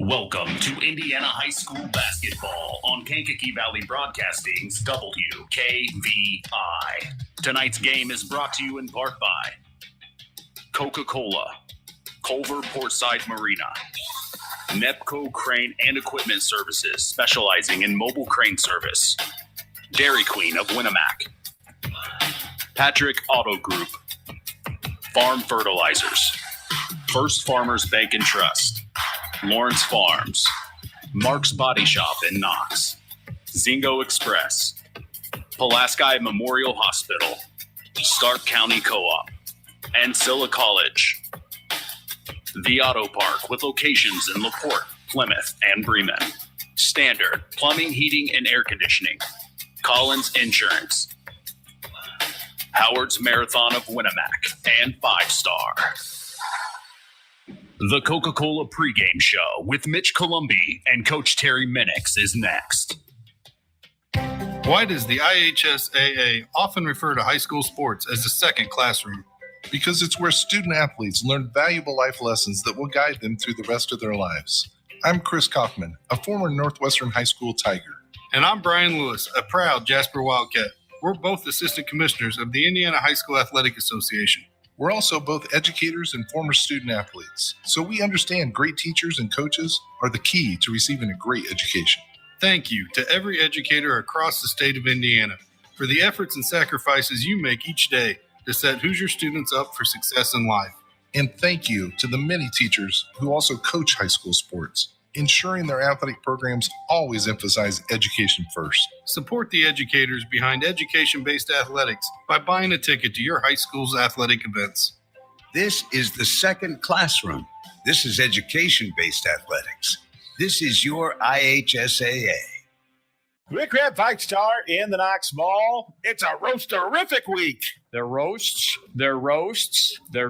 Welcome to Indiana High School basketball on Kankakee Valley Broadcasting's WKVI. Tonight's game is brought to you in part by Coca-Cola, Culver Portside Marina, Nepco Crane and Equipment Services, specializing in mobile crane service, Dairy Queen of Winnemac, Patrick Auto Group, Farm Fertilizers, First Farmers Bank and Trust, Lawrence Farms, Mark's Body Shop in Knox, Zingo Express, Pulaski Memorial Hospital, Stark County Co-op, and Silla College. The Auto Park with locations in LaPorte, Plymouth, and Bremen. Standard Plumbing, Heating, and Air Conditioning. Collins Insurance. Howard's Marathon of Winnemac and 5 Star. The Coca-Cola pregame show with Mitch Columbi and Coach Terry Minix is next. Why does the IHSAA often refer to high school sports as the second classroom? Because it's where student athletes learn valuable life lessons that will guide them through the rest of their lives. I'm Chris Kaufman, a former Northwestern High School Tiger. And I'm Brian Lewis, a proud Jasper Wildcat. We're both assistant commissioners of the Indiana High School Athletic Association. We're also both educators and former student athletes, so we understand great teachers and coaches are the key to receiving a great education. Thank you to every educator across the state of Indiana for the efforts and sacrifices you make each day to set Hoosier students up for success in life. And thank you to the many teachers who also coach high school sports, ensuring their athletic programs always emphasize education first. Support the educators behind education-based athletics by buying a ticket to your high school's athletic events. This is the second classroom. This is education-based athletics. This is your IHSAA. We grab 5 Star in the Knox Mall. It's a roast-terrific week. They're roasts, they're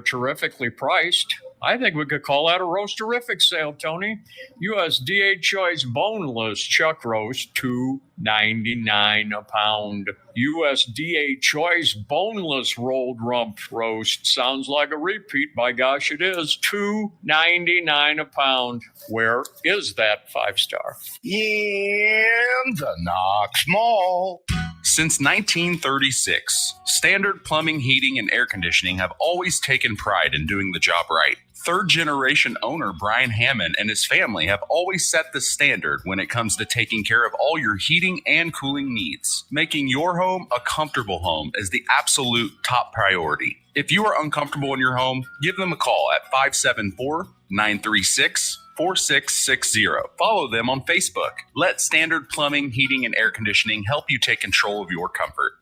terrifically priced. I think we could call that a roast-terrific sale, Tony. USDA Choice Boneless Chuck Roast, $2.99 a pound. USDA Choice Boneless Rolled Rump Roast. Sounds like a repeat. By gosh, it is. $2.99 a pound. Where is that 5 Star? In the Knox Mall. Since 1936, Standard Plumbing, Heating, and Air Conditioning have always taken pride in doing the job right. Third-generation owner Brian Hammond and his family have always set the standard when it comes to taking care of all your heating and cooling needs. Making your home a comfortable home is the absolute top priority. If you are uncomfortable in your home, give them a call at 574-936-4660. Follow them on Facebook. Let Standard Plumbing, Heating, and Air Conditioning help you take control of your comfort.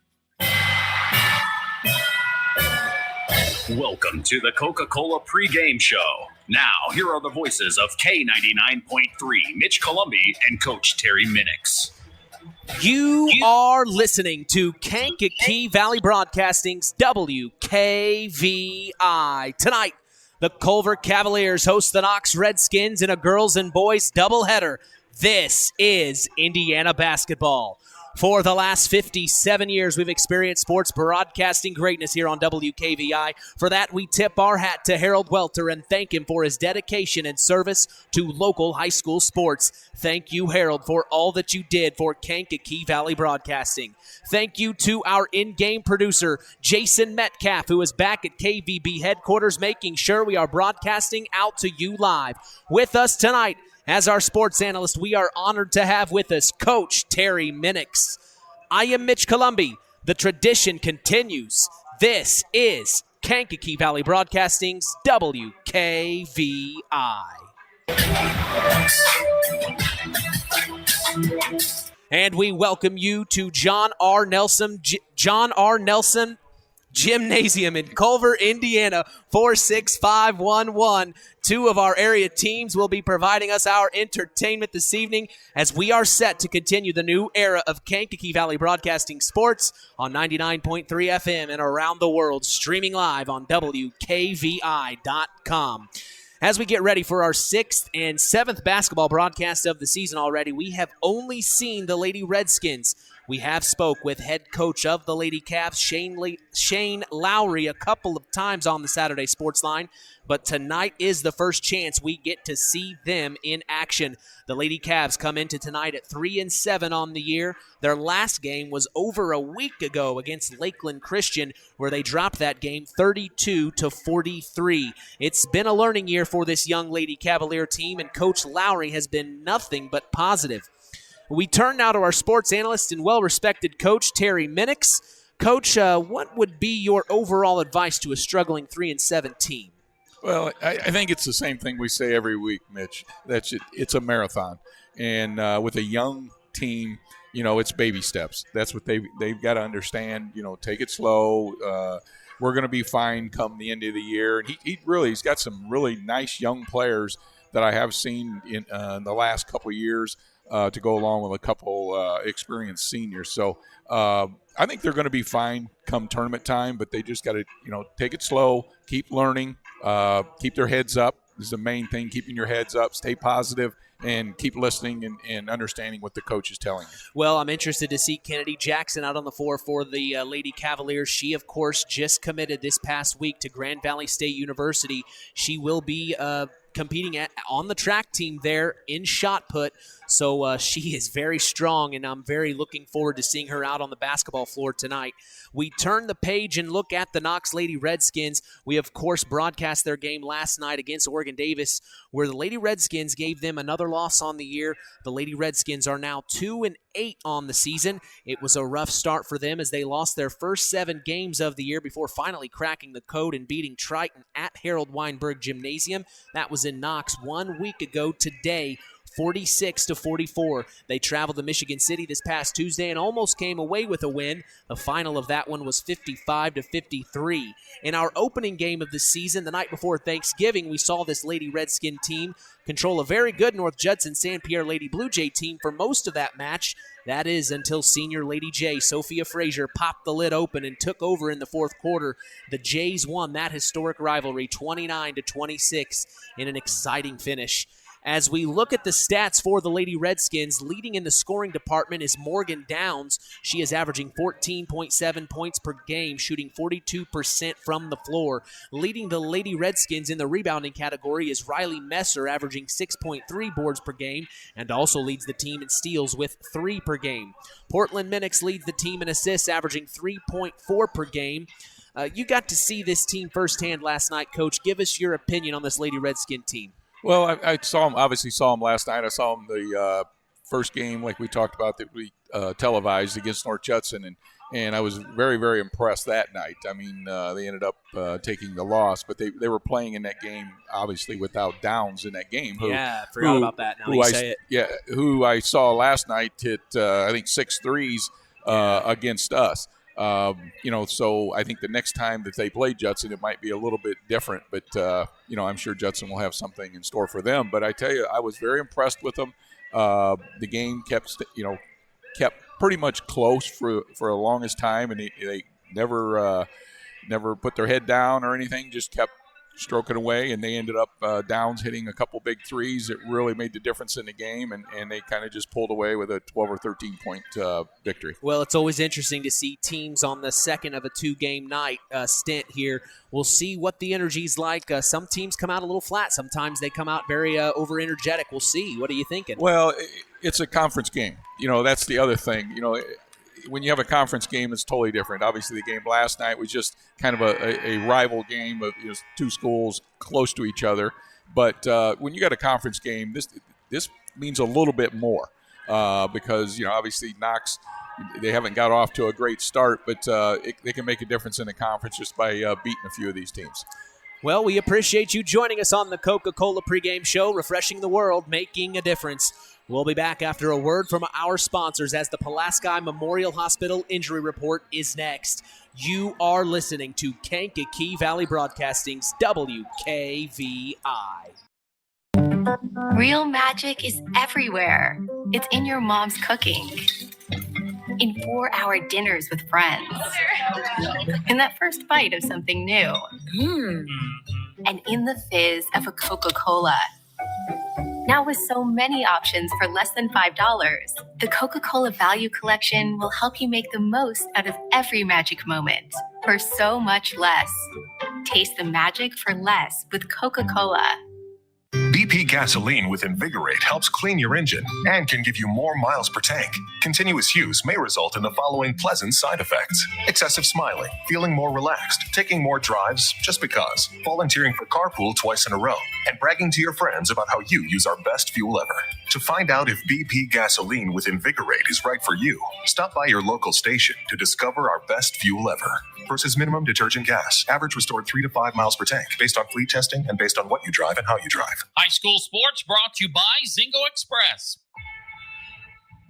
Welcome to the Coca-Cola pregame show. Now, here are the voices of K99.3, Mitch Columbi and Coach Terry Minix. You are listening to Kankakee Valley Broadcasting's WKVI. Tonight, the Culver Cavaliers host the Knox Redskins in a girls and boys doubleheader. This is Indiana basketball. For the last 57 years, we've experienced sports broadcasting greatness here on WKVI. For that, we tip our hat to Harold Welter and thank him for his dedication and service to local high school sports. Thank you, Harold, for all that you did for Kankakee Valley Broadcasting. Thank you to our in-game producer, Jason Metcalf, who is back at KVB headquarters, making sure we are broadcasting out to you live. With us tonight, as our sports analyst, we are honored to have with us Coach Terry Minix. I am Mitch Columbi. The tradition continues. This is Kankakee Valley Broadcasting's WKVI. And we welcome you to John R. Nelson Gymnasium in Culver, Indiana, 46511. Two of our area teams will be providing us our entertainment this evening as we are set to continue the new era of Kankakee Valley Broadcasting Sports on 99.3 FM and around the world, streaming live on WKVI.com. As we get ready for our 6th and 7th basketball broadcast of the season already, we have only seen the Lady Redskins We have spoke with head coach of the Lady Cavs, Shane Lowry, a couple of times on the Saturday Sports Line, but tonight is the first chance we get to see them in action. The Lady Cavs come into tonight at 3-7 on the year. Their last game was over a week ago against Lakeland Christian, where they dropped that game 32-43. It's been a learning year for this young Lady Cavalier team, and Coach Lowry has been nothing but positive. We turn now to our sports analyst and well-respected coach, Terry Minix. Coach, what would be your overall advice to a struggling 3-7 team? Well, I think it's the same thing we say every week, Mitch. It's a marathon. And with a young team, it's baby steps. That's what they've got to understand. Take it slow. We're going to be fine come the end of the year. And he's got some really nice young players that I have seen in the last couple of years to go along with a couple experienced seniors. So I think they're going to be fine come tournament time, but they just got to, take it slow, keep learning, keep their heads up. This is the main thing, keeping your heads up, stay positive, and keep listening and understanding what the coach is telling you. Well, I'm interested to see Kennedy Jackson out on the floor for the Lady Cavaliers. She, of course, just committed this past week to Grand Valley State University. She will be competing on the track team there in shot put. So she is very strong, and I'm very looking forward to seeing her out on the basketball floor tonight. We turn the page and look at the Knox Lady Redskins. We, of course, broadcast their game last night against Oregon Davis, where the Lady Redskins gave them another loss on the year. The Lady Redskins are now 2-8 on the season. It was a rough start for them as they lost their first 7 games of the year before finally cracking the code and beating Triton at Harold Weinberg Gymnasium. That was in Knox 1 week ago today, 46-44. They traveled to Michigan City this past Tuesday and almost came away with a win. The final of that one was 55-53. In our opening game of the season, the night before Thanksgiving, we saw this Lady Redskin team control a very good North Judson St. Pierre Lady Blue Jay team for most of that match. That is until senior Lady J, Sophia Frazier, popped the lid open and took over in the fourth quarter. The Jays won that historic rivalry 29-26 in an exciting finish. As we look at the stats for the Lady Redskins, leading in the scoring department is Morgan Downs. She is averaging 14.7 points per game, shooting 42% from the floor. Leading the Lady Redskins in the rebounding category is Riley Messer, averaging 6.3 boards per game, and also leads the team in steals with 3 per game. Portland Minix leads the team in assists, averaging 3.4 per game. You got to see this team firsthand last night, Coach. Give us your opinion on this Lady Redskin team. Well, I saw him last night. I saw him the first game, like we talked about, that we televised against North Judson, and I was very, very impressed that night. I mean, they ended up taking the loss, but they were playing in that game, obviously, without Downs in that game. Forgot about that. Now you say it. Yeah, who I saw last night hit, I think, 6 threes against us. So I think the next time that they play Judson, it might be a little bit different, but, I'm sure Judson will have something in store for them. But I tell you, I was very impressed with them. The game kept pretty much close for the longest time, and they never put their head down or anything, just kept stroking away, and they ended up Downs hitting a couple big threes that really made the difference in the game, and they kind of just pulled away with a 12 or 13 point victory. Well, it's always interesting to see teams on the second of a 2-game night stint here. We'll see what the energy's like. Some teams come out a little flat. Sometimes they come out very over-energetic. We'll see. What are you thinking? Well, it's a conference game. That's the other thing. When you have a conference game, it's totally different. Obviously, the game last night was just kind of a rival game of 2 schools close to each other. But when you got a conference game, this means a little bit more because obviously Knox, they haven't got off to a great start, but they can make a difference in the conference just by beating a few of these teams. Well, we appreciate you joining us on the Coca-Cola pregame show, refreshing the world, making a difference. We'll be back after a word from our sponsors as the Pulaski Memorial Hospital Injury Report is next. You are listening to Kankakee Valley Broadcasting's WKVI. Real magic is everywhere. It's in your mom's cooking, in 4-hour dinners with friends, in that first bite of something new, and in the fizz of a Coca-Cola. Now with so many options for less than $5, the Coca-Cola Value Collection will help you make the most out of every magic moment for so much less. Taste the magic for less with Coca-Cola. BP gasoline with Invigorate helps clean your engine and can give you more miles per tank. Continuous use may result in the following pleasant side effects: excessive smiling, feeling more relaxed, taking more drives just because, volunteering for carpool twice in a row, and bragging to your friends about how you use our best fuel ever. To find out if BP gasoline with Invigorate is right for you, stop by your local station to discover our best fuel ever. Versus minimum detergent gas. Average restored 3 to 5 miles per tank, based on fleet testing and based on what you drive and how you drive. High school sports brought to you by Zingo Express.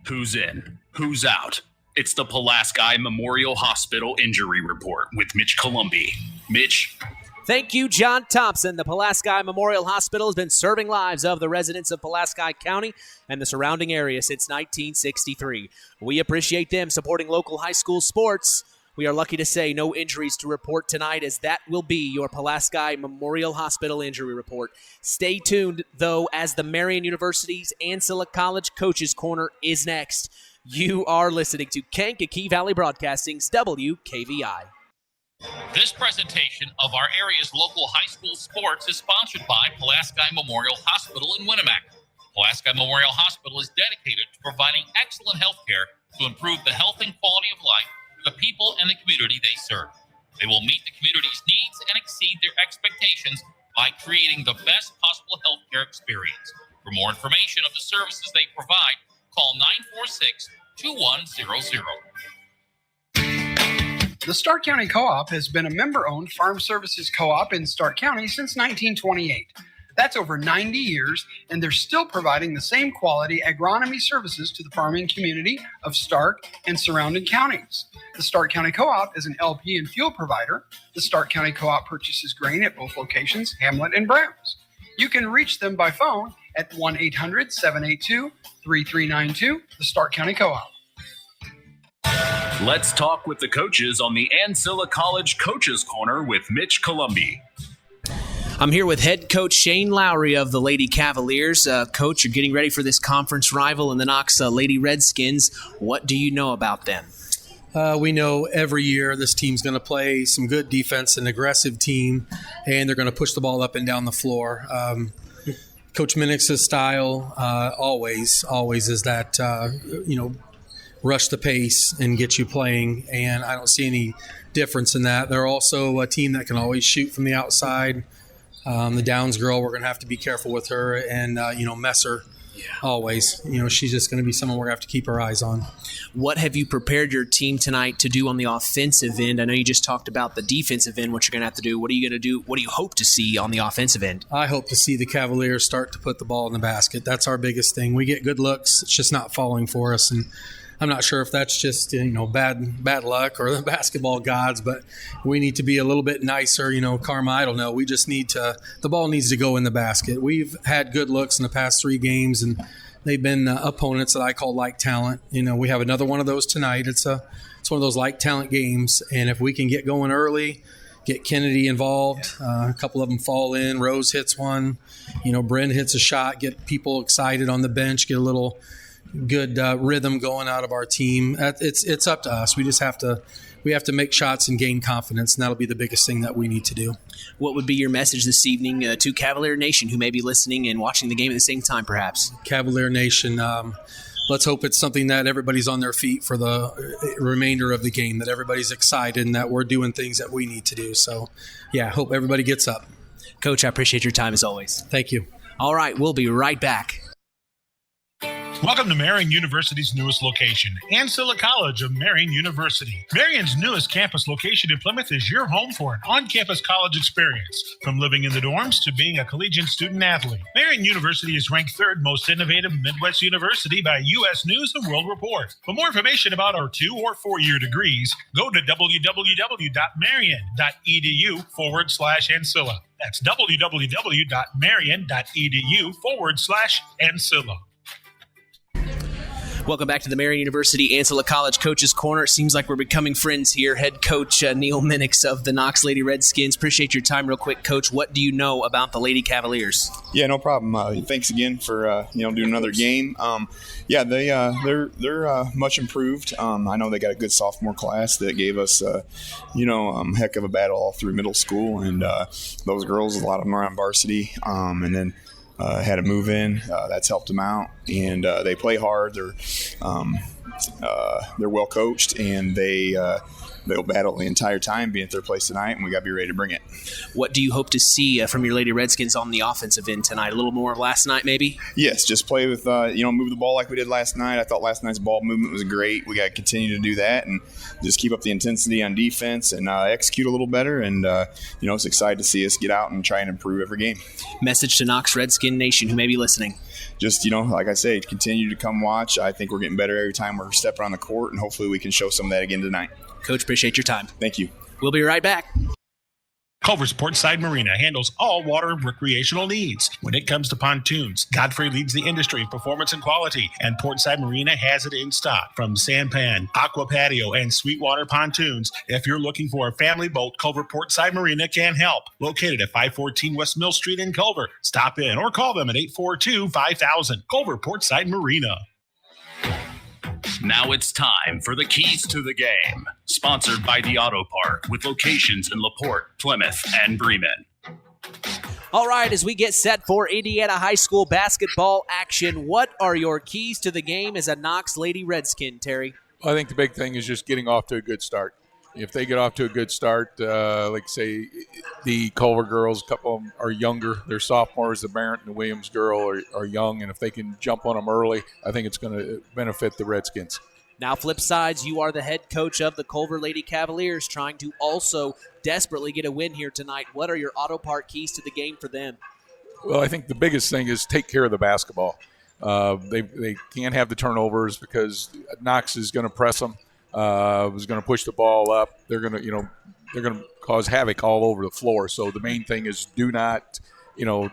Who's in? Who's out? It's the Pulaski Memorial Hospital Injury Report with Mitch Columbi. Mitch? Thank you, John Thompson. The Pulaski Memorial Hospital has been serving lives of the residents of Pulaski County and the surrounding area since 1963. We appreciate them supporting local high school sports. We are lucky to say no injuries to report tonight, as that will be your Pulaski Memorial Hospital Injury Report. Stay tuned, though, as the Marian University's Ancilla College Coaches Corner is next. You are listening to Kankakee Valley Broadcasting's WKVI. This presentation of our area's local high school sports is sponsored by Pulaski Memorial Hospital in Winamac. Pulaski Memorial Hospital is dedicated to providing excellent health care to improve the health and quality of life the people and the community they serve. They will meet the community's needs and exceed their expectations by creating the best possible healthcare experience. For more information of the services they provide, call 946-2100. The Stark County Co-op has been a member-owned farm services co-op in Stark County since 1928. That's over 90 years, and they're still providing the same quality agronomy services to the farming community of Stark and surrounding counties. The Stark County Co-op is an LP and fuel provider. The Stark County Co-op purchases grain at both locations, Hamlet and Browns. You can reach them by phone at 1-800-782-3392, the Stark County Co-op. Let's talk with the coaches on the Ancilla College Coaches Corner with Mitch Columbi. I'm here with head coach Shane Lowry of the Lady Cavaliers. Coach, you're getting ready for this conference rival in the Knox Lady Redskins. What do you know about them? We know every year this team's going to play some good defense, an aggressive team, and they're going to push the ball up and down the floor. Coach Minnick's style always is that, rush the pace and get you playing, and I don't see any difference in that. They're also a team that can always shoot from the outside. The Downs girl, we're going to have to be careful with her, and, Messer. Always. She's just going to be someone we're going to have to keep our eyes on. What have you prepared your team tonight to do on the offensive end? I know you just talked about the defensive end, what you're going to have to do. What are you going to do? What do you hope to see on the offensive end? I hope to see the Cavaliers start to put the ball in the basket. That's our biggest thing. We get good looks. It's just not falling for us, and I'm not sure if that's just bad luck or the basketball gods, but we need to be a little bit nicer. Karma, I don't know. We just need to – the ball needs to go in the basket. We've had good looks in the past 3 games, and they've been opponents that I call like talent. We have another one of those tonight. It's one of those like talent games, and if we can get going early, get Kennedy involved, a couple of them fall in, Rose hits one, Bryn hits a shot, get people excited on the bench, get a little – good rhythm going out of our team. It's up to us. We just have to make shots and gain confidence, and that'll be the biggest thing that we need to do. What would be your message this evening to Cavalier Nation, who may be listening and watching the game at the same time, perhaps? Cavalier Nation, let's hope it's something that everybody's on their feet for the remainder of the game, that everybody's excited and that we're doing things that we need to do. So, yeah, hope everybody gets up. Coach, I appreciate your time as always. Thank you. All right, we'll be right back. Welcome to Marian University's newest location, Ancilla College of Marian University. Marian's newest campus location in Plymouth is your home for an on-campus college experience. From living in the dorms to being a collegiate student-athlete, Marian University is ranked 3rd most innovative Midwest university by U.S. News and World Report. For more information about our 2- or 4-year degrees, go to www.marian.edu/Ancilla. That's www.marian.edu/Ancilla. Welcome back to the Marian University Ancilla College Coaches Corner. It seems like we're becoming friends here. Head coach Neil Minix of the Knox Lady Redskins. Appreciate your time real quick, Coach. What do you know about the Lady Cavaliers? Yeah, no problem. Thanks again for doing another game. They're much improved. I know they got a good sophomore class that gave us heck of a battle all through middle school, and those girls, a lot of them are on varsity, and then had to move in. That's helped them out, and they play hard. They're well coached, and they'll battle the entire time, being at their place tonight, and we got to be ready to bring it. What do you hope to see from your Lady Redskins on the offensive end tonight? A little more of last night, maybe? Yes, just play with, move the ball like we did last night. I thought last night's ball movement was great. We got to continue to do that and just keep up the intensity on defense and execute a little better. And, it's exciting to see us get out and try and improve every game. Message to Knox Redskin Nation who may be listening. Just, like I say, continue to come watch. I think we're getting better every time we're stepping on the court, and hopefully we can show some of that again tonight. Coach, appreciate your time. Thank you. We'll be right back. Culver's Portside Marina handles all water recreational needs. When it comes to pontoons, Godfrey leads the industry in performance and quality, and Portside Marina has it in stock. From sampan, aqua patio, and sweetwater pontoons, if you're looking for a family boat, Culver Portside Marina can help. Located at 514 West Mill Street in Culver. Stop in or call them at 842-5000. Culver Portside Marina. Now it's time for the Keys to the Game, sponsored by the Auto Park with locations in LaPorte, Plymouth, and Bremen. All right, as we get set for Indiana High School basketball action, what are your keys to the game as a Knox Lady Redskin, Terry? I think the big thing is just getting off to a good start. If they get off to a good start, like say the Culver girls, a couple of them are younger. They're sophomores. The Barrett and the Williams girl are young, and if they can jump on them early, I think it's going to benefit the Redskins. Now, flip sides, you are the head coach of the Culver Lady Cavaliers, trying to also desperately get a win here tonight. What are your Auto Park keys to the game for them? Well, I think the biggest thing is take care of the basketball. They can't have the turnovers because Knox is going to press them. Was going to push the ball up. They're going to cause havoc all over the floor. So the main thing is do not,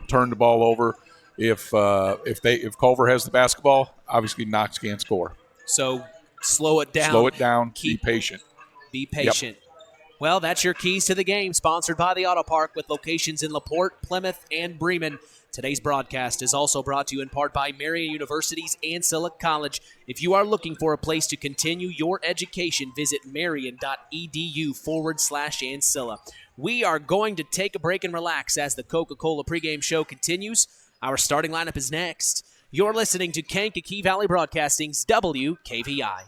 turn the ball over. If Culver has the basketball, obviously Knox can't score. So slow it down. Slow it down. Be patient. Be patient. Yep. Well, that's your keys to the game, sponsored by the Auto Park with locations in LaPorte, Plymouth, and Bremen. Today's broadcast is also brought to you in part by Marian University's Ancilla College. If you are looking for a place to continue your education, visit marian.edu/Ancilla. We are going to take a break and relax as the Coca-Cola pregame show continues. Our starting lineup is next. You're listening to Kankakee Valley Broadcasting's WKVI.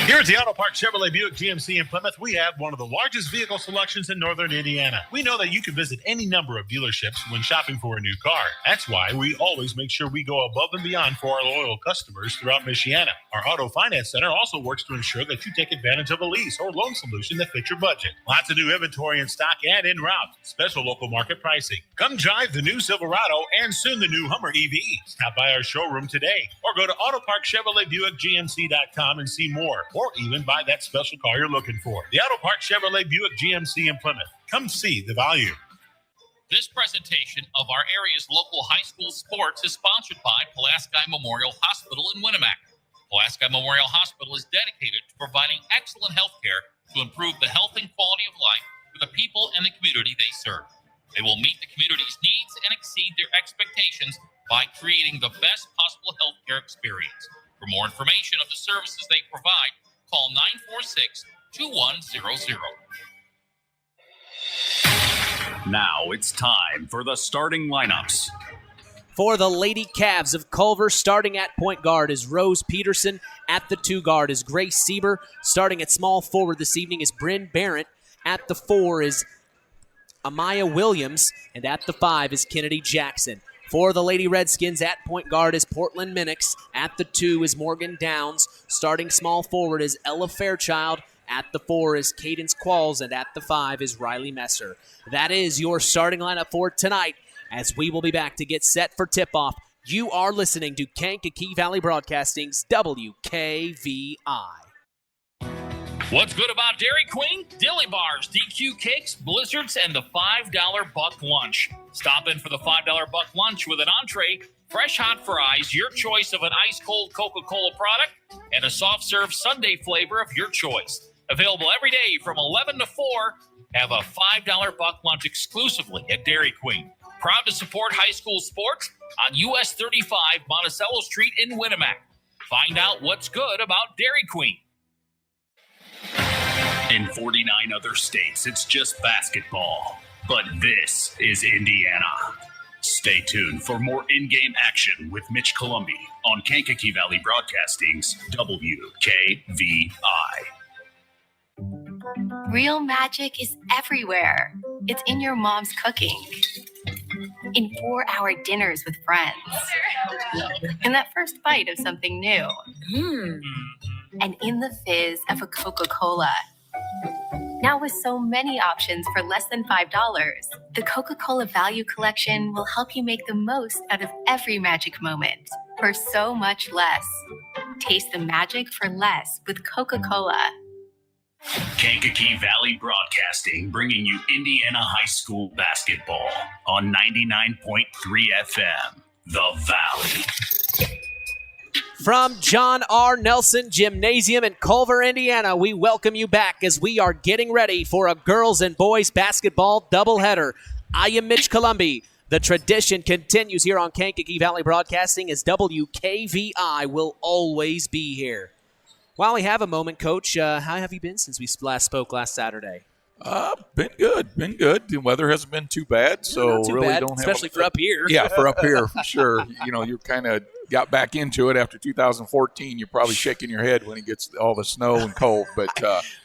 Here at the Auto Park Chevrolet Buick GMC in Plymouth, we have one of the largest vehicle selections in northern Indiana. We know that you can visit any number of dealerships when shopping for a new car. That's why we always make sure we go above and beyond for our loyal customers throughout Michiana. Our Auto Finance Center also works to ensure that you take advantage of a lease or loan solution that fits your budget. Lots of new inventory in stock and en route. Special local market pricing. Come drive the new Silverado and soon the new Hummer EV. Stop by our showroom today or go to AutoParkChevroletBuickGMC.com and see more. Or even buy that special car you're looking for. The Auto Park Chevrolet Buick GMC in Plymouth. Come see the value. This presentation of our area's local high school sports is sponsored by Pulaski Memorial Hospital in Winamac. Pulaski Memorial Hospital is dedicated to providing excellent health care to improve the health and quality of life for the people and the community they serve. They will meet the community's needs and exceed their expectations by creating the best possible health care experience. For more information of the services they provide, call 946-2100. Now it's time for the starting lineups. For the Lady Cavs of Culver, starting at point guard is Rose Peterson. At the 2 guard is Grace Sieber. Starting at small forward this evening is Bryn Barrett. At the 4 is Amaya Williams. And at the 5 is Kennedy Jackson. For the Lady Redskins, at point guard is Portland Minix. At the 2 is Morgan Downs. Starting small forward is Ella Fairchild. At the 4 is Cadence Qualls. And at the 5 is Riley Messer. That is your starting lineup for tonight, as we will be back to get set for tip-off. You are listening to Kankakee Valley Broadcasting's WKVI. What's good about Dairy Queen? Dilly bars, DQ cakes, blizzards, and the $5 buck lunch. Stop in for the $5 buck lunch with an entree, fresh hot fries, your choice of an ice-cold Coca-Cola product, and a soft-serve sundae flavor of your choice. Available every day from 11 to 4. Have a $5 buck lunch exclusively at Dairy Queen. Proud to support high school sports on US 35 Monticello Street in Winamac. Find out what's good about Dairy Queen. In 49 other states, it's just basketball. But this is Indiana. Stay tuned for more in-game action with Mitch Columbi on Kankakee Valley Broadcasting's WKVI. Real magic is everywhere. It's in your mom's cooking, in 4-hour dinners with friends, in that first bite of something new, and in the fizz of a Coca-Cola. Now with so many options for less than $5, the Coca-Cola Value Collection will help you make the most out of every magic moment for so much less. Taste the magic for less with Coca-Cola. Kankakee Valley Broadcasting, bringing you Indiana high school basketball on 99.3 FM, The Valley. From John R. Nelson Gymnasium in Culver, Indiana, we welcome you back as we are getting ready for a girls and boys basketball doubleheader. I am Mitch Columbi. The tradition continues here on Kankakee Valley Broadcasting as WKVI will always be here. While we have a moment, Coach, how have you been since we last spoke last Saturday? Been good. The weather hasn't been too bad, so not too really bad, don't have especially for up here. Yeah, for up here, for sure. You know, you kind of got back into it after 2014. You're probably shaking your head when it gets all the snow and cold. But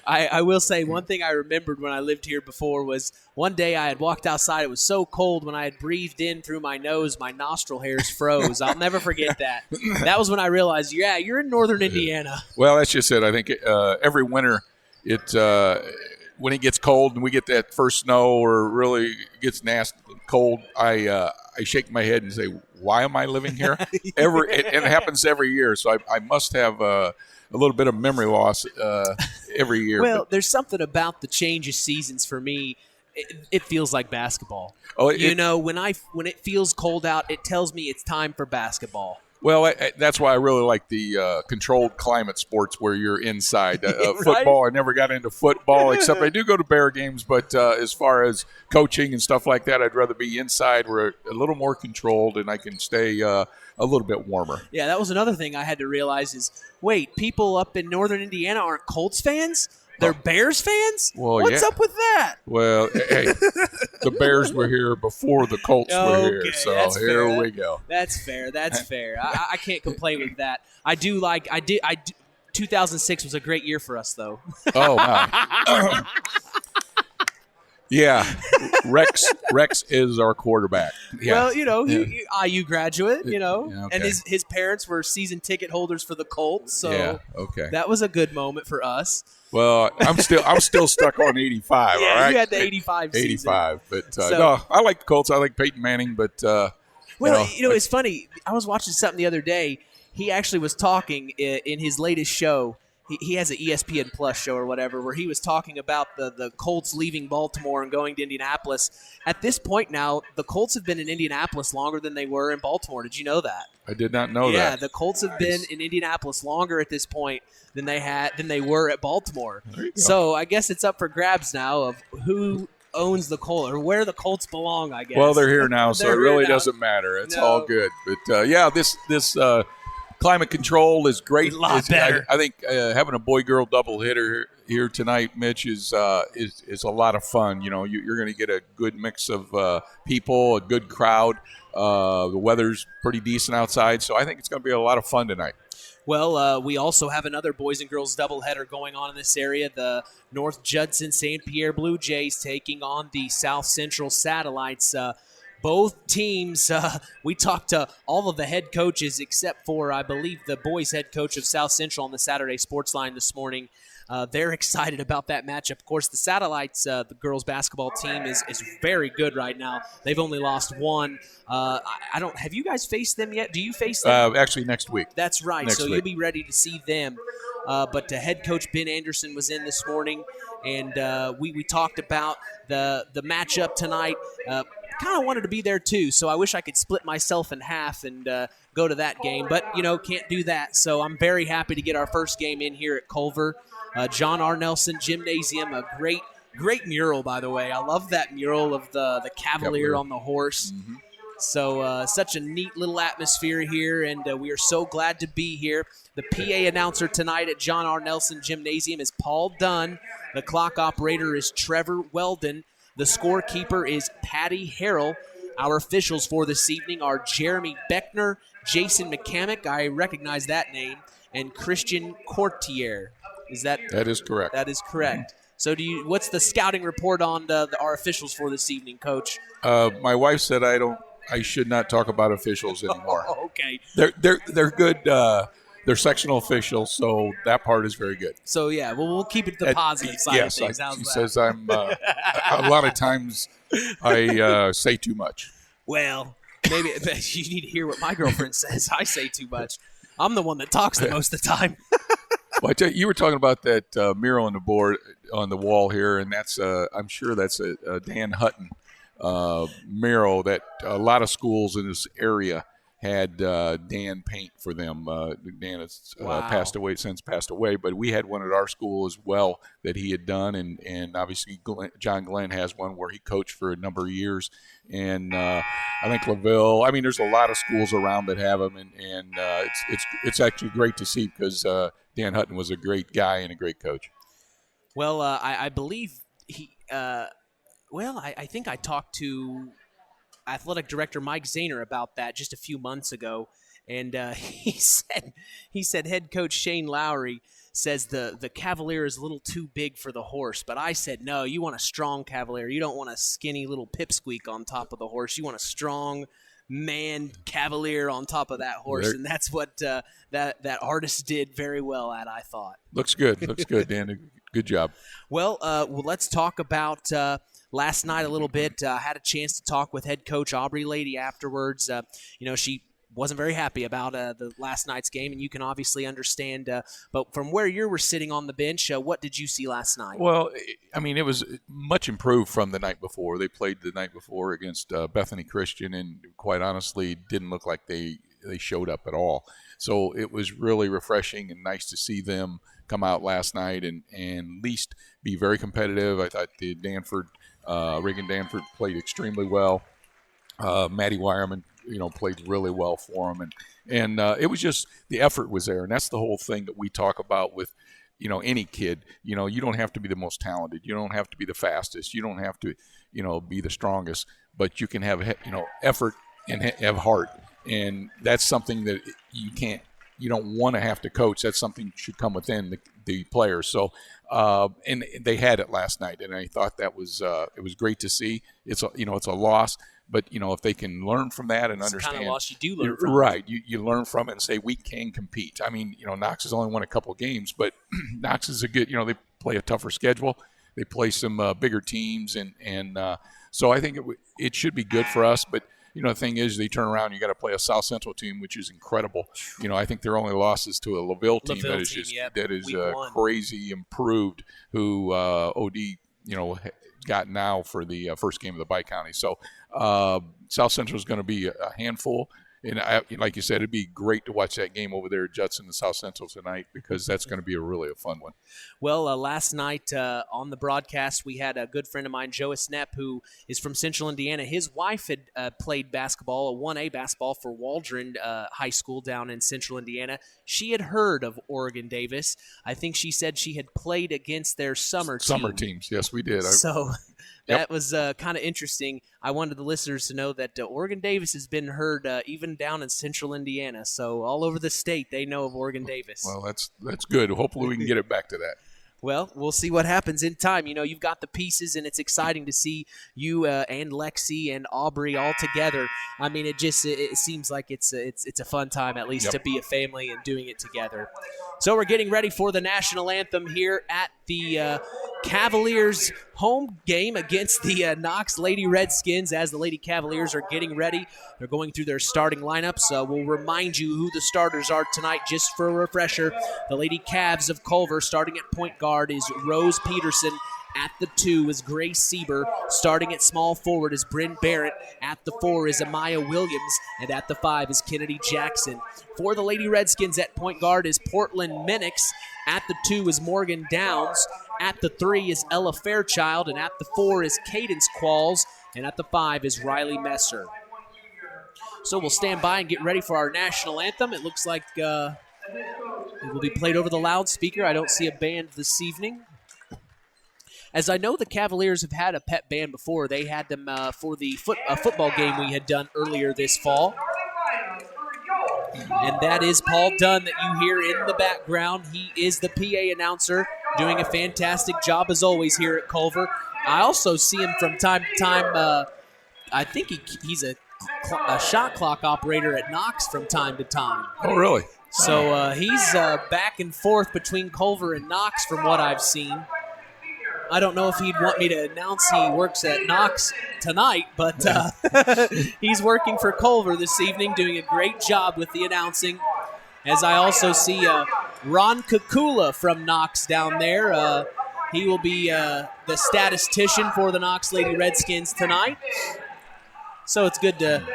I will say one thing I remembered when I lived here before was one day I had walked outside. It was so cold when I had breathed in through my nose, my nostril hairs froze. I'll never forget that. That was when I realized, yeah, you're in northern Indiana. Well, that's just it. I think every winter when it gets cold and we get that first snow or really gets nasty cold, I shake my head and say, why am I living here? It happens every year, so I must have a little bit of memory loss every year. Well, there's something about the change of seasons for me. It feels like basketball. Oh, when it feels cold out, it tells me it's time for basketball. Well, that's why I really like the controlled climate sports where you're inside. Right? Football, I never got into football, except I do go to Bear games. But as far as coaching and stuff like that, I'd rather be inside where a little more controlled and I can stay a little bit warmer. Yeah, that was another thing I had to realize is, wait, people up in northern Indiana aren't Colts fans? They're Bears fans? Well, what's up with that? Well, hey, the Bears were here before the Colts were here, so here we go. That's fair. I can't complain with that. I do 2006 was a great year for us, though. Oh, wow. Yeah, Rex is our quarterback. Yeah. Well, IU graduate, okay. and his parents were season ticket holders for the Colts, so that was a good moment for us. Well, I'm still stuck on 85. Yeah, all right? You had the 85 season. 85, but no, I like the Colts. I like Peyton Manning, but it's funny. I was watching something the other day. He actually was talking in his latest show. He has an ESPN Plus show or whatever where he was talking about the Colts leaving Baltimore and going to Indianapolis. At this point now, the Colts have been in Indianapolis longer than they were in Baltimore. Did you know that? I did not know that. Yeah, the Colts have been in Indianapolis longer at this point than they were at Baltimore. There you go. So I guess it's up for grabs now of who owns the Colts or where the Colts belong, I guess. Well, they're here now, so it really doesn't matter. It's all good. But, this climate control is great. A lot better. I think having a boy-girl doubleheader here tonight, Mitch, is a lot of fun. You're going to get a good mix of people, a good crowd. The weather's pretty decent outside, so I think it's going to be a lot of fun tonight. Well, we also have another boys and girls doubleheader going on in this area. The North Judson St. Pierre Blue Jays taking on the South Central Satellites. Both teams, we talked to all of the head coaches except for, I believe, the boys head coach of South Central on the Saturday Sports Line this morning. They're excited about that matchup. Of course, the Satellites, the girls basketball team, is very good right now. They've only lost one. Have you guys faced them yet? Do you face them? Actually, next week. That's right. Next week. You'll be ready to see them. but head coach Ben Anderson was in this morning, and we talked about the matchup tonight. Kind of wanted to be there too, so I wish I could split myself in half and go to that game, but can't do that. So I'm very happy to get our first game in here at Culver. John R. Nelson Gymnasium, a great mural, by the way. I love that mural of the Cavalier on the horse. Mm-hmm. So such a neat little atmosphere here, and we are so glad to be here. The PA announcer tonight at John R. Nelson Gymnasium is Paul Dunn. The clock operator is Trevor Weldon. The scorekeeper is Patty Harrell. Our officials for this evening are Jeremy Beckner, Jason McCamick, I recognize that name, and Christian Courtier. That is correct. That is correct. So what's the scouting report on our officials for this evening, Coach? My wife said I should not talk about officials anymore. Okay. They're good. They're sectional officials, so that part is very good. So yeah, we'll keep it the positive side of things. She says I'm a lot of times I say too much. Well, maybe you need to hear what my girlfriend says. I say too much. I'm the one that talks the most of the time. Well, I tell you were talking about that mural on the board on the wall here, and that's I'm sure that's a Dan Hutton mural that a lot of schools in this area had Dan paint for them. Dan has passed away, but we had one at our school as well that he had done, and obviously John Glenn has one where he coached for a number of years, and I think LaVille. I mean, there's a lot of schools around that have them, and it's actually great to see because Dan Hutton was a great guy and a great coach. Well, I believe he. I think I talked to athletic director Mike Zahner about that just a few months ago, and he said head coach Shane Lowry says the Cavalier is a little too big for the horse, but I said no, you want a strong Cavalier. You don't want a skinny little pipsqueak on top of the horse. You want a strong man Cavalier on top of that horse, and that's what that artist did very well at, I thought. Looks good, Dan. Good job. Well, let's talk about last night a little bit. Had a chance to talk with head coach Aubrey Lady afterwards. She wasn't very happy about the last night's game, and you can obviously understand. But from where you were sitting on the bench, what did you see last night? Well, I mean, it was much improved from the night before. They played the night before against Bethany Christian, and quite honestly, didn't look like they showed up at all. So it was really refreshing and nice to see them come out last night and at least be very competitive. I thought the Reagan Danford played extremely well. Maddie Wireman, played really well for him, and it was just the effort was there, and that's the whole thing that we talk about with, any kid. You don't have to be the most talented, you don't have to be the fastest, you don't have to, be the strongest, but you can have, effort and have heart, and that's something that you don't want to have to coach. That's something that should come within the players. So, and they had it last night, and I thought that was it was great to see. It's a loss. But, if they can learn from that and understand. It's the kind of loss you do learn from. Right. You learn from it and say, we can compete. I mean, Knox has only won a couple games, but Knox is a good, they play a tougher schedule. They play some bigger teams. And so I think it should be good for us. But, the thing is, they turn around, you got to play a South Central team, which is incredible. I think their only loss is to a LaVille team that is crazy improved, who OD, got now for the first game of the Bi-County. So South Central is going to be a handful. And like you said, it'd be great to watch that game over there at Judson and South Central tonight because that's going to be really a fun one. Well, last night on the broadcast, we had a good friend of mine, Joe Esnep, who is from Central Indiana. His wife had played basketball, a 1A basketball for Waldron High School down in Central Indiana. She had heard of Oregon Davis. I think she said she had played against their summer teams. Yes, we did. So that was kind of interesting. I wanted the listeners to know that Oregon Davis has been heard even down in Central Indiana. So all over the state, they know of Oregon Davis. Well, that's good. Hopefully we can get it back to that. Well, we'll see what happens in time. You've got the pieces, and it's exciting to see you and Lexi and Aubrey all together. I mean, it seems like it's a fun time, at least to be a family and doing it together. So we're getting ready for the national anthem here at the Cavaliers home game against the Knox Lady Redskins as the Lady Cavaliers are getting ready. They're going through their starting lineups. We'll remind you who the starters are tonight just for a refresher. The Lady Cavs of Culver starting at point guard is Rose Peterson. At the 2 is Grace Sieber. Starting at small forward is Bryn Barrett. At the 4 is Amaya Williams. And at the 5 is Kennedy Jackson. For the Lady Redskins at point guard is Portland Minix. At the 2 is Morgan Downs. At the 3 is Ella Fairchild. And at the 4 is Cadence Qualls. And at the 5 is Riley Messer. So we'll stand by and get ready for our national anthem. It looks like it will be played over the loudspeaker. I don't see a band this evening. As I know, the Cavaliers have had a pet band before. They had them for the football game we had done earlier this fall. And that is Paul Dunn that you hear in the background. He is the PA announcer, doing a fantastic job as always here at Culver. I also see him from time to time. I think he's a shot clock operator at Knox from time to time. Oh, really? So he's back and forth between Culver and Knox from what I've seen. I don't know if he'd want me to announce he works at Knox tonight, but he's working for Culver this evening, doing a great job with the announcing. As I also see Ron Kukula from Knox down there. He will be the statistician for the Knox Lady Redskins tonight. So it's good to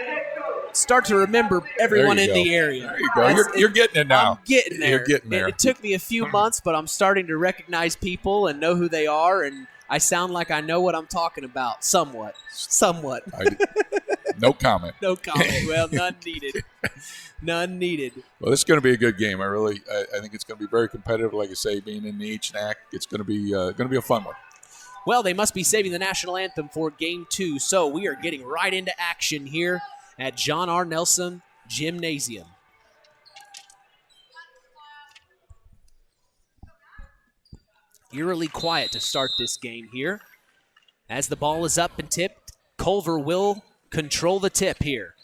start to remember everyone in the area. There you go. You're getting it now. I'm getting there. You're getting there. It took me a few months, but I'm starting to recognize people and know who they are, and I sound like I know what I'm talking about. Somewhat. No comment. No comment. Well, none needed. None needed. Well, this is going to be a good game. I think it's going to be very competitive. Like I say, being in the HNAC, it's going to be a fun one. Well, they must be saving the national anthem for Game 2, so we are getting right into action here at John R. Nelson Gymnasium. Eerily quiet to start this game here. As the ball is up and tipped, Culver will control the tip here.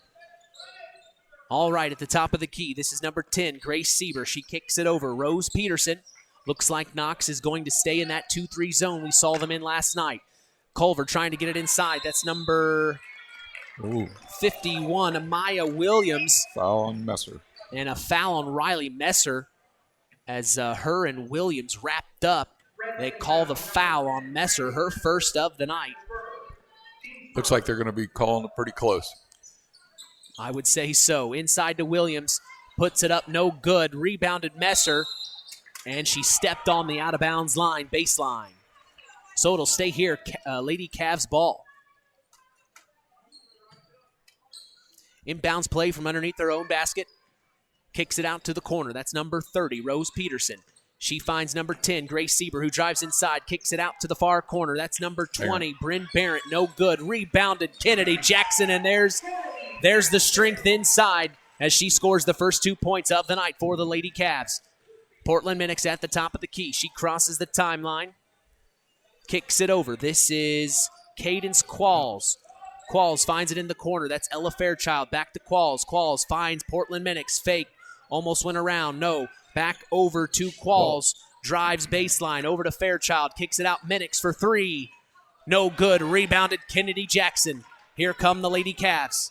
All right, at the top of the key, this is number 10, Grace Sieber. She kicks it over. Rose Peterson. Looks like Knox is going to stay in that 2-3 zone we saw them in last night. Culver trying to get it inside. That's number 51, Amaya Williams. Foul on Messer. And a foul on Riley Messer as her and Williams wrapped up. They call the foul on Messer, her first of the night. Looks like they're going to be calling it pretty close. I would say so. Inside to Williams. Puts it up, no good. Rebounded Messer. And she stepped on the out-of-bounds line, baseline. So it'll stay here, Lady Cavs ball. Inbounds play from underneath their own basket. Kicks it out to the corner. That's number 30, Rose Peterson. She finds number 10, Grace Sieber, who drives inside. Kicks it out to the far corner. That's number 20, Bryn Barrett. No good. Rebounded Kennedy Jackson, and there's the strength inside as she scores the first 2 points of the night for the Lady Cavs. Portland Minix at the top of the key. She crosses the timeline. Kicks it over. This is Cadence Qualls. Qualls finds it in the corner. That's Ella Fairchild. Back to Qualls. Qualls finds Portland Minix. Fake. Almost went around. No. Back over to Qualls. Drives baseline. Over to Fairchild. Kicks it out. Minix for 3. No good. Rebounded Kennedy Jackson. Here come the Lady Cavs.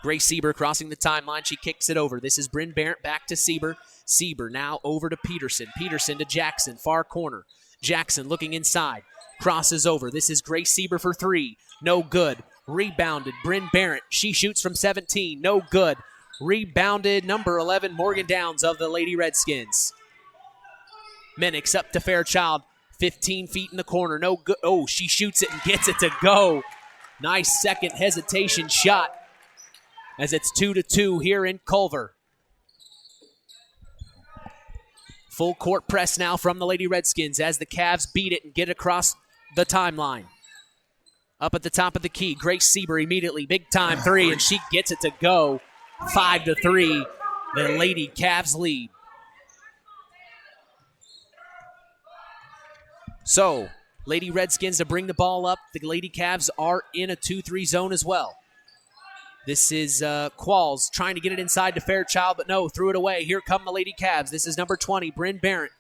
Grace Sieber crossing the timeline. She kicks it over. This is Bryn Barrett back to Sieber. Sieber now over to Peterson. Peterson to Jackson. Far corner. Jackson looking inside. Crosses over. This is Grace Sieber for 3. No good. Rebounded. Bryn Barrett. She shoots from 17. No good. Rebounded number 11, Morgan Downs of the Lady Redskins. Minix up to Fairchild. 15 feet in the corner. No good. Oh, she shoots it and gets it to go. Nice second hesitation shot. As it's 2-2 here in Culver. Full court press now from the Lady Redskins as the Cavs beat it and get across the timeline. Up at the top of the key, Grace Sieber immediately, big time 3, and she gets it to go. 5-3, the Lady Cavs lead. So, Lady Redskins to bring the ball up. The Lady Cavs are in a 2-3 zone as well. This is Qualls trying to get it inside to Fairchild, but no, threw it away. Here come the Lady Cavs. This is number 20, Bryn Barrett.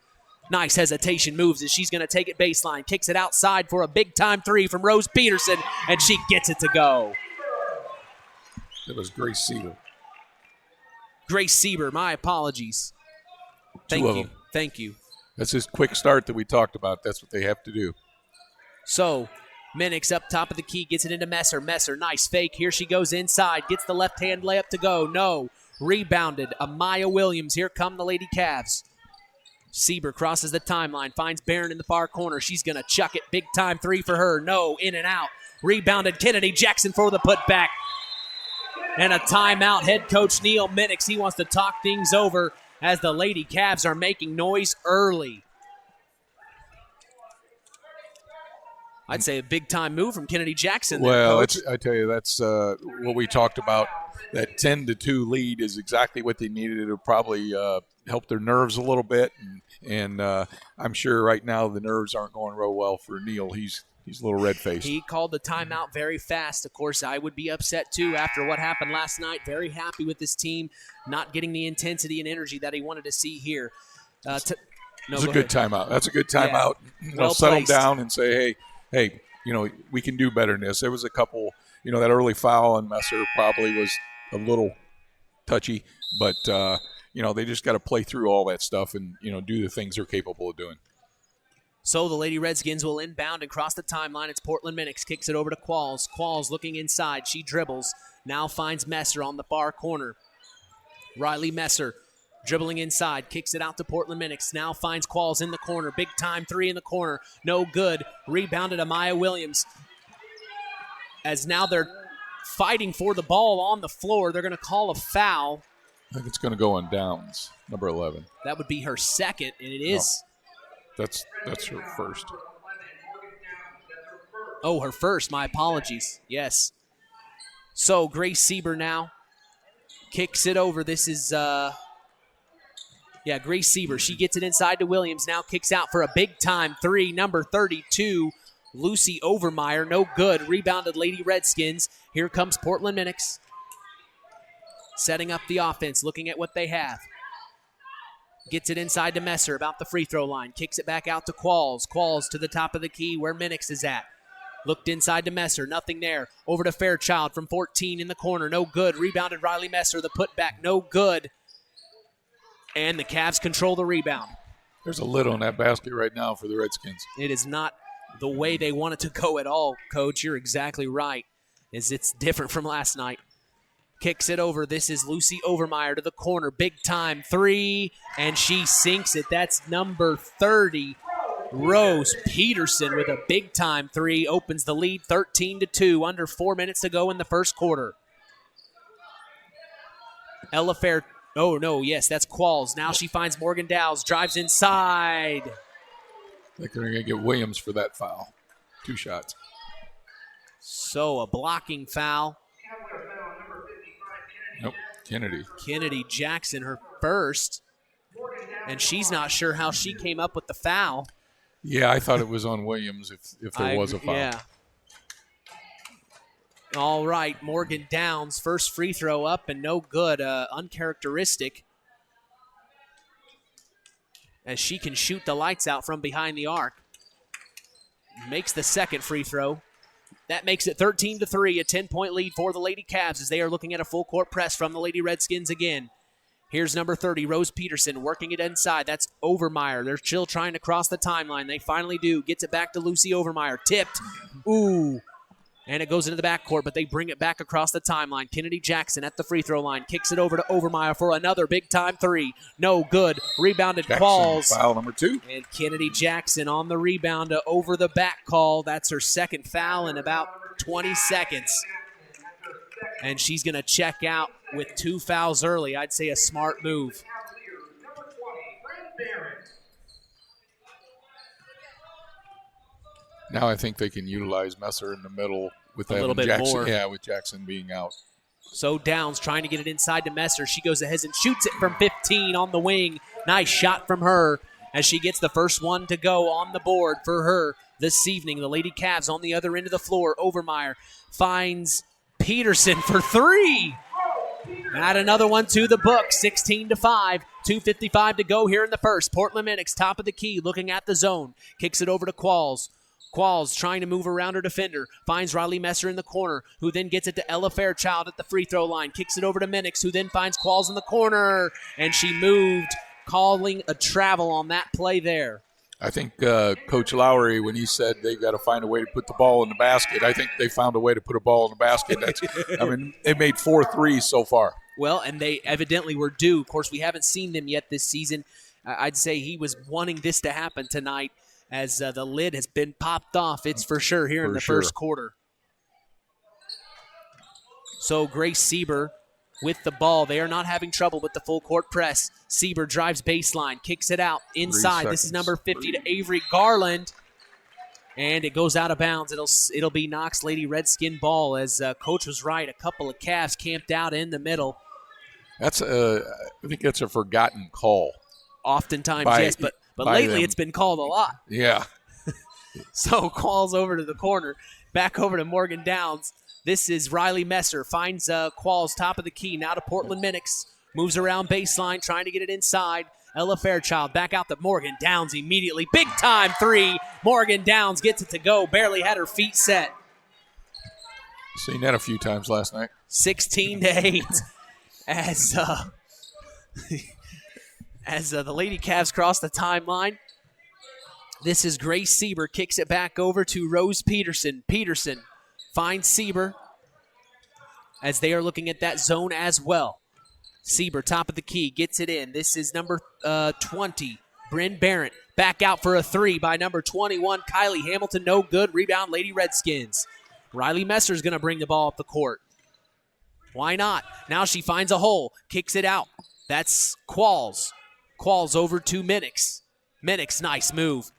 Nice hesitation, moves as she's going to take it baseline. Kicks it outside for a big-time three from Rose Peterson, and she gets it to go. It was Grace Sieber. Grace Sieber, my apologies. Two of them. Thank you. That's his quick start that we talked about. That's what they have to do. So, Minix up top of the key, gets it into Messer. Messer, nice fake. Here she goes inside, gets the left-hand layup to go. No. Rebounded. Amaya Williams. Here come the Lady Cavs. Sieber crosses the timeline, finds Barron in the far corner. She's going to chuck it. Big-time three for her. No, in and out. Rebounded Kennedy Jackson for the putback. And a timeout. Head coach Neil Minix, he wants to talk things over as the Lady Cavs are making noise early. I'd say a big-time move from Kennedy Jackson. Well, I tell you, that's what we talked about. That 10-2 lead is exactly what they needed. It'll probably help their nerves a little bit, and I'm sure right now the nerves aren't going real well for Neil. He's a little red-faced. He called the timeout very fast. Of course, I would be upset too after what happened last night. Very happy with this team not getting the intensity and energy that he wanted to see here. It's a good timeout. That's a good timeout. Yeah. Well settle placed. down and say, hey, we can do better than this. There was a couple, that early foul on Messer probably was a little touchy, but they just got to play through all that stuff and do the things they're capable of doing. So the Lady Redskins will inbound and cross the timeline. It's Portland Minix, kicks it over to Qualls. Qualls looking inside. She dribbles. Now finds Messer on the far corner. Riley Messer dribbling inside. Kicks it out to Portland Minix. Now finds Qualls in the corner. Big time three in the corner. No good. Rebounded Amaya Williams. As now they're fighting for the ball on the floor. They're going to call a foul. I think it's going to go on Downs, number 11. That would be her second, and it is. That's her first. Oh, her first. My apologies. Yes. So Grace Sieber now kicks it over. This is, Grace Sieber. She gets it inside to Williams. Now kicks out for a big-time three. Number 32, Lucy Overmeyer. No good. Rebounded Lady Redskins. Here comes Portland Minix. Setting up the offense, looking at what they have. Gets it inside to Messer, about the free throw line. Kicks it back out to Qualls. Qualls to the top of the key where Minix is at. Looked inside to Messer, nothing there. Over to Fairchild from 14 in the corner, no good. Rebounded Riley Messer, the putback, no good. And the Cavs control the rebound. There's a lid on that basket right now for the Redskins. It is not the way they want it to go at all, Coach. You're exactly right. It's different from last night. Kicks it over. This is Lucy Overmeyer to the corner. Big time three, and she sinks it. That's number 30, Rose Peterson with a big time three. Opens the lead 13-2. Under 4 minutes to go in the first quarter. Ella Fair. Oh, no, yes, that's Qualls. Now she finds Morgan Dowles. Drives inside. I think they're going to get Williams for that foul. 2 shots. So a blocking foul. Nope, Kennedy. Kennedy Jackson, her first. And she's not sure how she came up with the foul. Yeah, I thought it was on Williams if there was a foul. Yeah. All right, Morgan Downs, first free throw up and no good. Uncharacteristic. As she can shoot the lights out from behind the arc. Makes the second free throw. That makes it 13-3, a 10-point lead for the Lady Cavs as they are looking at a full court press from the Lady Redskins again. Here's number 30, Rose Peterson, working it inside. That's Overmeyer. They're still trying to cross the timeline. They finally do. Gets it back to Lucy Overmeyer. Tipped. Ooh. And it goes into the backcourt, but they bring it back across the timeline. Kennedy Jackson at the free throw line. Kicks it over to Overmeyer for another big-time three. No good. Rebounded Qualls. Foul number 2. And Kennedy Jackson on the rebound over the back call. That's her second foul in about 20 seconds. And she's going to check out with 2 fouls early. I'd say a smart move. Now I think they can utilize Messer in the middle with a little bit Jackson. more. Yeah, with Jackson being out. So Downs trying to get it inside to Messer. She goes ahead and shoots it from 15 on the wing. Nice shot from her as she gets the first one to go on the board for her this evening. The Lady Cavs on the other end of the floor. Overmeyer finds Peterson for 3. Add another one to the book, 16-5. 2:55 to go here in the first. Portland Minix, top of the key, looking at the zone. Kicks it over to Qualls. Qualls trying to move around her defender. Finds Riley Messer in the corner, who then gets it to Ella Fairchild at the free throw line. Kicks it over to Minix, who then finds Qualls in the corner. And she moved, calling a travel on that play there. I think Coach Lowry, when he said they've got to find a way to put the ball in the basket, I think they found a way to put a ball in the basket. They made 4 threes so far. Well, and they evidently were due. Of course, we haven't seen them yet this season. I'd say he was wanting this to happen tonight as the lid has been popped off. It's for sure here in the first quarter. So Grace Sieber with the ball. They are not having trouble with the full court press. Sieber drives baseline, kicks it out inside. This is number 50 to Avery Garland. And it goes out of bounds. It'll be Knox Lady Redskin ball, as Coach was right. A couple of Cavs camped out in the middle. I think that's a forgotten call. Oftentimes, yes, but lately it's been called a lot. Yeah. So calls over to the corner, back over to Morgan Downs. This is Riley Messer, finds Qualls top of the key, now to Portland Minix. Moves around baseline, trying to get it inside. Ella Fairchild back out to Morgan Downs immediately. Big time three. Morgan Downs gets it to go. Barely had her feet set. Seen that a few times last night. 16-8 as the Lady Cavs cross the timeline. This is Grace Sieber, kicks it back over to Rose Peterson. Peterson finds Sieber as they are looking at that zone as well. Sieber, top of the key, gets it in. This is number 20, Bryn Barrett. Back out for a three by number 21, Kylie Hamilton. No good. Rebound, Lady Redskins. Riley Messer's going to bring the ball up the court. Why not? Now she finds a hole. Kicks it out. That's Qualls. Qualls over to Minix. Minix, nice move.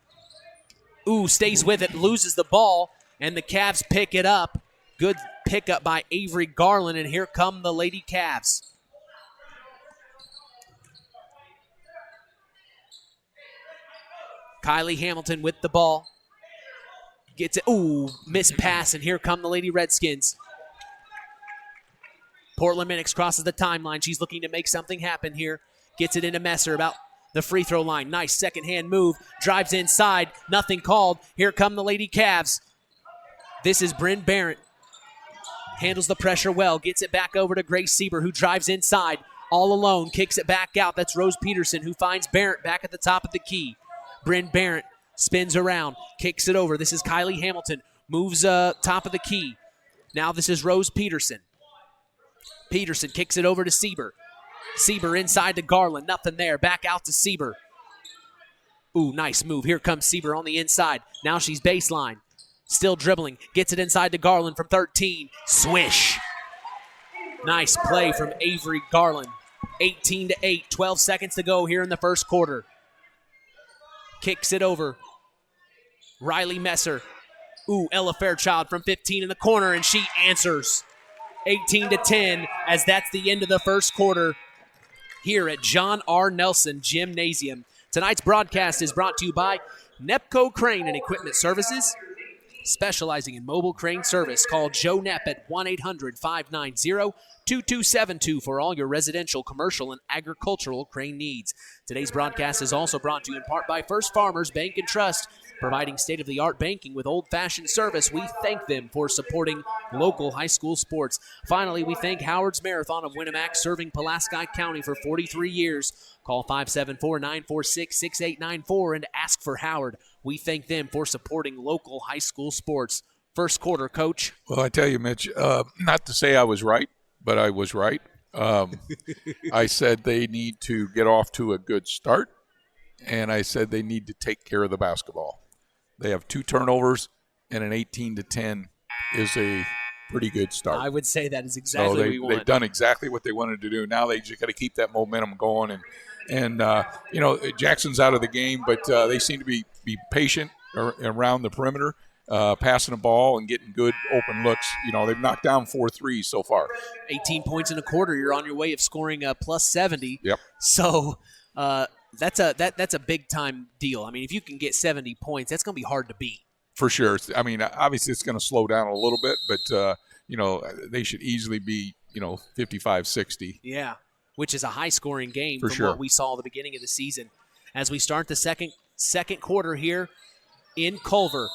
Ooh, stays with it, loses the ball, and the Cavs pick it up. Good pickup by Avery Garland, and here come the Lady Cavs. Kylie Hamilton with the ball. Gets it. Ooh, missed pass, and here come the Lady Redskins. Portland Minix crosses the timeline. She's looking to make something happen here. Gets it into Messer about the free throw line. Nice second-hand move. Drives inside. Nothing called. Here come the Lady Cavs. This is Bryn Barrett. Handles the pressure well. Gets it back over to Grace Sieber, who drives inside. All alone. Kicks it back out. That's Rose Peterson, who finds Barrett back at the top of the key. Bryn Barrett spins around. Kicks it over. This is Kylie Hamilton. Moves top of the key. Now this is Rose Peterson. Peterson kicks it over to Sieber. Sieber inside to Garland. Nothing there. Back out to Sieber. Ooh, nice move. Here comes Sieber on the inside. Now she's baseline. Still dribbling. Gets it inside to Garland from 13. Swish. Nice play from Avery Garland. 18-8. 12 seconds to go here in the first quarter. Kicks it over. Riley Messer. Ooh, Ella Fairchild from 15 in the corner, and she answers. 18-10, as that's the end of the first quarter here at John R. Nelson Gymnasium. Tonight's broadcast is brought to you by Nepco Crane and Equipment Services. Specializing in mobile crane service, call Joe Nepp at 1-800-590-2272 for all your residential, commercial, and agricultural crane needs. Today's broadcast is also brought to you in part by First Farmers Bank and Trust, providing state-of-the-art banking with old-fashioned service. We thank them for supporting local high school sports. Finally, we thank Howard's Marathon of Winamac, serving Pulaski County for 43 years. Call 574-946-6894 and ask for Howard. We thank them for supporting local high school sports. First quarter, Coach. Well, I tell you, Mitch, not to say I was right, but I was right. I said they need to get off to a good start, and I said they need to take care of the basketball. They have 2 turnovers, and an 18-10 is a pretty good start. I would say that is exactly what we want. They've done exactly what they wanted to do. Now they just got to keep that momentum going. And Jackson's out of the game, but they seem to be patient around the perimeter, passing the ball and getting good open looks. They've knocked down 4 threes so far. 18 points in a quarter. You're on your way of scoring plus 70. Yep. So that's a big time deal. I mean, if you can get 70 points, that's going to be hard to beat. For sure. I mean, obviously it's going to slow down a little bit, but they should easily be 55-60. Yeah. which is a high-scoring game For from sure. what we saw at the beginning of the season. As we start the second quarter here in Culver,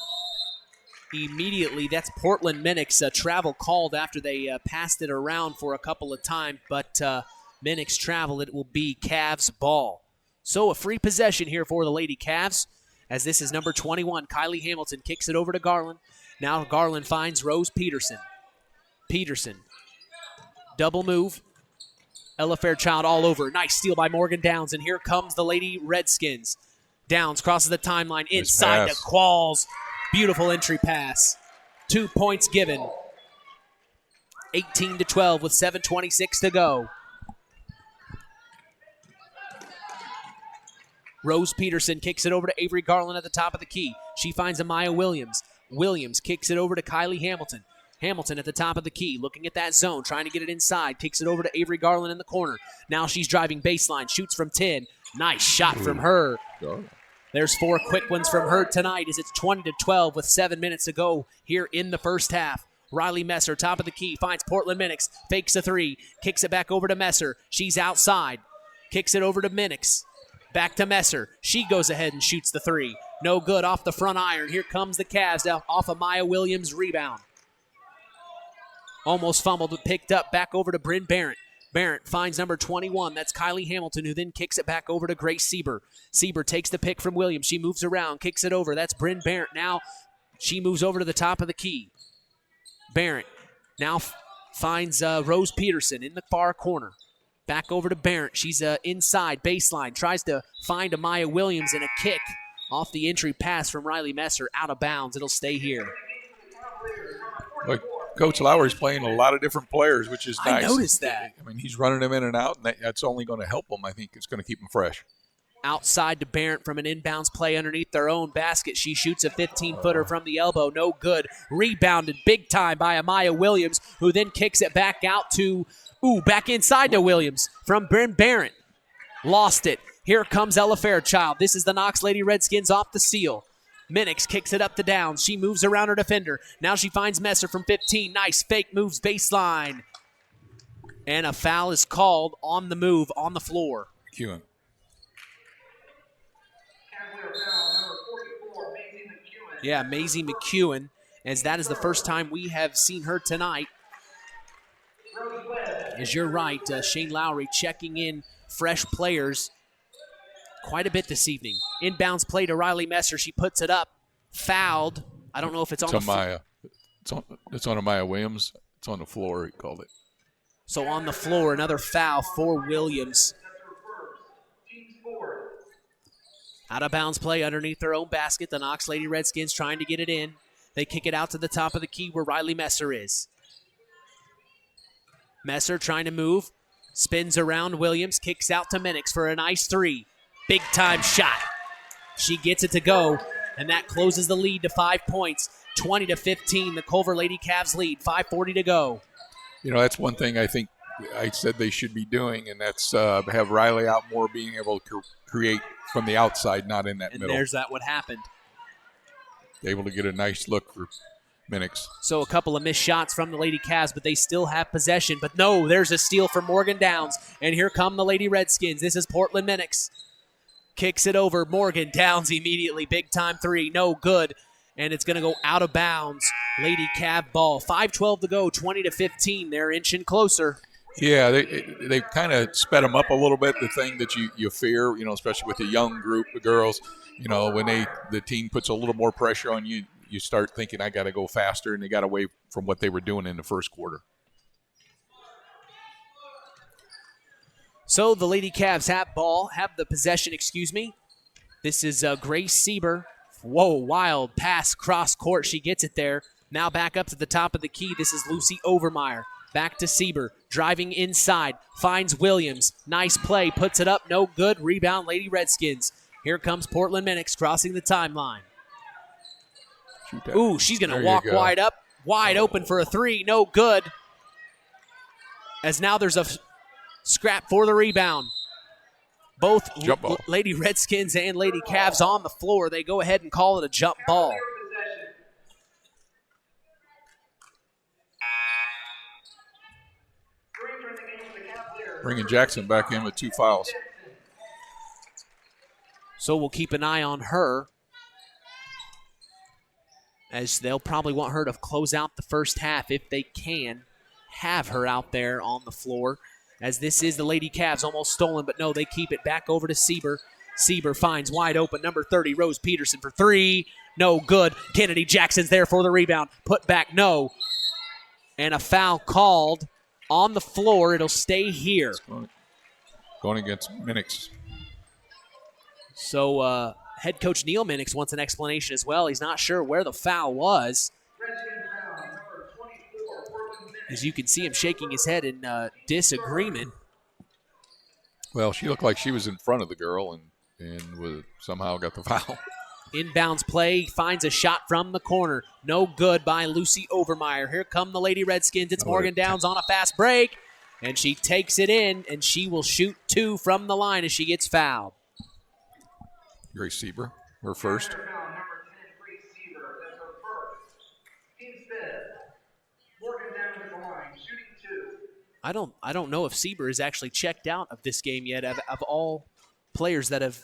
immediately that's Portland Minix, a travel called after they passed it around for a couple of times, but Minix travel, it will be Cavs ball. So a free possession here for the Lady Cavs, as this is number 21. Kylie Hamilton kicks it over to Garland. Now Garland finds Rose Peterson. Peterson, double move. Ella Fairchild all over. Nice steal by Morgan Downs, and here comes the Lady Redskins. Downs crosses the timeline inside to Qualls. Beautiful entry pass. 2 points given. 18-12 with 7:26 to go. Rose Peterson kicks it over to Avery Garland at the top of the key. She finds Amaya Williams. Williams kicks it over to Kylie Hamilton. Hamilton at the top of the key, looking at that zone, trying to get it inside. Kicks it over to Avery Garland in the corner. Now she's driving baseline, shoots from 10. Nice shot from her. There's 4 quick ones from her tonight as it's 20-12 with 7 minutes to go here in the first half. Riley Messer, top of the key, finds Portland Minix, fakes a 3, kicks it back over to Messer. She's outside, kicks it over to Minix. Back to Messer. She goes ahead and shoots the 3. No good off the front iron. Here comes the Cavs off of Maya Williams' rebound. Almost fumbled, but picked up. Back over to Bryn Barrett. Barrett finds number 21. That's Kylie Hamilton, who then kicks it back over to Grace Sieber. Sieber takes the pick from Williams. She moves around, kicks it over. That's Bryn Barrett. Now she moves over to the top of the key. Barrett now finds Rose Peterson in the far corner. Back over to Barrett. She's inside baseline. Tries to find Amaya Williams, and a kick off the entry pass from Riley Messer. Out of bounds. It'll stay here. Look, Coach Lowry's playing a lot of different players, which is nice. I noticed that. I mean, he's running them in and out, and that's only going to help them. I think it's going to keep them fresh. Outside to Barrett from an inbounds play underneath their own basket. She shoots a 15-footer from the elbow. No good. Rebounded big time by Amaya Williams, who then kicks it back out to, back inside to Williams from Bryn Barrett. Lost it. Here comes Ella Fairchild. This is the Knox Lady Redskins off the seal. Minix kicks it up to Downs. She moves around her defender. Now she finds Messer from 15. Nice fake moves baseline. And a foul is called on the move on the floor. McEwen. Yeah, Maisie McEwen, as that is the first time we have seen her tonight. As you're right, Shane Lowry checking in fresh players quite a bit this evening. Inbounds play to Riley Messer. She puts it up. Fouled. I don't know if it's on the floor. It's on Amaya Williams. It's on the floor, he called it. So on the floor, another foul for Williams. Out of bounds play underneath their own basket. The Knox Lady Redskins trying to get it in. They kick it out to the top of the key where Riley Messer is. Messer trying to move. Spins around Williams. Kicks out to Minix for a nice 3. Big time shot. She gets it to go, and that closes the lead to 5 points. 20-15, the Culver Lady Cavs lead. 5:40 to go. You know, that's one thing I think I said they should be doing, and that's have Riley out more, being able to create from the outside, not in that middle. And there's that what happened. Able to get a nice look for Minix. So a couple of missed shots from the Lady Cavs, but they still have possession. But no, there's a steal from Morgan Downs, and here come the Lady Redskins. This is Portland Minix. Kicks it over. Morgan Downs immediately. Big time 3. No good. And it's going to go out of bounds. Lady Cav ball. 5:12 to go. 20-15. They're inching closer. Yeah, they kind of sped them up a little bit. The thing that you fear, you know, especially with a young group of girls, you know, when the team puts a little more pressure on you, you start thinking, I got to go faster, and they got away from what they were doing in the first quarter. So the Lady Cavs have the possession, This is Grace Sieber. Whoa, wild pass cross court. She gets it there. Now back up to the top of the key. This is Lucy Overmeyer. Back to Sieber. Driving inside. Finds Williams. Nice play. Puts it up. No good. Rebound, Lady Redskins. Here comes Portland Minix crossing the timeline. She's going to walk wide up. Wide open for a 3. No good. As now there's a scrap for the rebound. Both Lady Redskins and Lady Cavs on the floor. They go ahead and call it a jump ball. Bringing Jackson back in with 2 fouls. So we'll keep an eye on her, as they'll probably want her to close out the first half if they can have her out there on the floor, as this is the Lady Cavs, almost stolen, but no, they keep it back over to Sieber. Sieber finds wide open, number 30, Rose Peterson for 3. No good. Kennedy Jackson's there for the rebound. Put back, no. And a foul called on the floor. It'll stay here. Going against Minix. So head coach Neil Minix wants an explanation as well. He's not sure where the foul was. As you can see him shaking his head in disagreement. Well, she looked like she was in front of the girl and somehow got the foul. Inbounds play, finds a shot from the corner. No good by Lucy Overmeyer. Here come the Lady Redskins. It's Morgan Downs on a fast break. And she takes it in, and she will shoot 2 from the line as she gets fouled. Grace Sieber, her first. I don't know if Sieber is actually checked out of this game yet. Of all players that have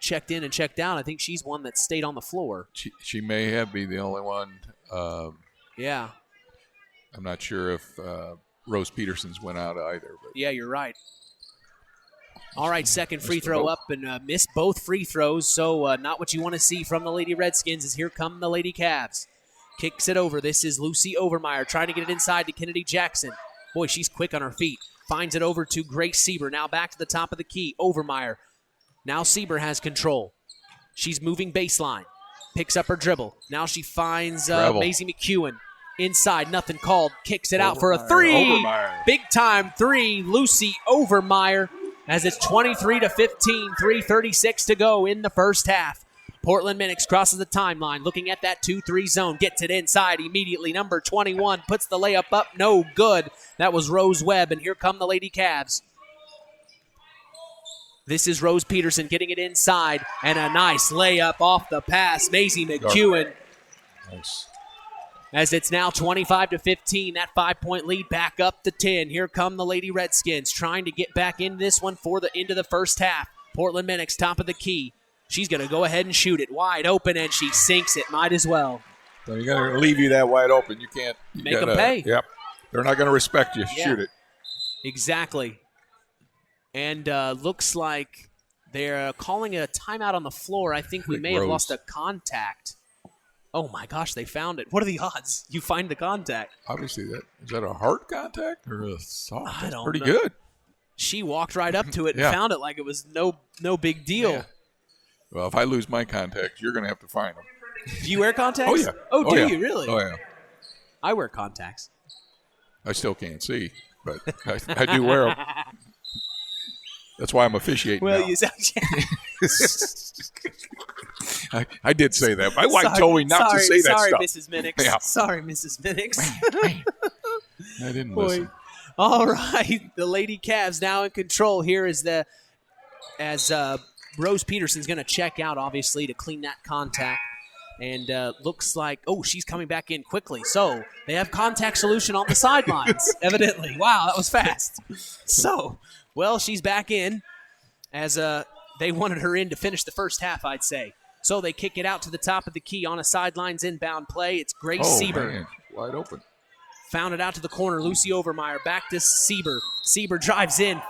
checked in and checked out, I think she's one that stayed on the floor. She may have been the only one. Yeah. I'm not sure if Rose Peterson's went out either. But. Yeah, you're right. All right, second free throw up and missed both free throws, so not what you want to see from the Lady Redskins as here come the Lady Cavs. Kicks it over. This is Lucy Overmeyer trying to get it inside to Kennedy Jackson. Boy, she's quick on her feet. Finds it over to Grace Sieber. Now back to the top of the key. Overmeyer. Now Sieber has control. She's moving baseline. Picks up her dribble. Now she finds Maisie McEwen. Inside, nothing called. Kicks it out for a 3. Overmeyer. Big time 3. Lucy Overmeyer. As it's 23-15, 3:36 to go in the first half. Portland Minix crosses the timeline, looking at that 2-3 zone, gets it inside immediately. Number 21 puts the layup up, no good. That was Rose Webb, and here come the Lady Cavs. This is Rose Peterson getting it inside, and a nice layup off the pass. Maisie McEwen. Nice. As it's now 25-15, that 5-point lead back up to 10. Here come the Lady Redskins trying to get back in this one for the into the first half. Portland Minix, top of the key. She's going to go ahead and shoot it wide open, and she sinks it. Might as well. So you got to leave you that wide open. You can't. Make them pay. Yep. They're not going to respect you. Yeah. Shoot it. Exactly. And looks like they're calling a timeout on the floor. I think we may have lost a contact. Oh, my gosh, they found it. What are the odds you find the contact? Obviously, is that a hard contact or a soft? I don't pretty know. Good. She walked right up to it and Yeah. found it like it was no big deal. Yeah. Well, if I lose my contacts, you're going to have to find them. Do you wear contacts? Oh, yeah. Oh, do yeah. you really? Oh, yeah. I wear contacts. I still can't see, but I do wear them. That's why I'm officiating Well, now. you I did say that. My wife told me not to say that sorry, stuff. Mrs. Minix. Yeah. Sorry, Mrs. Minix. I didn't Boy. listen. All right, the Lady Cavs now in control. Here is as Rose Peterson's going to check out, obviously, to clean that contact. And looks like, she's coming back in quickly. So they have contact solution on the sidelines, evidently. Wow, that was fast. So, she's back in as they wanted her in to finish the first half, I'd say. So they kick it out to the top of the key on a sidelines inbound play. It's Grace Sieber. Man. Wide open. Found it out to the corner. Lucy Overmeyer back to Sieber. Sieber drives in.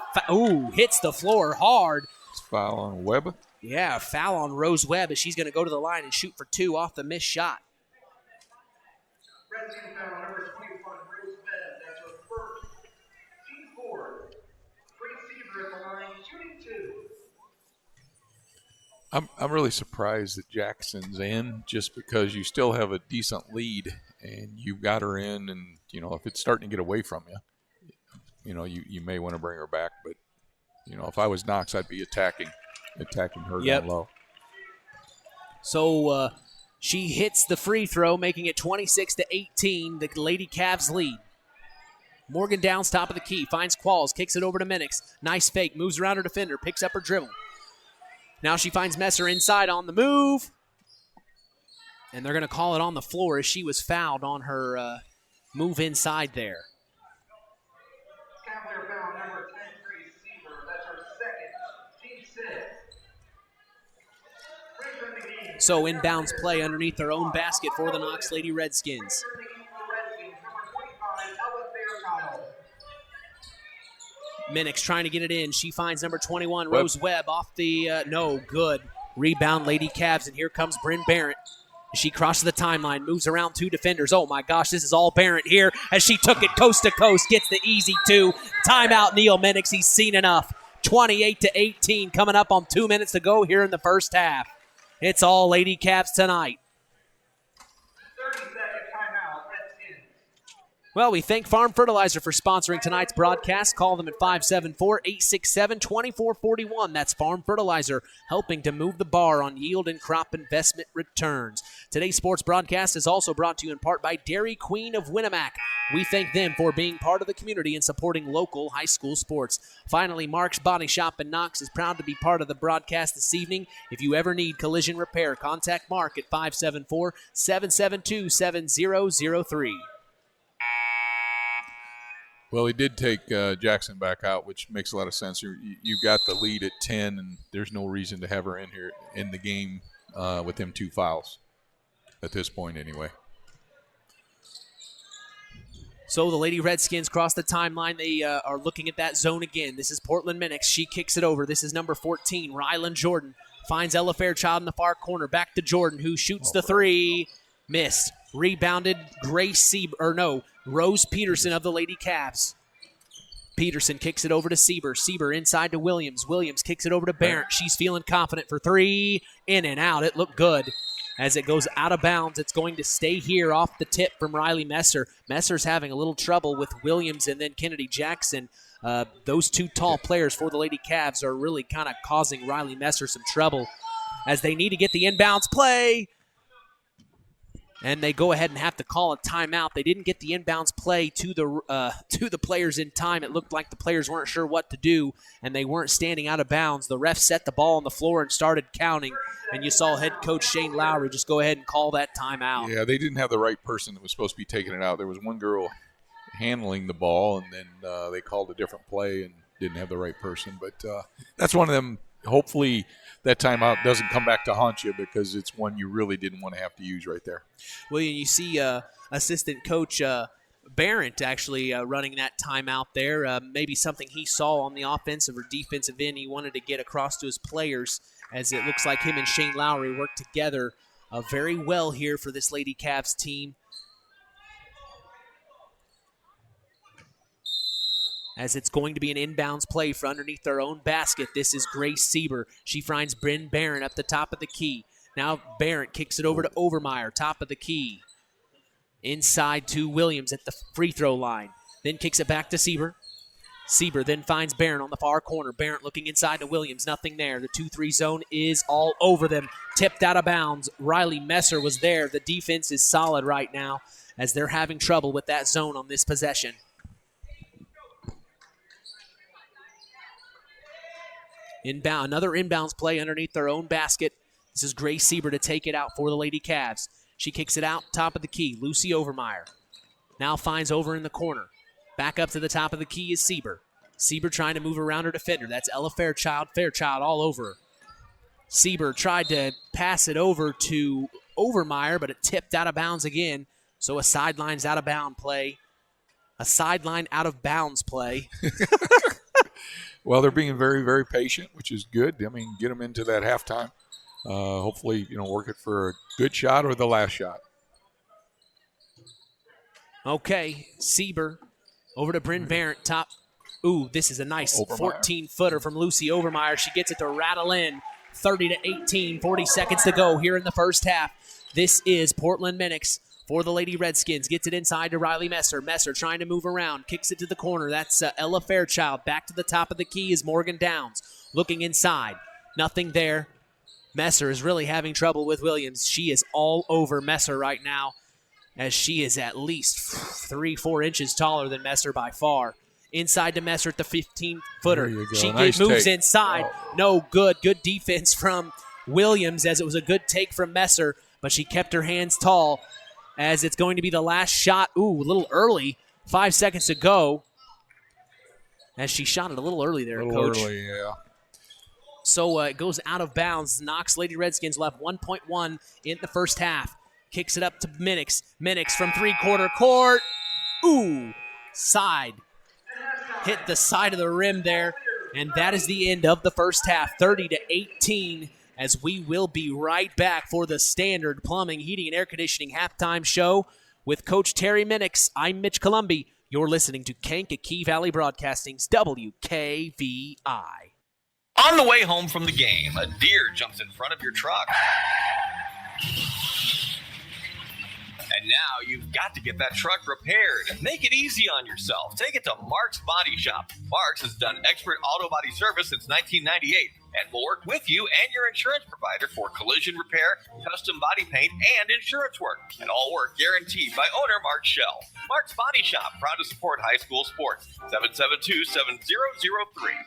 Hits the floor hard. Foul on Webb. Yeah, foul on Rose Webb as she's going to go to the line and shoot for 2 off the missed shot. Redskins foul number 21, Rose Webb. That's her first. Team 4. Grace Sieber at the line, shooting 2. I'm really surprised that Jackson's in, just because you still have a decent lead and you've got her in, and if it's starting to get away from you, you may want to bring her back. But if I was Knox, I'd be attacking her down low. So she hits the free throw, making it 26-18. The Lady Cavs lead. Morgan Downs, top of the key, finds Qualls, kicks it over to Minix. Nice fake, moves around her defender, picks up her dribble. Now she finds Messer inside on the move. And they're going to call it on the floor as she was fouled on her move inside there. Cavalier foul number 10, Grace So inbounds play underneath their own basket for the Knox Lady Redskins. Minix trying to get it in. She finds number 21, Rose Webb, off the, no, good. Rebound, Lady Cavs, and here comes Bryn Barrett. She crosses the timeline, moves around 2 defenders. Oh my gosh, this is all Barrett here as she took it coast to coast, gets the easy 2. Timeout, Neil Minix. He's seen enough. 28-18 coming up on 2 minutes to go here in the first half. It's all Lady Cavs tonight. Well, we thank Farm Fertilizer for sponsoring tonight's broadcast. Call them at 574-867-2441. That's Farm Fertilizer, helping to move the bar on yield and crop investment returns. Today's sports broadcast is also brought to you in part by Dairy Queen of Winamac. We thank them for being part of the community and supporting local high school sports. Finally, Mark's Body Shop in Knox is proud to be part of the broadcast this evening. If you ever need collision repair, contact Mark at 574-772-7003. Well, he did take Jackson back out, which makes a lot of sense. You've got the lead at 10, and there's no reason to have her in here in the game with them 2 fouls at this point anyway. So the Lady Redskins cross the timeline. They are looking at that zone again. This is Portland Minix. She kicks it over. This is number 14, Rylan Jordan. Finds Ella Fairchild in the far corner. Back to Jordan, who shoots the 3. Missed. Rebounded Rose Peterson of the Lady Cavs. Peterson kicks it over to Sieber. Sieber inside to Williams. Williams kicks it over to Barrett. She's feeling confident for 3. In and out. It looked good. As it goes out of bounds, it's going to stay here off the tip from Riley Messer. Messer's having a little trouble with Williams and then Kennedy Jackson. Those 2 tall players for the Lady Cavs are really kind of causing Riley Messer some trouble as they need to get the inbounds play. And they go ahead and have to call a timeout. They didn't get the inbounds play to the players in time. It looked like the players weren't sure what to do, and they weren't standing out of bounds. The ref set the ball on the floor and started counting, and you saw head coach Shane Lowry just go ahead and call that timeout. Yeah, they didn't have the right person that was supposed to be taking it out. There was one girl handling the ball, and then they called a different play and didn't have the right person. But that's one of them. Hopefully that timeout doesn't come back to haunt you because it's one you really didn't want to have to use right there. Well, you see assistant coach Barrett actually running that timeout there. Maybe something he saw on the offensive or defensive end he wanted to get across to his players, as it looks like him and Shane Lowry work together very well here for this Lady Cavs team. As it's going to be an inbounds play for underneath their own basket. This is Grace Sieber. She finds Bryn Barron up the top of the key. Now Barrett kicks it over to Overmeyer, top of the key. Inside to Williams at the free throw line. Then kicks it back to Sieber. Sieber then finds Barron on the far corner. Barrett looking inside to Williams. Nothing there. The 2-3 zone is all over them. Tipped out of bounds. Riley Messer was there. The defense is solid right now as they're having trouble with that zone on this possession. Another inbounds play underneath their own basket. This is Grace Sieber to take it out for the Lady Cavs. She kicks it out, top of the key. Lucy Overmeyer now finds over in the corner. Back up to the top of the key is Sieber. Sieber trying to move around her defender. That's Ella Fairchild. Fairchild all over her. Sieber tried to pass it over to Overmeyer, but it tipped out of bounds again. So a sidelines out of bound play. A sideline out of bounds play. Well, they're being very, very patient, which is good. I mean, get them into that halftime. Hopefully, work it for a good shot or the last shot. Okay, Sieber over to Bryn Barrett, top. Ooh, this is a nice 14-footer from Lucy Overmeyer. She gets it to rattle in. 30-18, 40 seconds to go here in the first half. This is Portland Minix for the Lady Redskins. Gets it inside to Riley Messer. Messer trying to move around. Kicks it to the corner. That's Ella Fairchild. Back to the top of the key is Morgan Downs. Looking inside. Nothing there. Messer is really having trouble with Williams. She is all over Messer right now, as she is at least 3-4 inches taller than Messer by far. Inside to Messer at the 15-footer. She moves inside. Oh. No good. Good defense from Williams, as it was a good take from Messer, but she kept her hands tall, as it's going to be the last shot. Ooh, a little early. 5 seconds to go. As she shot it a little early there, Coach. Early, yeah. So it goes out of bounds. Knox Lady Redskins left 1.1 in the first half. Kicks it up to Minix. Minix from three-quarter court. Ooh, side. Hit the side of the rim there. And that is the end of the first half, 30-18, as we will be right back for the Standard Plumbing, Heating, and Air Conditioning halftime show with Coach Terry Minix. I'm Mitch Columby. You're listening to Kankakee Valley Broadcasting's WKVI. On the way home from the game, a deer jumps in front of your truck. And now you've got to get that truck repaired. Make it easy on yourself. Take it to Mark's Body Shop. Mark's has done expert auto body service since 1998 and will work with you and your insurance provider for collision repair, custom body paint, and insurance work. And all work guaranteed by owner Mark Schell. Mark's Body Shop, proud to support high school sports. 772-7003.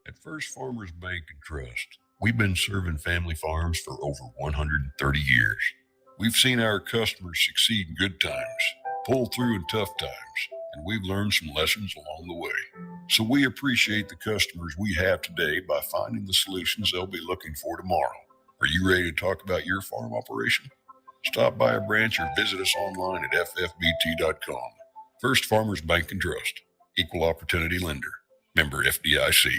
At First Farmers Bank and Trust, we've been serving family farms for over 130 years. We've seen our customers succeed in good times, pull through in tough times, and we've learned some lessons along the way. So we appreciate the customers we have today by finding the solutions they'll be looking for tomorrow. Are you ready to talk about your farm operation? Stop by a branch or visit us online at ffbt.com. First Farmers Bank and Trust, Equal Opportunity Lender. Member FDIC.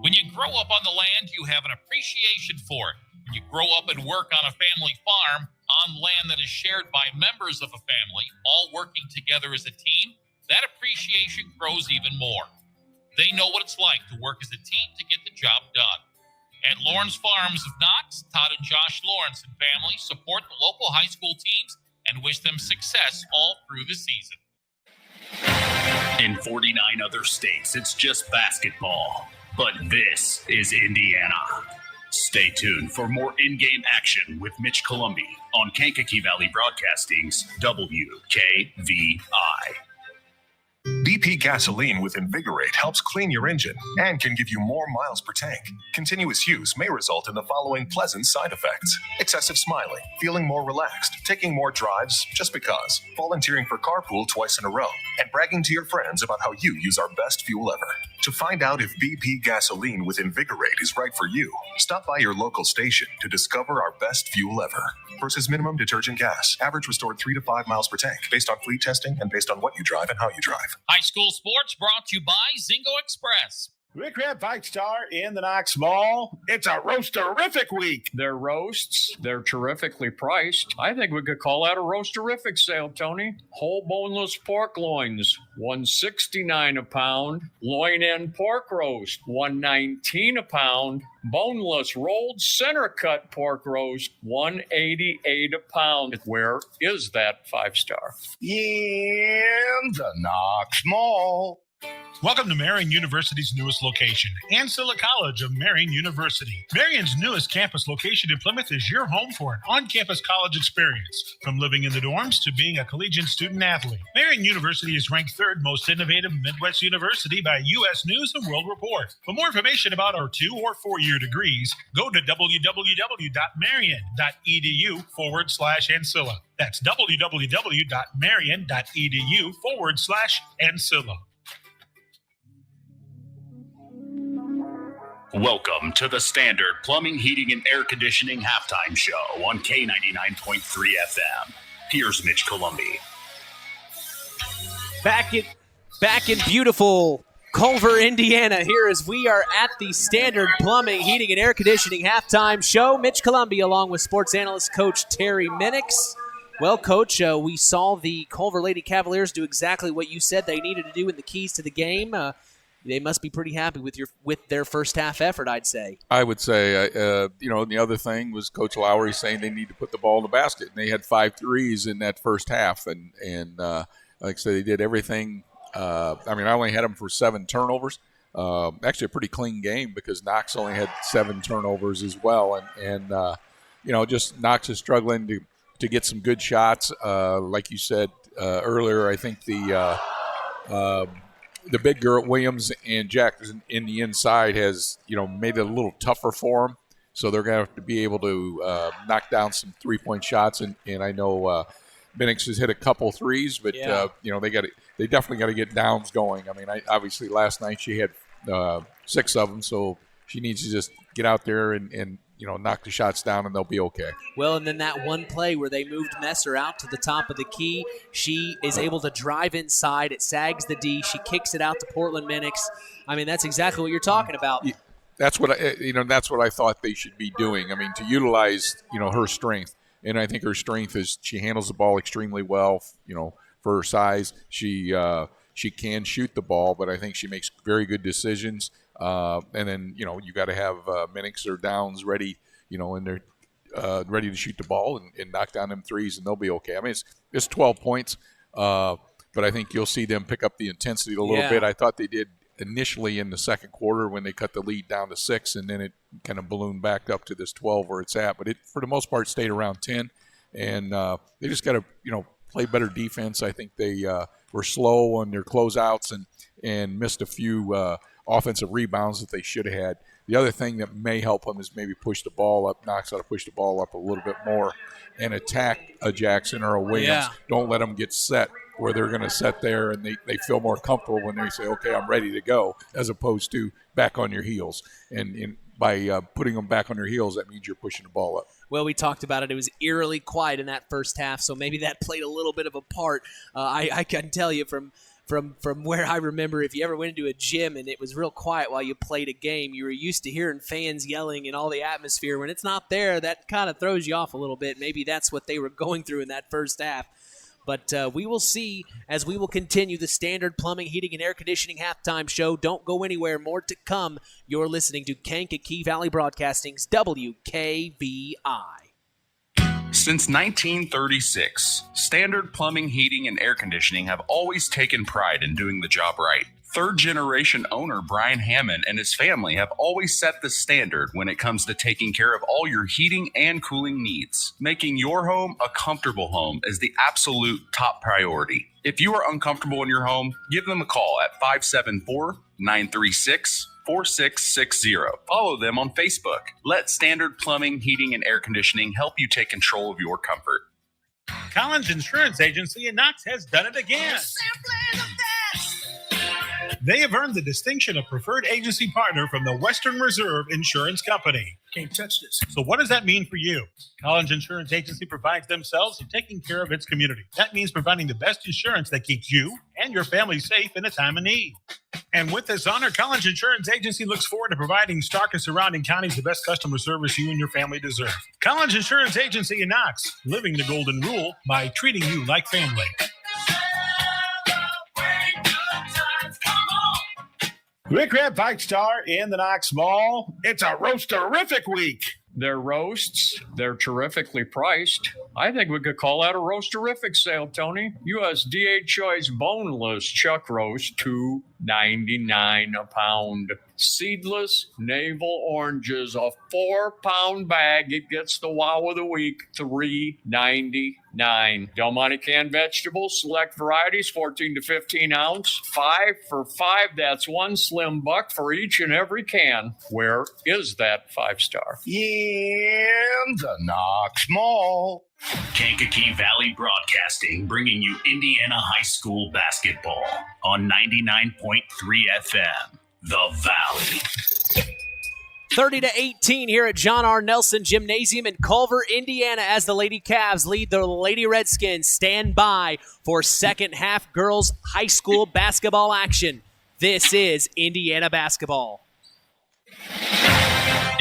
When you grow up on the land, you have an appreciation for it. When you grow up and work on a family farm, on land that is shared by members of a family, all working together as a team, that appreciation grows even more. They know what it's like to work as a team to get the job done. At Lawrence Farms of Knox, Todd and Josh Lawrence and family support the local high school teams and wish them success all through the season. In 49 other states, it's just basketball. But this is Indiana. Stay tuned for more in-game action with Mitch Columby on Kankakee Valley Broadcasting's WKVI. BP gasoline with Invigorate helps clean your engine and can give you more miles per tank. Continuous use may result in the following pleasant side effects: excessive smiling, feeling more relaxed, taking more drives just because, volunteering for carpool twice in a row, and bragging to your friends about how you use our best fuel ever. To find out if BP gasoline with Invigorate is right for you, stop by your local station to discover our best fuel ever. Versus minimum detergent gas. Average restored 3 to 5 miles per tank, based on fleet testing and based on what you drive and how you drive. High school sports brought to you by Zingo Express. Rick Crab 5-star in the Knox Mall. It's a roast-terrific week. Their roasts, they're terrifically priced. I think we could call that a roast-terrific sale, Tony. Whole boneless pork loins, $169 a pound. Loin-end pork roast, $119 a pound. Boneless rolled center-cut pork roast, $188 a pound. Where is that 5-star? In the Knox Mall. Welcome to Marian University's newest location, Ancilla College of Marian University. Marian's newest campus location in Plymouth is your home for an on-campus college experience. From living in the dorms to being a collegiate student-athlete, Marian University is ranked 3rd most innovative Midwest university by U.S. News and World Report. For more information about our 2- or 4-year degrees, go to www.marian.edu/Ancilla. That's www.marian.edu/Ancilla. Welcome to the Standard Plumbing, Heating, and Air Conditioning halftime show on K99.3 FM. Here's Mitch Columby. Back in beautiful Culver, Indiana, here as we are at the Standard Plumbing, Heating, and Air Conditioning halftime show. Mitch Columby along with sports analyst Coach Terry Minix. Well, Coach, we saw the Culver Lady Cavaliers do exactly what you said they needed to do in the keys to the game. They must be pretty happy with their first half effort, I'd say. I would say, the other thing was Coach Lowry saying they need to put the ball in the basket. And they had 5 threes in that first half. And like I said, they did everything. I only had them for 7 turnovers. Actually, a pretty clean game because Knox only had 7 turnovers as well. And just Knox is struggling to get some good shots. Like you said earlier, I think the big girl, Williams and Jack in the inside has, made it a little tougher for them. So they're going to have to be able to knock down some 3-point shots. And I know Minix has hit a couple threes, but, yeah. They definitely got to get downs going. Obviously last night she had 6 of them. So She needs to just get out there and knock the shots down, and they'll be okay. Well, and then that one play where they moved Messer out to the top of the key, she is able to drive inside. It sags the D. She kicks it out to Portland Minix. I mean, that's exactly what you're talking about. That's what I thought they should be doing. I mean, to utilize her strength, and I think her strength is she handles the ball extremely well. For her size, she can shoot the ball, but I think she makes very good decisions. And then you got to have Minix or Downs ready, and they're ready to shoot the ball and knock down them threes, and they'll be okay. I mean, it's 12 points, but I think you'll see them pick up the intensity a little bit. I thought they did initially in the second quarter when they cut the lead down to 6, and then it kind of ballooned back up to this 12 where it's at. But it, for the most part, stayed around 10, and they just got to play better defense. I think they were slow on their closeouts and missed a few offensive rebounds that they should have had. The other thing that may help them is maybe push the ball up. Knox ought to push the ball up a little bit more and attack a Jackson or a Williams. Yeah. Don't let them get set where they're going to sit there and they feel more comfortable when they say, okay, I'm ready to go, as opposed to back on your heels. And by putting them back on their heels, that means you're pushing the ball up. Well, we talked about it. It was eerily quiet in that first half, so maybe that played a little bit of a part. I can tell you from where I remember, if you ever went into a gym and it was real quiet while you played a game, you were used to hearing fans yelling and all the atmosphere. When it's not there, that kind of throws you off a little bit. Maybe that's what they were going through in that first half. But we will see as we will continue the Standard Plumbing, Heating, and Air Conditioning halftime show. Don't go anywhere. More to come. You're listening to Kankakee Valley Broadcasting's WKVI. Since 1936, Standard Plumbing, Heating, and Air Conditioning have always taken pride in doing the job right. Third-generation owner Brian Hammond and his family have always set the standard when it comes to taking care of all your heating and cooling needs. Making your home a comfortable home is the absolute top priority. If you are uncomfortable in your home, give them a call at 574-936-4660. Follow them on Facebook. Let Standard Plumbing, Heating, and Air Conditioning help you take control of your comfort. Collins Insurance Agency in Knox has done it again. They have earned the distinction of preferred agency partner from the Western Reserve Insurance Company. Can't touch this. So what does that mean for you? Collins Insurance Agency provides themselves in taking care of its community. That means providing the best insurance that keeps you and your family safe in a time of need. And with this honor, Collins Insurance Agency looks forward to providing Stark and surrounding counties the best customer service you and your family deserve. Collins Insurance Agency in Knox, living the golden rule by treating you like family. Rick Crab Fight Star in the Knox Mall. It's a roast-terrific week. Their roasts, they're terrifically priced. I think we could call that a roast-terrific sale, Tony. USDA Choice Boneless Chuck Roast, $2.99 a pound. Seedless navel oranges, a 4-pound bag. It gets the wow of the week, $3.99. Del Monte canned vegetables, select varieties, 14 to 15 ounce. 5 for $5. That's one slim buck for each and every can. Where is that 5-star? In the Knox Mall. Kankakee Valley Broadcasting, bringing you Indiana High School basketball on 99.3 FM. The Valley. 30-18 here at John R. Nelson Gymnasium in Culver, Indiana, as the Lady Cavs lead the Lady Redskins. Stand by for second half girls high school basketball action. This is Indiana basketball.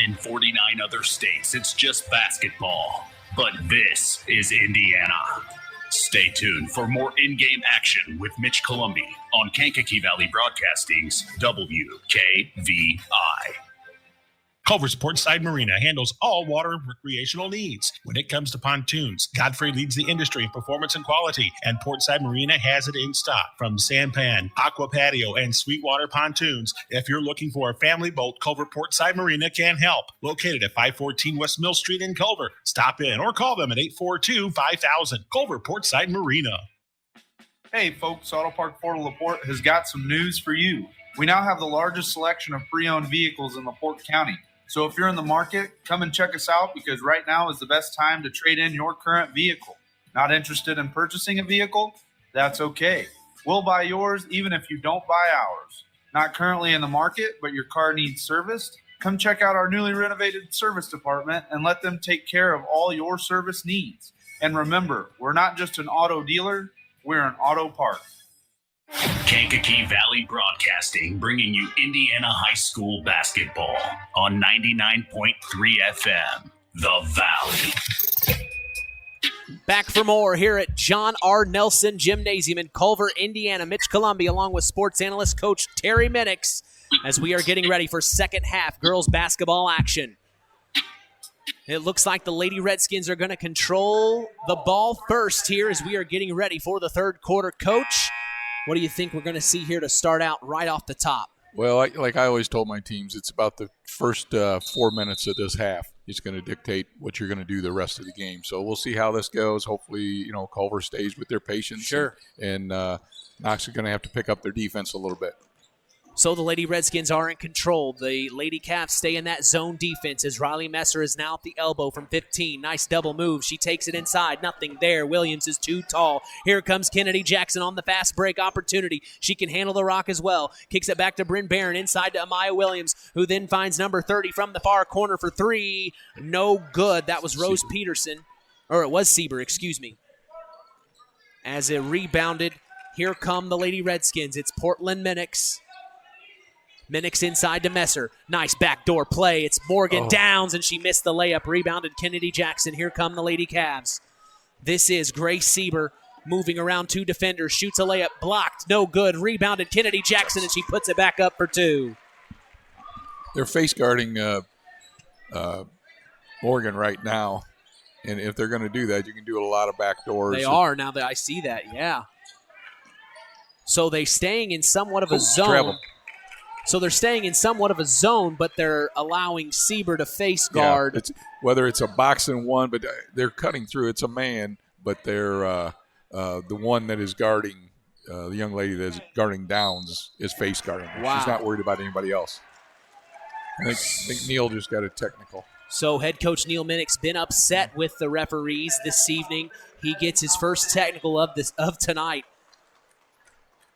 In 49 other states, it's just basketball. But this is Indiana. Stay tuned for more in-game action with Mitch Columbi on Kankakee Valley Broadcasting's WKVI. Culver's Portside Marina handles all water recreational needs. When it comes to pontoons, Godfrey leads the industry in performance and quality, and Portside Marina has it in stock. From sampan, aqua patio, and sweetwater pontoons, if you're looking for a family boat, Culver Portside Marina can help. Located at 514 West Mill Street in Culver. Stop in or call them at 842-5000. Culver Portside Marina. Hey folks, Auto Park Fort LaPorte has got some news for you. We now have the largest selection of pre-owned vehicles in LaPorte County. So if you're in the market, come and check us out because right now is the best time to trade in your current vehicle. Not interested in purchasing a vehicle? That's okay. We'll buy yours even if you don't buy ours. Not currently in the market, but your car needs serviced? come check out our newly renovated service department and let them take care of all your service needs. And remember, we're not just an auto dealer, we're an auto part. Kankakee Valley Broadcasting, bringing you Indiana high school basketball on 99.3 FM, The Valley. Back for more here at John R. Nelson Gymnasium in Culver, Indiana. Mitch Columbia along with sports analyst Coach Terry Minix as we are getting ready for second half girls basketball action. It looks like the Lady Redskins are going to control the ball first here as we are getting ready for the third quarter. Coach, what do you think we're going to see here to start out right off the top? Well, like I always told my teams, it's about the first 4 minutes of this half. It's going to dictate what you're going to do the rest of the game. So we'll see how this goes. Hopefully, Culver stays with their patience. Sure. And Knox are going to have to pick up their defense a little bit. So the Lady Redskins are in control. The Lady Cavs stay in that zone defense as Riley Messer is now at the elbow from 15. Nice double move. She takes it inside. Nothing there. Williams is too tall. Here comes Kennedy Jackson on the fast break opportunity. She can handle the rock as well. Kicks it back to Bryn Barron inside to Amaya Williams, who then finds number 30 from the far corner for three. No good. That was Rose Peterson. Or it was Sieber, excuse me. As it rebounded, here come the Lady Redskins. It's Portland Minix. Minix inside to Messer. Nice backdoor play. It's Morgan Downs, and she missed the layup. Rebounded Kennedy Jackson. Here come the Lady Cavs. This is Grace Sieber moving around two defenders. Shoots a layup. Blocked. No good. Rebounded Kennedy Jackson, and she puts it back up for two. They're face guarding Morgan right now. And if they're going to do that, you can do a lot of backdoors. They are now that I see that, yeah. So they're staying in somewhat of a zone. Travel. So they're staying in somewhat of a zone, but they're allowing Sieber to face guard. Yeah, whether it's a box and one, but they're cutting through. It's a man, but they're the one that is guarding, the young lady that is guarding Downs is face guarding her. Wow. She's not worried about anybody else. I think Neil just got a technical. So head coach Neil Minix been upset with the referees this evening. He gets his first technical of tonight.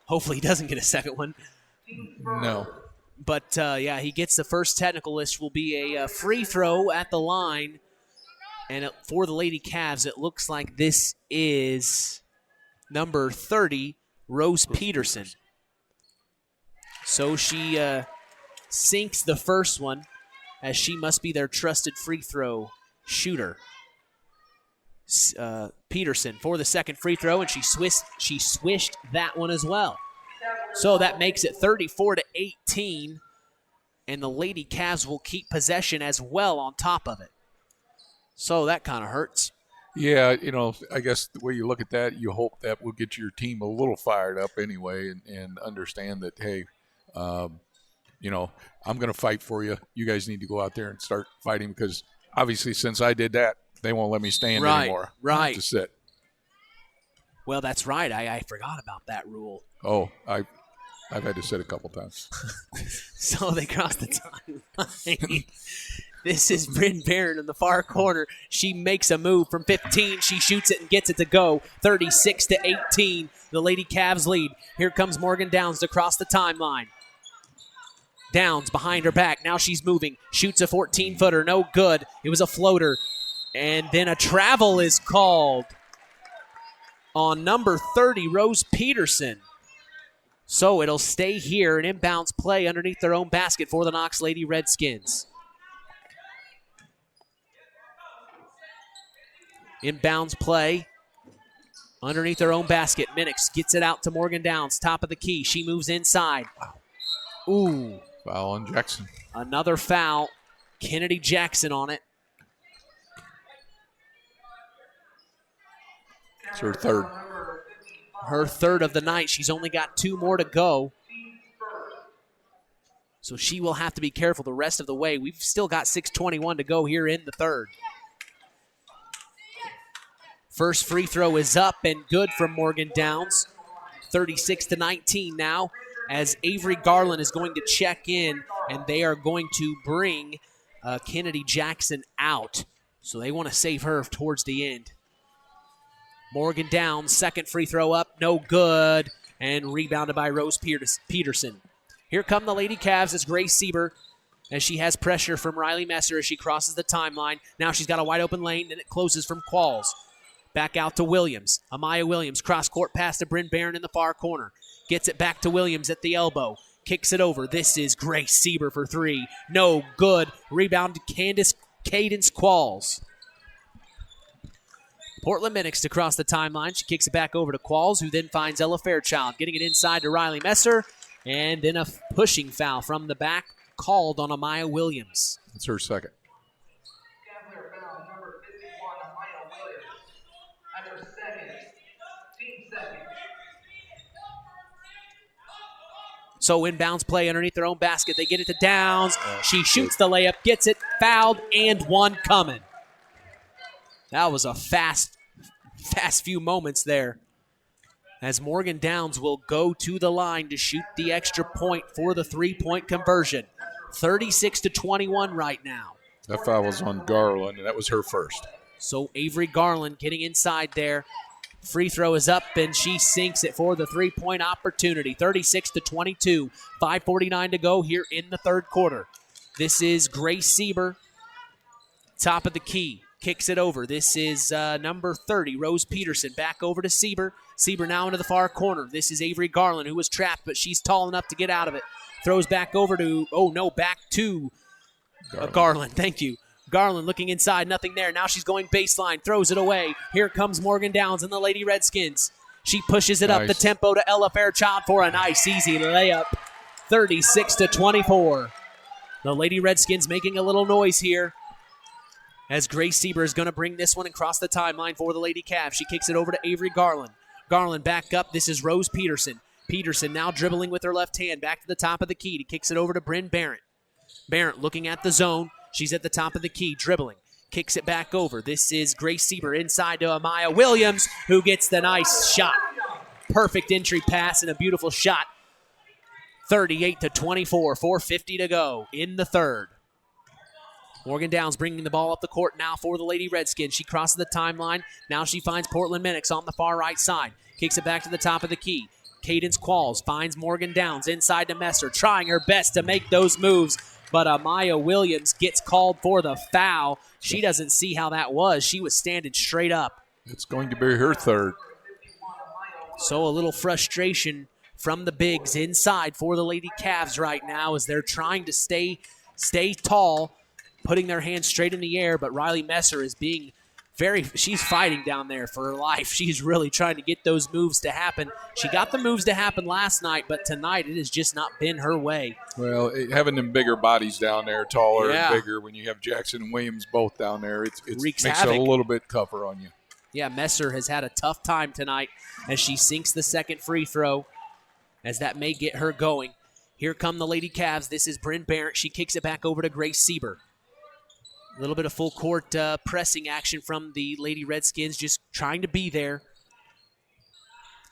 Hopefully he doesn't get a second one. No. But, he gets the first technical. List will be a free throw at the line. And for the Lady Cavs, it looks like this is number 30, Rose Peterson. So she sinks the first one, as she must be their trusted free throw shooter. Peterson for the second free throw, and she swished that one as well. So that makes it 34-18, and the Lady Cavs will keep possession as well on top of it. So that kind of hurts. Yeah, I guess the way you look at that, you hope that will get your team a little fired up anyway and understand that, hey, I'm going to fight for you. You guys need to go out there and start fighting because obviously since I did that, they won't let me stand anymore. Right. I have to sit. Well, that's right. I forgot about that rule. Oh, I've had to sit a couple times. So they cross the timeline. This is Bryn Barron in the far corner. She makes a move from 15. She shoots it and gets it to go. 36-18. The Lady Cavs lead. Here comes Morgan Downs to cross the timeline. Downs behind her back. Now she's moving. Shoots a 14-footer. No good. It was a floater. And then a travel is called on number 30, Rose Peterson. So it'll stay here, an inbounds play underneath their own basket for the Knox Lady Redskins. Inbounds play underneath their own basket. Minix gets it out to Morgan Downs, top of the key. She moves inside. Ooh. Foul on Jackson. Another foul. Kennedy Jackson on it. It's her third. Her third of the night. She's only got two more to go. So she will have to be careful the rest of the way. We've still got 6:21 to go here in the third. First free throw is up and good from Morgan Downs. 36-19 now, as Avery Garland is going to check in, and they are going to bring Kennedy Jackson out. So they want to save her towards the end. Morgan Downs, second free throw up, no good, and rebounded by Rose Peterson. Here come the Lady Cavs as Grace Sieber as she has pressure from Riley Messer as she crosses the timeline. Now she's got a wide open lane, and it closes from Qualls. Back out to Williams. Amaya Williams, cross-court pass to Bryn Barron in the far corner. Gets it back to Williams at the elbow. Kicks it over. This is Grace Sieber for three. No good. Rebound to Cadence Qualls. Portland Minix to cross the timeline. She kicks it back over to Qualls, who then finds Ella Fairchild. Getting it inside to Riley Messer. And then a pushing foul from the back called on Amaya Williams. That's her second. So inbounds play underneath their own basket. They get it to Downs. She shoots the layup, gets it, fouled, and one coming. That was a fast few moments there, as Morgan Downs will go to the line to shoot the extra point for the three-point conversion. 36-21 right now. That foul was on Garland, and that was her first. So Avery Garland getting inside there. Free throw is up, and she sinks it for the three-point opportunity. 36-22, 5:49 to go here in the third quarter. This is Grace Sieber, top of the key. Kicks it over. This is number 30, Rose Peterson. Back over to Sieber. Sieber now into the far corner. This is Avery Garland, who was trapped, but she's tall enough to get out of it. Throws back over to, back to Garland. Thank you. Garland looking inside, nothing there. Now she's going baseline, throws it away. Here comes Morgan Downs and the Lady Redskins. She pushes it up the tempo to Ella Fairchild for a nice, easy layup. 36-24. The Lady Redskins making a little noise here, as Grace Sieber is going to bring this one across the timeline for the Lady Cavs. She kicks it over to Avery Garland. Garland back up. This is Rose Peterson. Peterson now dribbling with her left hand back to the top of the key. He kicks it over to Bryn Barrett. Barrett looking at the zone. She's at the top of the key, dribbling. Kicks it back over. This is Grace Sieber inside to Amaya Williams, who gets the nice shot. Perfect entry pass and a beautiful shot. 38-24, 4:50 to go in the third. Morgan Downs bringing the ball up the court now for the Lady Redskins. She crosses the timeline. Now she finds Portland Minix on the far right side. Kicks it back to the top of the key. Cadence Qualls finds Morgan Downs inside to Messer, trying her best to make those moves. But Amaya Williams gets called for the foul. She doesn't see how that was. She was standing straight up. It's going to be her third. So a little frustration from the bigs inside for the Lady Cavs right now, as they're trying to stay tall, putting their hands straight in the air. But Riley Messer is being she's fighting down there for her life. She's really trying to get those moves to happen. She got the moves to happen last night, but tonight it has just not been her way. Well, having them bigger bodies down there, taller and bigger, when you have Jackson and Williams both down there, it makes it a little bit tougher on you. Yeah, Messer has had a tough time tonight as she sinks the second free throw, as that may get her going. Here come the Lady Cavs. This is Bryn Barrett. She kicks it back over to Grace Sieber. A little bit of full court pressing action from the Lady Redskins, just trying to be there.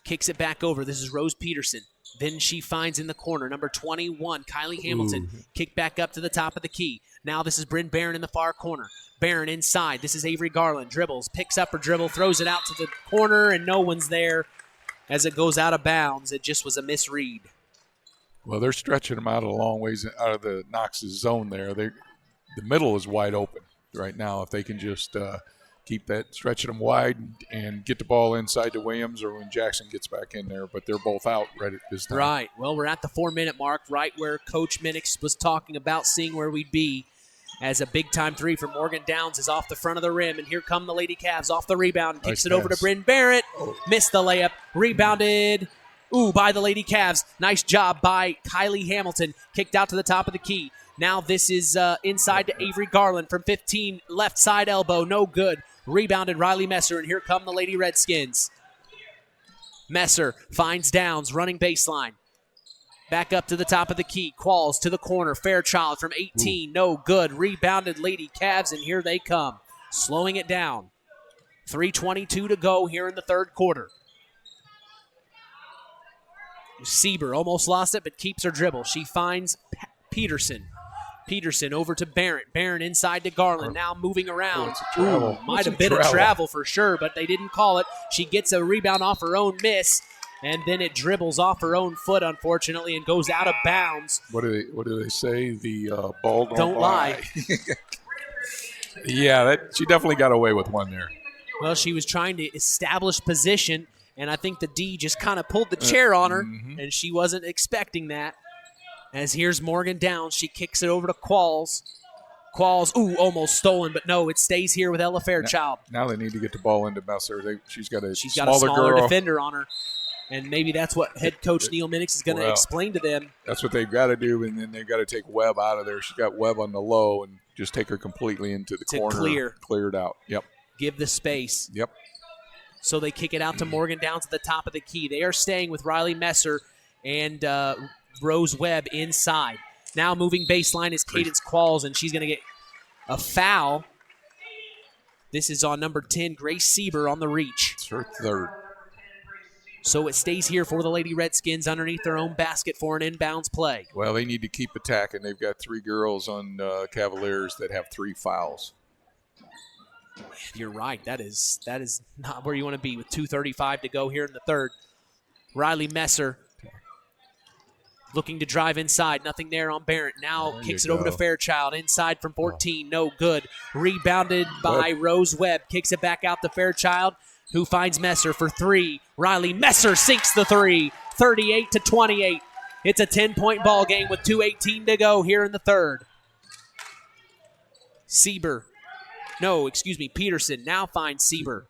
Kicks it back over. This is Rose Peterson. Then she finds in the corner, number 21, Kylie Hamilton. Kick back up to the top of the key. Now this is Bryn Barron in the far corner. Barron inside. This is Avery Garland. Dribbles, picks up her dribble, throws it out to the corner, and no one's there as it goes out of bounds. It just was a misread. Well, they're stretching them out a long ways out of the Knox's zone there. The middle is wide open right now. If they can just keep that, stretching them wide and get the ball inside to Williams, or when Jackson gets back in there. But they're both out right at this time. Right. Well, we're at the 4-minute mark, right where Coach Minix was talking about seeing where we'd be, as a big-time three from Morgan Downs is off the front of the rim. And here come the Lady Cavs off the rebound. Kicks it over to Bryn Barrett. Missed the layup. Rebounded by the Lady Cavs. Nice job by Kylie Hamilton. Kicked out to the top of the key. Now this is inside to Avery Garland from 15, left side elbow, no good. Rebounded Riley Messer, and here come the Lady Redskins. Messer finds Downs, running baseline. Back up to the top of the key. Qualls to the corner. Fairchild from 18, no good. Rebounded Lady Cavs, and here they come, slowing it down. 3:22 to go here in the third quarter. Sieber almost lost it, but keeps her dribble. She finds Peterson. Peterson over to Barrett. Barrett inside to Garland. Now moving around. Might have been a travel for sure, but they didn't call it. She gets a rebound off her own miss, and then it dribbles off her own foot, unfortunately, and goes out of bounds. What do they say? The ball Don't lie. Yeah, she definitely got away with one there. Well, she was trying to establish position, and I think the D just kind of pulled the chair on her, and she wasn't expecting that. As here's Morgan Downs. She kicks it over to Qualls. Qualls, almost stolen, but no, it stays here with Ella Fairchild. Now they need to get the ball into Messer. She's got a smaller girl. Defender on her, and maybe that's what head coach Neil Minix is going to explain to them. That's what they've got to do, and then they've got to take Webb out of there. She's got Webb on the low and just take her completely into the corner. Cleared out. Yep. Give the space. Yep. So they kick it out to Morgan Downs at the top of the key. They are staying with Riley Messer and Rose Webb inside. Now moving baseline is Cadence Qualls, and she's going to get a foul. This is on number 10, Grace Sieber on the reach. It's her third. So it stays here for the Lady Redskins underneath their own basket for an inbounds play. Well, they need to keep attacking. They've got 3 girls on Cavaliers that have 3 fouls. You're right. That is not where you want to be with 2:35 to go here in the third. Riley Messer looking to drive inside. Nothing there on Barrett. Now kicks it over to Fairchild. Inside from 14. No good. Rebounded by Rose Webb. Kicks it back out to Fairchild, who finds Messer for 3. Riley Messer sinks the 3. 38-28. It's a 10-point ball game with 2:18 to go here in the third. Peterson now finds Sieber.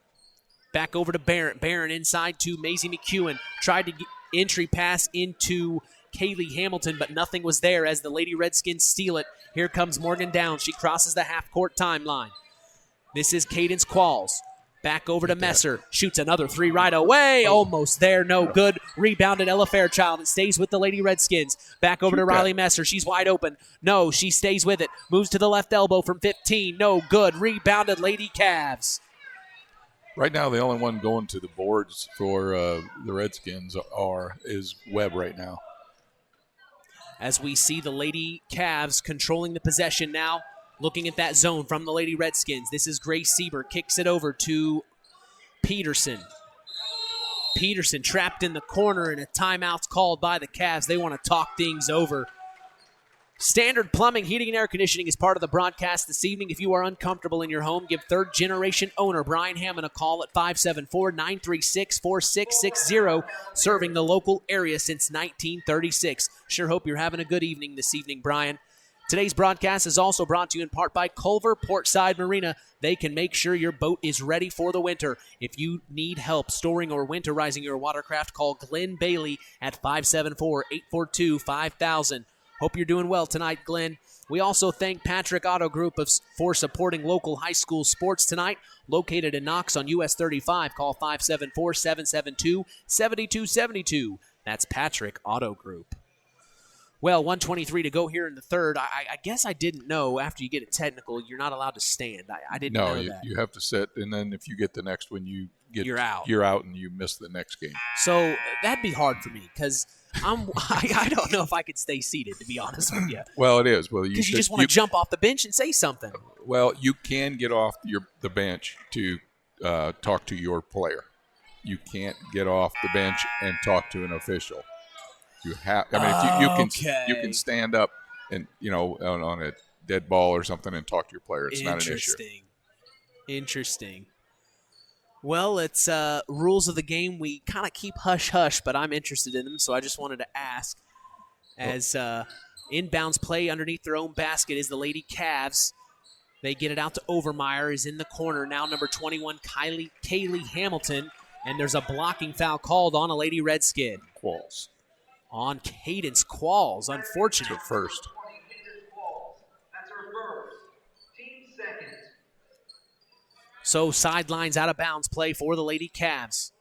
Back over to Barrett. Barrett inside to Maisie McEwen. Tried to get entry pass into Kaylee Hamilton, but nothing was there as the Lady Redskins steal it. Here comes Morgan Downs. She crosses the half-court timeline. This is Cadence Qualls. Back over to Messer. Shoots another 3 right away. Almost there. No good. Rebounded Ella Fairchild. It stays with the Lady Redskins. Back over to Riley Messer. She's wide open. No, she stays with it. Moves to the left elbow from 15. No good. Rebounded Lady Cavs. Right now, the only one going to the boards for the Redskins is Webb right now. As we see the Lady Cavs controlling the possession now. Looking at that zone from the Lady Redskins. This is Grace Sieber. Kicks it over to Peterson. Peterson trapped in the corner, and a timeout's called by the Cavs. They want to talk things over. Standard Plumbing, Heating, and Air Conditioning is part of the broadcast this evening. If you are uncomfortable in your home, give third-generation owner Brian Hammond a call at 574-936-4660, serving the local area since 1936. Sure hope you're having a good evening this evening, Brian. Today's broadcast is also brought to you in part by Culver Portside Marina. They can make sure your boat is ready for the winter. If you need help storing or winterizing your watercraft, call Glenn Bailey at 574-842-5000. Hope you're doing well tonight, Glenn. We also thank Patrick Auto Group for supporting local high school sports tonight. Located in Knox on US 35, call 574-772-7272. That's Patrick Auto Group. Well, 1:23 to go here in the third. I guess I didn't know after you get it technical, you're not allowed to stand. I didn't know that. No, you have to sit, and then if you get the next one, you're out. You're out, and you miss the next game. So that'd be hard for me because I don't know if I could stay seated, to be honest with you. Well, it is. Well, because you just want to jump off the bench and say something. Well, you can get off the bench to talk to your player. You can't get off the bench and talk to an official. You have. I mean, if you can stand up and on a dead ball or something and talk to your player. It's not an issue. Interesting. Well, it's rules of the game. We kind of keep hush hush, but I'm interested in them, so I just wanted to ask. As inbounds play underneath their own basket is the Lady Cavs. They get it out to Overmeyer. Is in the corner now. Number 21, Kaylee Hamilton, and there's a blocking foul called on a Lady Redskin. Qualls. On Cadence Qualls, unfortunate. To first. So sidelines out of bounds play for the Lady Cavs.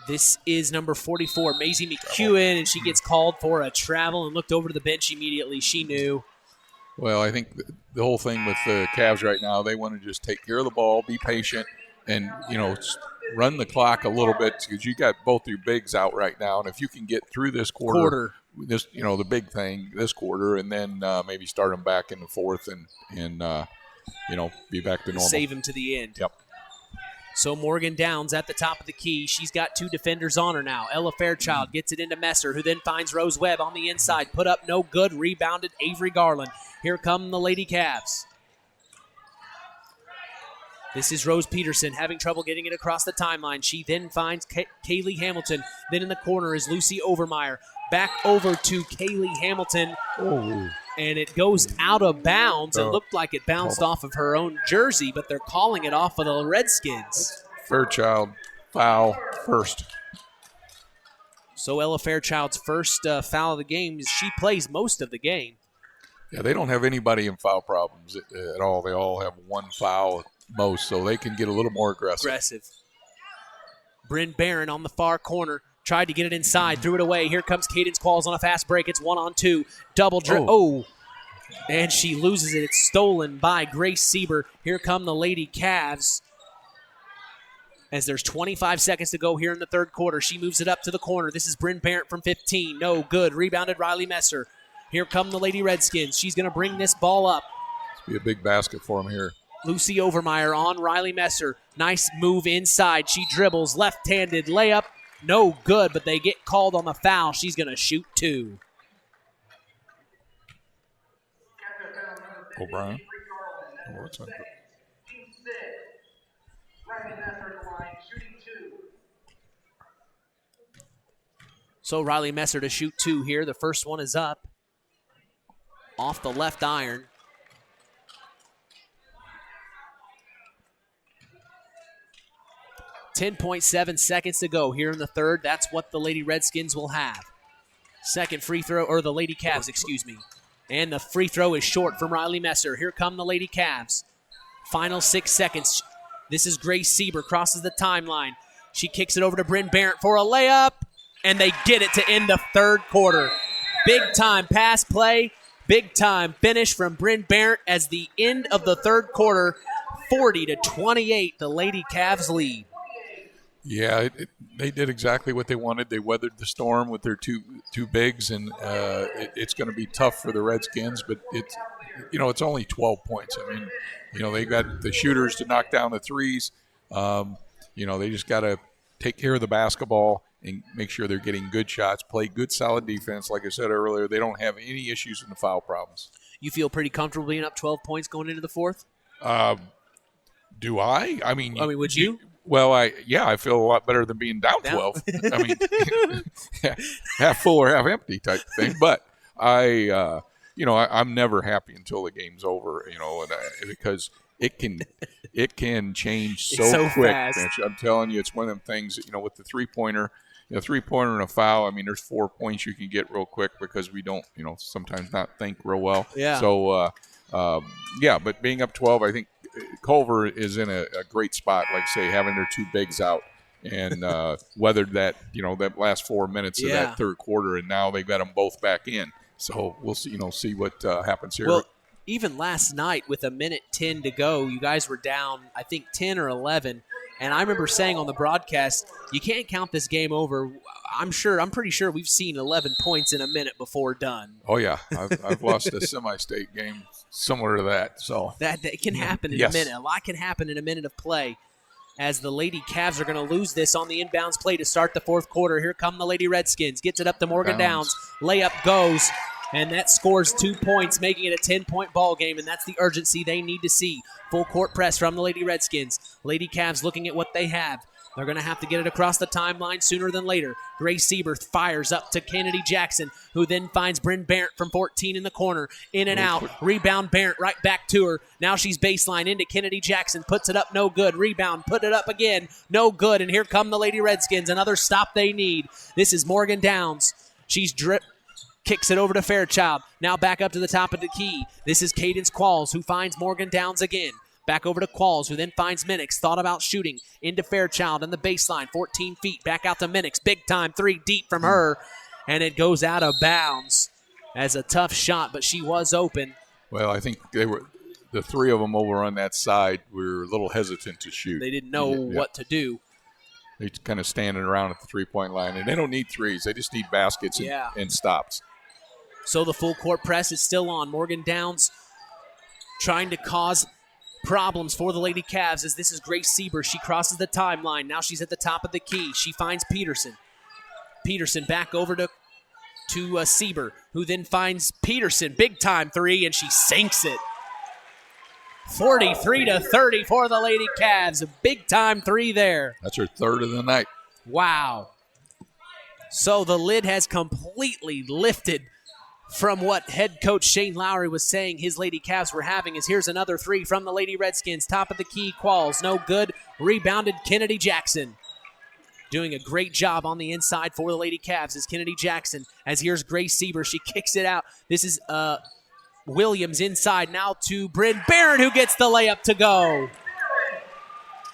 This is number 44, Maisie McEwen, and she gets called for a travel and looked over to the bench immediately. She knew. Well, I think the whole thing with the Cavs right now, they want to just take care of the ball, be patient, and, run the clock a little bit because you got both your bigs out right now, and if you can get through this quarter, this the big thing this quarter, and then maybe start them back in the fourth and be back to normal. Save them to the end. Yep. So Morgan Downs at the top of the key. She's got 2 defenders on her now. Ella Fairchild gets it into Messer, who then finds Rose Webb on the inside. Put up no good. Rebounded Avery Garland. Here come the Lady Cavs. This is Rose Peterson having trouble getting it across the timeline. She then finds Kaylee Hamilton. Then in the corner is Lucy Overmeyer. Back over to Kaylee Hamilton. Oh. And it goes out of bounds. It looked like it bounced off of her own jersey, but they're calling it off of the Redskins. Fairchild foul first. So Ella Fairchild's first foul of the game. She plays most of the game. Yeah, they don't have anybody in foul problems at all. They all have 1 foul at most, so they can get a little more aggressive. Bryn Barron on the far corner. Tried to get it inside, threw it away. Here comes Cadence Qualls on a fast break. It's 1-on-2. Double dribble. Oh. And she loses it. It's stolen by Grace Sieber. Here come the Lady Cavs. As there's 25 seconds to go here in the third quarter. She moves it up to the corner. This is Bryn Barrett from 15. No good. Rebounded Riley Messer. Here come the Lady Redskins. She's going to bring this ball up. It's be a big basket for them here. Lucy Overmeyer on Riley Messer. Nice move inside. She dribbles. Left-handed layup. No good, but they get called on the foul. She's going to shoot 2. O'Brien. Oh, that's not good. So Riley Messer to shoot 2 here. The first one is up. Off the left iron. .7 seconds to go here in the third. That's what the Lady Redskins will have. Second free throw, or the Lady Cavs, excuse me. And the free throw is short from Riley Messer. Here come the Lady Cavs. Final 6 seconds. This is Grace Sieber, crosses the timeline. She kicks it over to Bryn Barrett for a layup, and they get it to end the third quarter. Big time pass play, big time finish from Bryn Barrett as the end of the third quarter, 40-28, the Lady Cavs lead. Yeah, they did exactly what they wanted. They weathered the storm with their two bigs, and it's going to be tough for the Redskins. But it's only 12 points. I mean, they got the shooters to knock down the threes. They just got to take care of the basketball and make sure they're getting good shots, play good, solid defense. Like I said earlier, they don't have any issues in the foul problems. You feel pretty comfortable being up 12 points going into the fourth? Do I? I mean, would you? Well, I feel a lot better than being down 12. I mean, half full or half empty type thing. But I'm never happy until the game's over, because it can change so quick, fast. Mitch. I'm telling you, it's one of them things, with the three-pointer, and a foul, I mean, there's 4 points you can get real quick because we don't, sometimes not think real well. Yeah. So, but being up 12, I think Culver is in a great spot, like say, having their 2 bigs out and weathered that, that last 4 minutes of that third quarter, and now they've got them both back in. So we'll see, see what happens here. Well, even last night with 1:10 to go, you guys were down, I think, 10 or 11. And I remember saying on the broadcast, you can't count this game over. I'm pretty sure we've seen 11 points in a minute before done. Oh, yeah. I've lost a semi-state game similar to that. So that can happen in a minute. A lot can happen in a minute of play as the Lady Cavs are going to lose this on the inbounds play to start the fourth quarter. Here come the Lady Redskins. Gets it up to Morgan Downs. Layup goes, and that scores 2 points, making it a 10-point ball game, and that's the urgency they need to see. Full court press from the Lady Redskins. Lady Cavs looking at what they have. They're going to have to get it across the timeline sooner than later. Grace Sieber fires up to Kennedy Jackson, who then finds Bryn Barrett from 14 in the corner. In and out. Rebound Barrett right back to her. Now she's baseline into Kennedy Jackson. Puts it up, no good. Rebound, put it up again. No good. And here come the Lady Redskins. Another stop they need. This is Morgan Downs. She's kicks it over to Fairchild. Now back up to the top of the key. This is Cadence Qualls, who finds Morgan Downs again. Back over to Qualls, who then finds Minix. Thought about shooting into Fairchild on the baseline. 14 feet. Back out to Minix. Big time 3 deep from her. And it goes out of bounds as a tough shot, but she was open. Well, I think the 3 of them over on that side were a little hesitant to shoot. They didn't know what to do. They're kind of standing around at the three-point line, and they don't need threes. They just need baskets and stops. So the full court press is still on. Morgan Downs trying to cause problems for the Lady Cavs as this is Grace Sieber. She crosses the timeline. Now she's at the top of the key. She finds Peterson. Peterson back over to Sieber, who then finds Peterson. Big time three, and she sinks it. 43-30 for the Lady Cavs. A big time three there. That's her third of the night. Wow. So the lid has completely lifted from what head coach Shane Lowry was saying his Lady Cavs were having. As here's another three from the Lady Redskins. Top of the key, Qualls. No good. Rebounded Kennedy Jackson. Doing a great job on the inside for the Lady Cavs is Kennedy Jackson. As here's Grace Sieber. She kicks it out. This is Williams inside now to Bryn Barron, who gets the layup to go.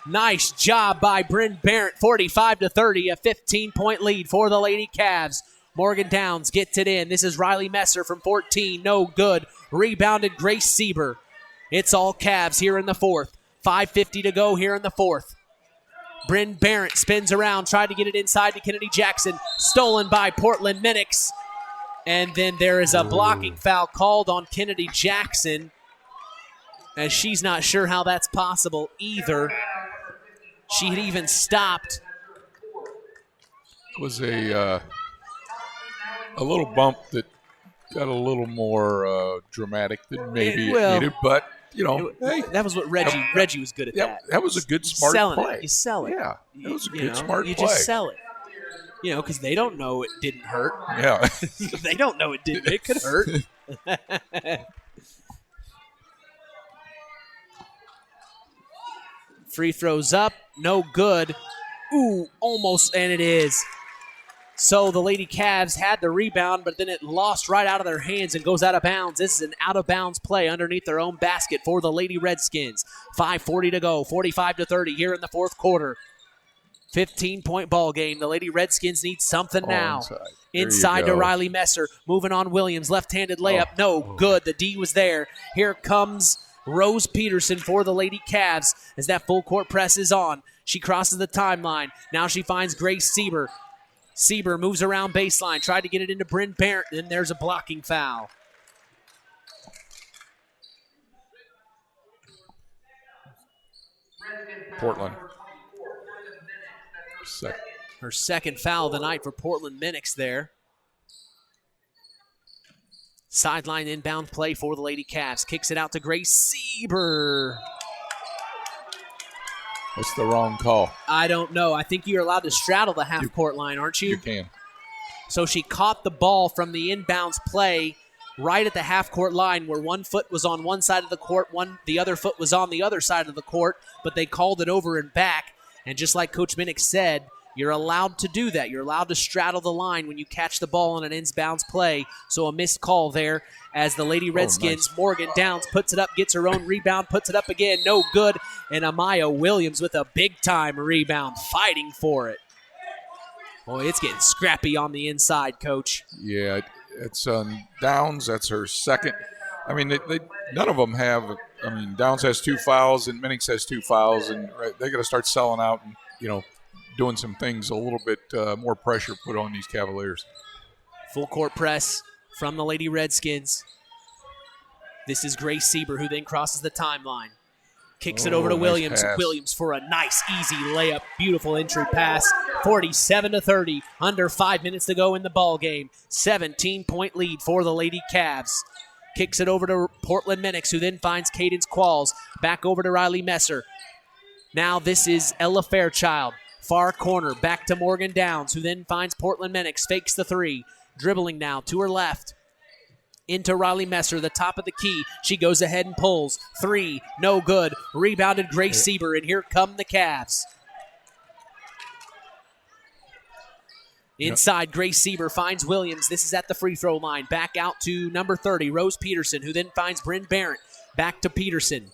Nice job by Bryn Barron. 45-30, a 15-point lead for the Lady Cavs. Morgan Downs gets it in. This is Riley Messer from 14. No good. Rebounded Grace Sieber. It's all Cavs here in the fourth. 5:50 to go here in the fourth. Bryn Barron spins around, tried to get it inside to Kennedy Jackson. Stolen by Portland Minix. And then there is a blocking foul called on Kennedy Jackson, as she's not sure how that's possible either. She had even stopped. It was a little bump that got a little more dramatic than maybe it needed, but hey, that was what Reggie was good at. That was a good smart play. You sell it. Yeah, it was a good smart play. You just sell it. Because they don't know it didn't hurt. Yeah. They don't know it didn't. It could hurt. Free throws up. No good. Ooh, almost, and it is. So the Lady Cavs had the rebound, but then it lost right out of their hands and goes out of bounds. This is an out-of-bounds play underneath their own basket for the Lady Redskins. 5:40 to go. 45-30 here in the fourth quarter. 15-point ball game. The Lady Redskins need something now. Inside to Riley Messer. Moving on Williams. Left-handed layup. No good. The D was there. Here comes Rose Peterson for the Lady Cavs as that full court press is on. She crosses the timeline. Now she finds Grace Sieber. Sieber moves around baseline. Tried to get it into Bryn Barron. Then there's a blocking foul. Portland. Her second foul of the night for Portland Minix there. Sideline inbound play for the Lady Cavs. Kicks it out to Grace Sieber. That's the wrong call. I don't know. I think you're allowed to straddle the half-court line, aren't you? You can. So she caught the ball from the inbounds play right at the half-court line where one foot was on one side of the court, the other foot was on the other side of the court, but they called it over and back. And just like Coach Minnick said, you're allowed to do that. You're allowed to straddle the line when you catch the ball on an inbounds play. So a missed call there as the Lady Redskins, nice. Morgan Downs puts it up, gets her own rebound, puts it up again, no good. And Amaya Williams with a big-time rebound, fighting for it. Boy, it's getting scrappy on the inside, Coach. Yeah, it's Downs. That's her second. I mean, none of them have. I mean, Downs has 2 fouls and Minix has 2 fouls, and they got to start selling out and doing some things, a little bit more pressure put on these Cavaliers. Full court press from the Lady Redskins. This is Grace Sieber, who then crosses the timeline. Kicks it over to Williams. Nice Williams for a nice, easy layup. Beautiful entry pass. 47-30. Under 5 minutes to go in the ball game. 17-point lead for the Lady Cavs. Kicks it over to Portland Minix, who then finds Cadence Qualls. Back over to Riley Messer. Now this is Ella Fairchild. Far corner. Back to Morgan Downs, who then finds Portland Minix. Fakes the three. Dribbling now to her left. Into Riley Messer, the top of the key. She goes ahead and pulls. 3, no good. Rebounded Grace Sieber, and here come the Cavs. Inside, Grace Sieber finds Williams. This is at the free throw line. Back out to number 30, Rose Peterson, who then finds Bryn Barron. Back to Peterson.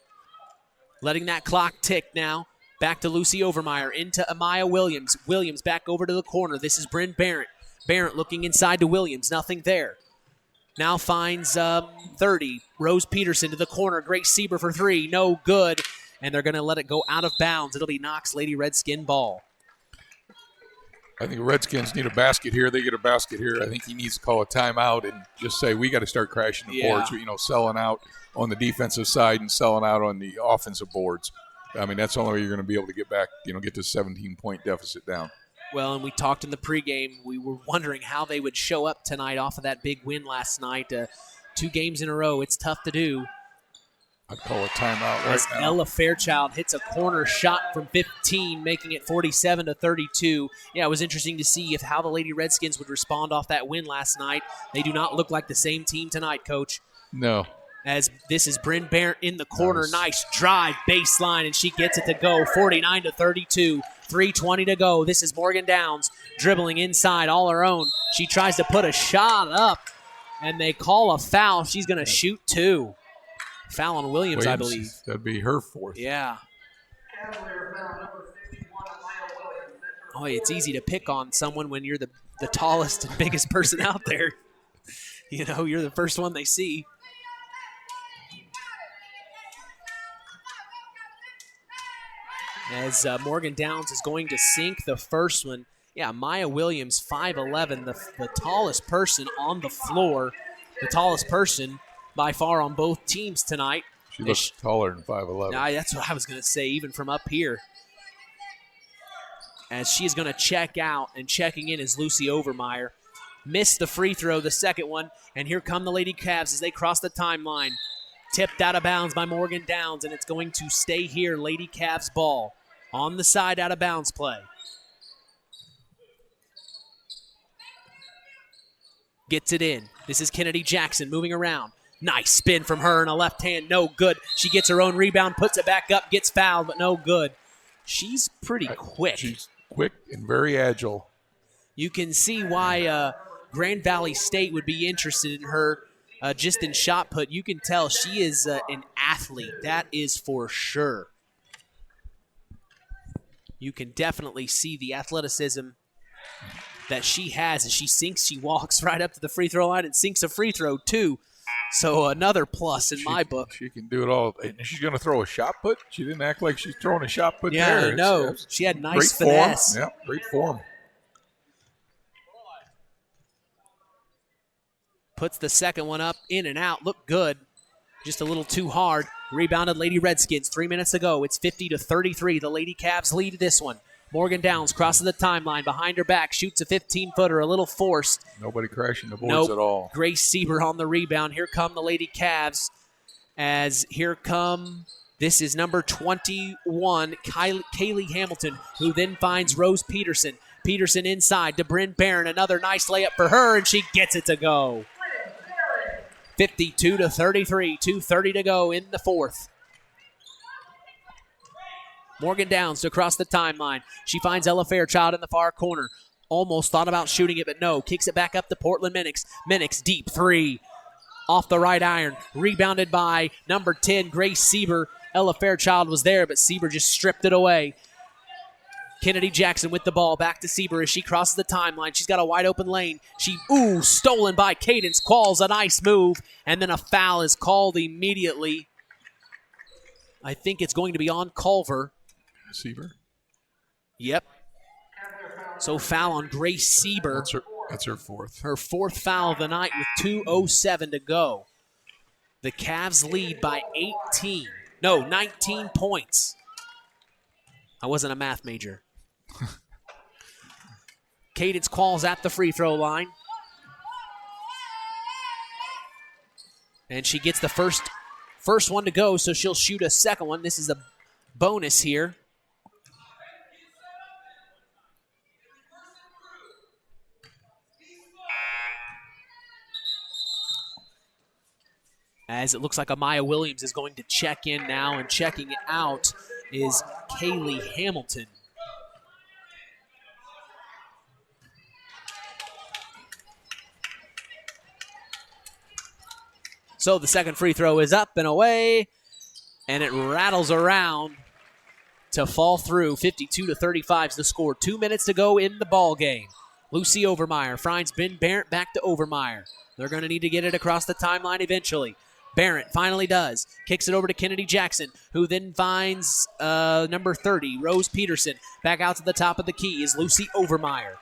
Letting that clock tick now. Back to Lucy Overmeyer. Into Amaya Williams. Williams back over to the corner. This is Bryn Barron. Barron looking inside to Williams. Nothing there. Now finds 30. Rose Peterson to the corner. Grace Sieber for 3. No good. And they're going to let it go out of bounds. It'll be Knox Lady Redskin ball. I think the Redskins need a basket here. They get a basket here. I think he needs to call a timeout and just say, we got to start crashing the boards, selling out on the defensive side and selling out on the offensive boards. I mean, that's the only way you're going to be able to get back, get this 17-point deficit down. Well, and we talked in the pregame. We were wondering how they would show up tonight off of that big win last night. 2 games in a row, it's tough to do. I'd call a timeout right now. Ella Fairchild hits a corner shot from 15, making it 47-32. Yeah, it was interesting to see how the Lady Redskins would respond off that win last night. They do not look like the same team tonight, Coach. No. As this is Bryn Barrett in the corner. Nice drive, baseline, and she gets it to go. 49-32, 3:20 to go. This is Morgan Downs dribbling inside all her own. She tries to put a shot up, and they call a foul. She's going to shoot 2. Foul on Williams, I believe. That'd be her 4th. Yeah. Oh, it's easy to pick on someone when you're the tallest and biggest person out there. You're the first one they see. As Morgan Downs is going to sink the first one. Yeah, Maya Williams, 5'11", the tallest person on the floor, the tallest person by far on both teams tonight. She looks taller than 5'11". That's what I was going to say, even from up here. As she is going to check out, and checking in is Lucy Overmeyer. Missed the free throw, the second one, and here come the Lady Cavs as they cross the timeline. Tipped out of bounds by Morgan Downs, and it's going to stay here. Lady Cavs ball on the side, out of bounds play. Gets it in. This is Kennedy Jackson moving around. Nice spin from her and a left hand, no good. She gets her own rebound, puts it back up, gets fouled, but no good. She's pretty quick. She's quick and very agile. You can see why Grand Valley State would be interested in her just in shot put. You can tell she is an athlete. That is for sure. You can definitely see the athleticism that she has as she walks right up to the free throw line and sinks a free throw too. So another plus in my book. She can do it all. And she's going to throw a shot put. She didn't act like she's throwing a shot put there. No, she had nice finesse. Form. Yeah, great form. Puts the second one up, in and out. Looked good. Just a little too hard. Rebounded Lady Redskins. 3 minutes to go. It's 50-33. The Lady Cavs lead this one. Morgan Downs crosses the timeline. Behind her back. Shoots a 15-footer. A little forced. Nobody crashing the boards at all. Grace Sieber on the rebound. Here come the Lady Cavs. This is number 21, Kaylee Hamilton, who then finds Rose Peterson. Peterson inside to Bryn Barron. Another nice layup for her, and she gets it to go. 52-33, 2:30 to go in the fourth. Morgan Downs to cross the timeline. She finds Ella Fairchild in the far corner. Almost thought about shooting it, but no. Kicks it back up to Portland Minix. Minix, deep three. Off the right iron. Rebounded by number 10, Grace Sieber. Ella Fairchild was there, but Sieber just stripped it away. Kennedy Jackson with the ball. Back to Sieber as she crosses the timeline. She's got a wide open lane. Stolen by Cadence Qualls. A nice move. And then a foul is called immediately. I think it's going to be on Culver. Sieber? Yep. So foul on Grace Sieber. That's her fourth. Her fourth foul of the night with 2:07 to go. The Cavs lead by 19 points. I wasn't a math major. Cadence Qualls at the free throw line. And she gets the first one to go, so she'll shoot a second one. This is a bonus here. As it looks like Amaya Williams is going to check in now, and checking it out is Kaylee Hamilton. So the second free throw is up and away, and it rattles around to fall through. 52-35 is the score. 2 minutes to go in the ball game. Lucy Overmeyer finds Ben Barrett back to Overmeyer. They're going to need to get it across the timeline eventually. Barrett finally does. Kicks it over to Kennedy Jackson, who then finds number 30, Rose Peterson. Back out to the top of the key is Lucy Overmeyer.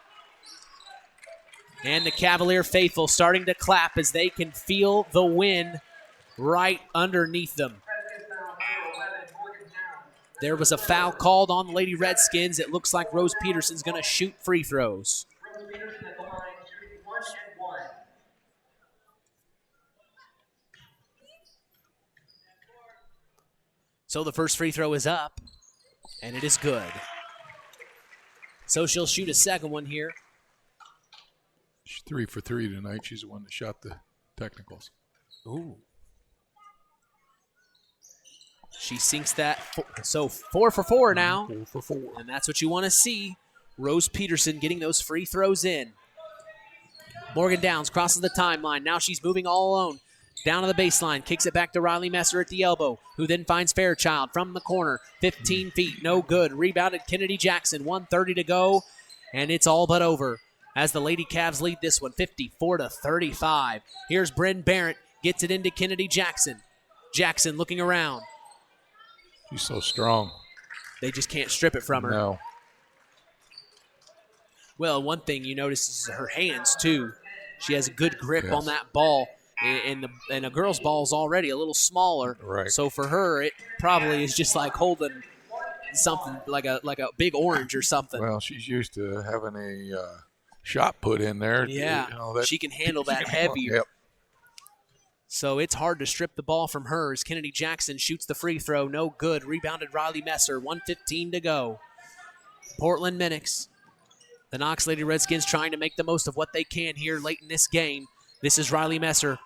And the Cavalier faithful starting to clap as they can feel the win right underneath them. There was a foul called on the Lady Redskins. It looks like Rose Peterson's going to shoot free throws. So the first free throw is up, and it is good. So she'll shoot a second one here. She's 3 for 3 tonight. She's the one that shot the technicals. Ooh. She sinks that. So 4 for 4 now. 4 for 4. And that's what you want to see. Rose Peterson getting those free throws in. Morgan Downs crosses the timeline. Now she's moving all alone. Down to the baseline. Kicks it back to Riley Messer at the elbow, who then finds Fairchild from the corner. 15 feet. No good. Rebounded Kennedy Jackson. 1:30 to go. And it's all but over as the Lady Cavs lead this one 54-35. Here's Bryn Barrett. Gets it into Kennedy Jackson. Jackson looking around. She's so strong. They just can't strip it from her. No. Well, one thing you notice is her hands, too. She has a good grip on that ball. And a girl's ball is already a little smaller. Right. So for her, it probably is just like holding something like a big orange or something. Well, she's used to having a shot put in there. Yeah, she can handle that heavier. Yep. So it's hard to strip the ball from her as Kennedy Jackson shoots the free throw. No good. Rebounded Riley Messer. 1:15 to go. Portland Minix. The Knox Lady Redskins trying to make the most of what they can here late in this game. This is Riley Messer.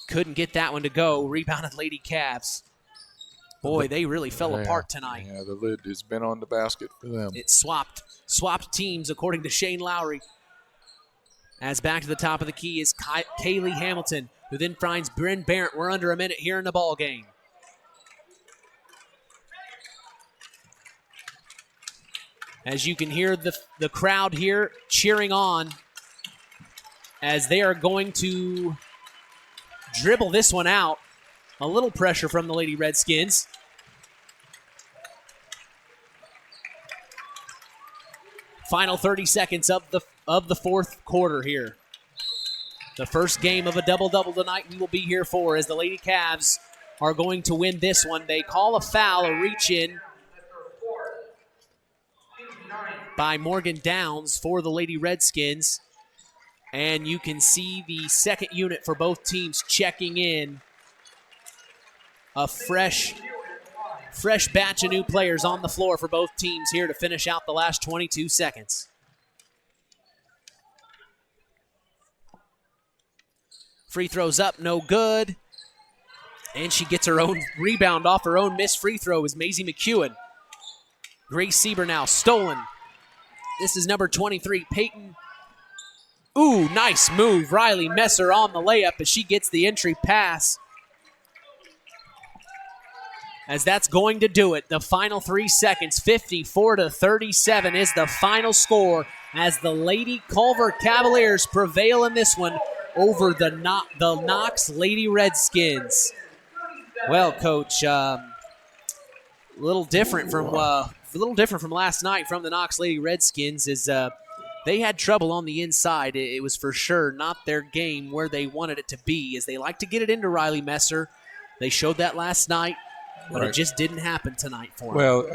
Couldn't get that one to go. Rebounded Lady Cavs. Boy, they really fell apart tonight. Yeah, the lid has been on the basket for them. It swapped teams, according to Shane Lowry. As back to the top of the key is Kaylee Hamilton, who then finds Bryn Barrett. We're under a minute here in the ball game. As you can hear the crowd here cheering on as they are going to dribble this one out. A little pressure from the Lady Redskins. Final 30 seconds of the fourth quarter here. The first game of a double-double tonight we will be here for as the Lady Cavs are going to win this one. They call a foul, a reach-in by Morgan Downs for the Lady Redskins. And you can see the second unit for both teams checking in. A fresh batch of new players on the floor for both teams here to finish out the last 22 seconds. Free throws up, no good. And she gets her own rebound off her own missed free throw is Maisie McEwen. Grace Sieber now stolen. This is number 23, Peyton. Ooh, nice move. Riley Messer on the layup as she gets the entry pass. As that's going to do it. The final 3 seconds, 54-37 is the final score as the Lady Culver Cavaliers prevail in this one over the Knox Lady Redskins. Well, Coach, a little different from last night from the Knox Lady Redskins is they had trouble on the inside. It was for sure not their game where they wanted it to be, as they like to get it into Riley Messer. They showed that last night, but it just didn't happen tonight for them. Well,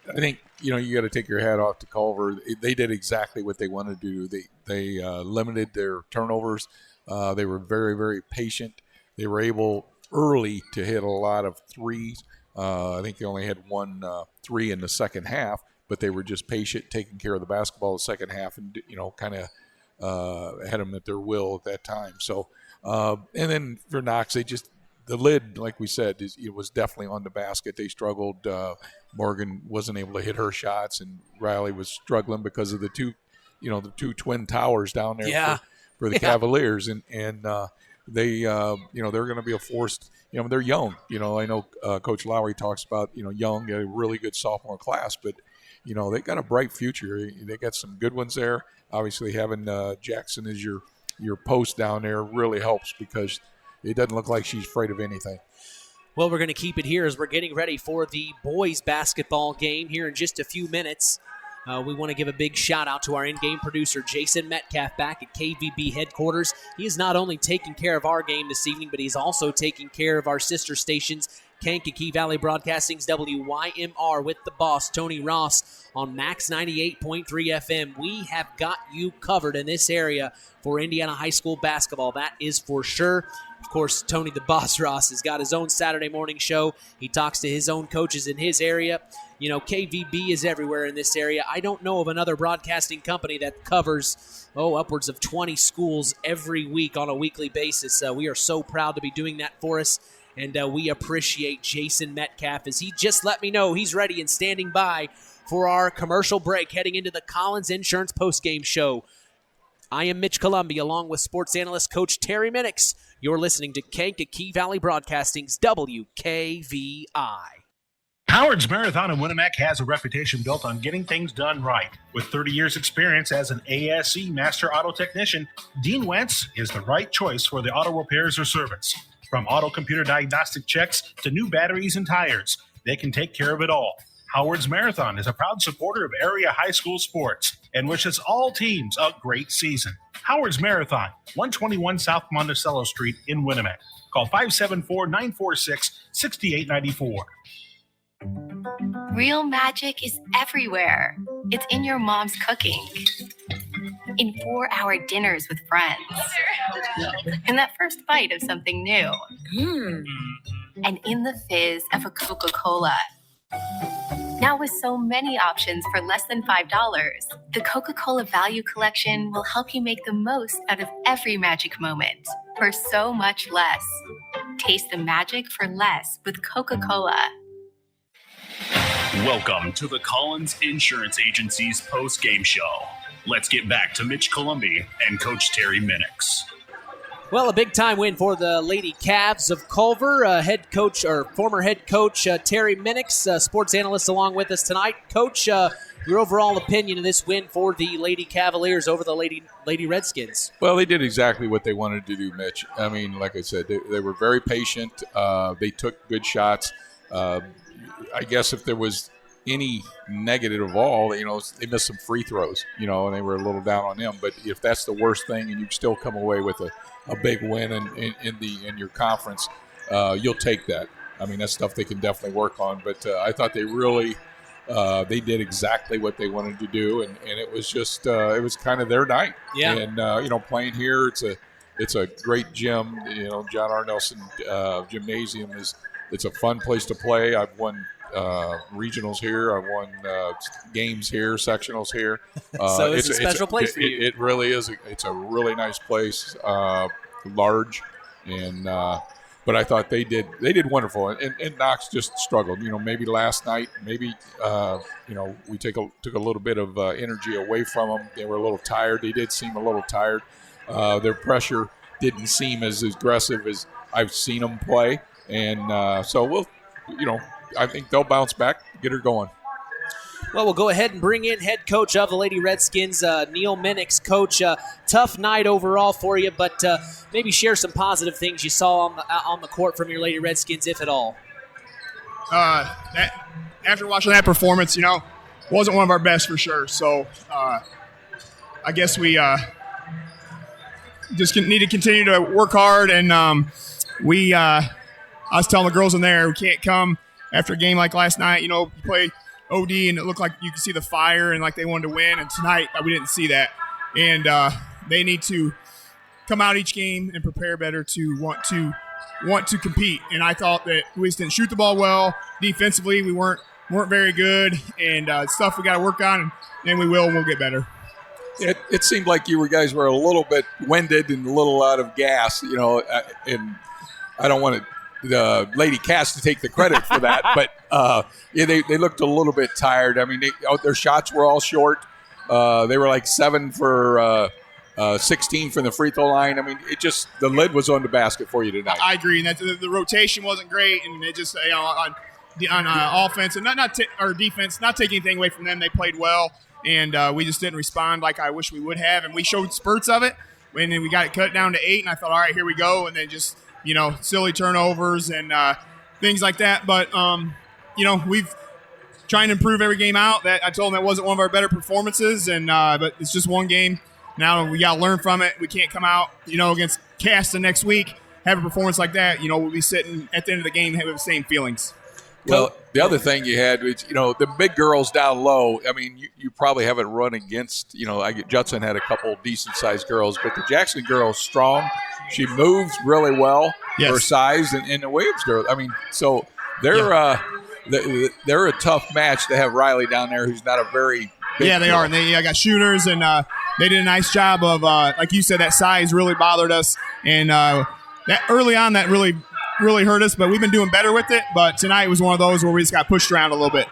I think, you got to take your hat off to Culver. They did exactly what they wanted to do. They limited their turnovers. They were very, very patient. They were able early to hit a lot of threes. I think they only had 1 3 in the second half, but they were just patient, taking care of the basketball the second half, and kind of had them at their will at that time. So, and then for Knox, the lid, like we said, it was definitely on the basket. They struggled. Morgan wasn't able to hit her shots, and Riley was struggling because of the two twin towers down there for the Cavaliers, and they they're going to be a force. They're young. I know Coach Lowry talks about young, a really good sophomore class, but they got a bright future. They got some good ones there. Obviously, having Jackson as your post down there really helps because it doesn't look like she's afraid of anything. Well, we're going to keep it here as we're getting ready for the boys basketball game here in just a few minutes. We want to give a big shout out to our in-game producer, Jason Metcalf, back at KVB headquarters. He is not only taking care of our game this evening, but he's also taking care of our sister stations, Kankakee Valley Broadcasting's WYMR with the boss, Tony Ross, on Max 98.3 FM. We have got you covered in this area for Indiana high school basketball. That is for sure. Of course, Tony the Boss Ross has got his own Saturday morning show. He talks to his own coaches in his area. You know, KVB is everywhere in this area. I don't know of another broadcasting company that covers, upwards of 20 schools every week on a weekly basis. We are so proud to be doing that for us, and we appreciate Jason Metcalf as he just let me know he's ready and standing by for our commercial break heading into the Collins Insurance postgame show. I am Mitch Columbia, along with sports analyst Coach Terry Minix. You're listening to Kankakee Valley Broadcasting's WKVI. Howard's Marathon in Winamac has a reputation built on getting things done right. With 30 years' experience as an ASE Master Auto Technician, Dean Wentz is the right choice for the auto repairs or service. From auto computer diagnostic checks to new batteries and tires, they can take care of it all. Howard's Marathon is a proud supporter of area high school sports and wishes all teams a great season. Howard's Marathon, 121 South Monticello Street in Winamac. Call 574-946-6894. Real magic is everywhere. It's in your mom's cooking, in 4-hour dinners with friends, in that first bite of something new, and in the fizz of a Coca-Cola. Now with so many options for less than $5, the Coca-Cola Value Collection will help you make the most out of every magic moment for so much less. Taste the magic for less with Coca-Cola. Welcome to the Collins Insurance Agency's post-game show. Let's get back to Mitch Columbia and Coach Terry Minix. Well, a big-time win for the Lady Cavs of Culver. Former head coach Terry Minix, sports analyst, along with us tonight. Coach, your overall opinion of this win for the Lady Cavaliers over the Lady Redskins? Well, they did exactly what they wanted to do, Mitch. I mean, like I said, they were very patient. They took good shots. I guess if there was any negative of all, they missed some free throws, and they were a little down on them. But if that's the worst thing and you still come away with a big win in your conference, you'll take that. I mean, that's stuff they can definitely work on. But I thought they really they did exactly what they wanted to do, and it was just it was kind of their night. Yeah. And playing here, it's a great gym. John R. Nelson Gymnasium it's a fun place to play. I've won regionals here. I've won games here, sectionals here. So it's a special place for you. It really is. It's a really nice place, large, and but I thought they did wonderful. And Knox just struggled. Maybe last night, we took a little bit of energy away from them. They were a little tired. They did seem a little tired. Their pressure didn't seem as aggressive as I've seen them play. And so we'll, I think they'll bounce back, get her going. Well, we'll go ahead and bring in head coach of the Lady Redskins, Neil Minix. Coach, tough night overall for you, but maybe share some positive things you saw on the court from your Lady Redskins, if at all. After watching that performance, wasn't one of our best for sure. So I guess we just need to continue to work hard, and I was telling the girls in there, we can't come after a game like last night. You play OD and it looked like you could see the fire and like they wanted to win. And tonight we didn't see that. And they need to come out each game and prepare better to want to compete. And I thought that we just didn't shoot the ball well. Defensively, we weren't very good, and stuff we got to work on, and we will, and we'll get better. It seemed like you guys were a little bit winded and a little out of gas, and I don't want the Lady Cats to take the credit for that, but they looked a little bit tired. I mean, their shots were all short. They were like 7 for 16 from the free throw line. I mean, the lid was on the basket for you tonight. I agree, and that the rotation wasn't great, and it just on offense and or defense, not taking anything away from them. They played well, and we just didn't respond like I wish we would have, and we showed spurts of it, and then we got it cut down to 8, and I thought, all right, here we go, and then just silly turnovers and things like that. But trying to improve every game out. That I told them that wasn't one of our better performances, and but it's just one game. Now we got to learn from it. We can't come out, against Caston next week, have a performance like that. We'll be sitting at the end of the game having the same feelings. Well, the other thing you had was, the big girls down low. I mean, you probably haven't run against, Judson had a couple decent-sized girls, but the Jackson girl's strong. She moves really well for her size, and the Williams girl. I mean, so they're a tough match to have Riley down there, who's not a very big they girl. are, and they got shooters, and they did a nice job of, like you said, that size really bothered us, and that early on that really hurt us, but we've been doing better with it. But tonight was one of those where we just got pushed around a little bit.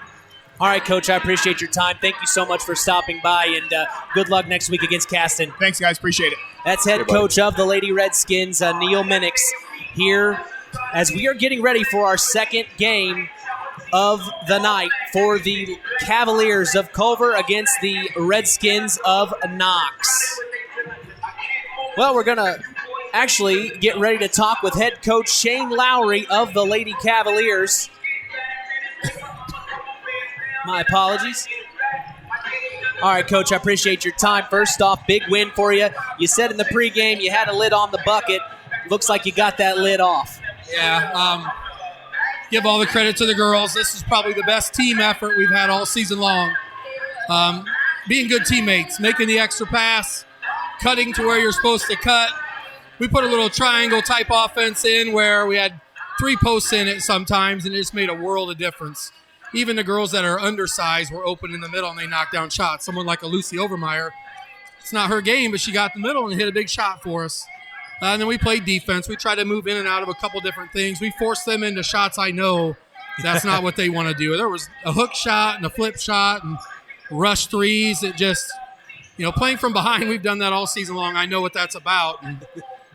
All right, Coach, I appreciate your time. Thank you so much for stopping by, and good luck next week against Caston. Thanks, guys. Appreciate it. That's head coach of the Lady Redskins, Neil Minix, here as we are getting ready for our second game of the night for the Cavaliers of Culver against the Redskins of Knox. Well, we're going to actually get ready to talk with head coach Shane Lowry of the Lady Cavaliers. My apologies. All right, Coach, I appreciate your time. First off, big win for you. You said in the pregame you had a lid on the bucket. Looks like you got that lid off. Yeah, give all the credit to the girls. This is probably the best team effort we've had all season long. Being good teammates, making the extra pass, cutting to where you're supposed to cut. We put a little triangle-type offense in where we had 3 posts in it sometimes, and it just made a world of difference. Even the girls that are undersized were open in the middle, and they knocked down shots. Someone like a Lucy Overmeyer, it's not her game, but she got the middle and hit a big shot for us. And then we played defense. We tried to move in and out of a couple different things. We forced them into shots I know that's not what they want to do. There was a hook shot and a flip shot and rush threes. It just, playing from behind, we've done that all season long. I know what that's about. And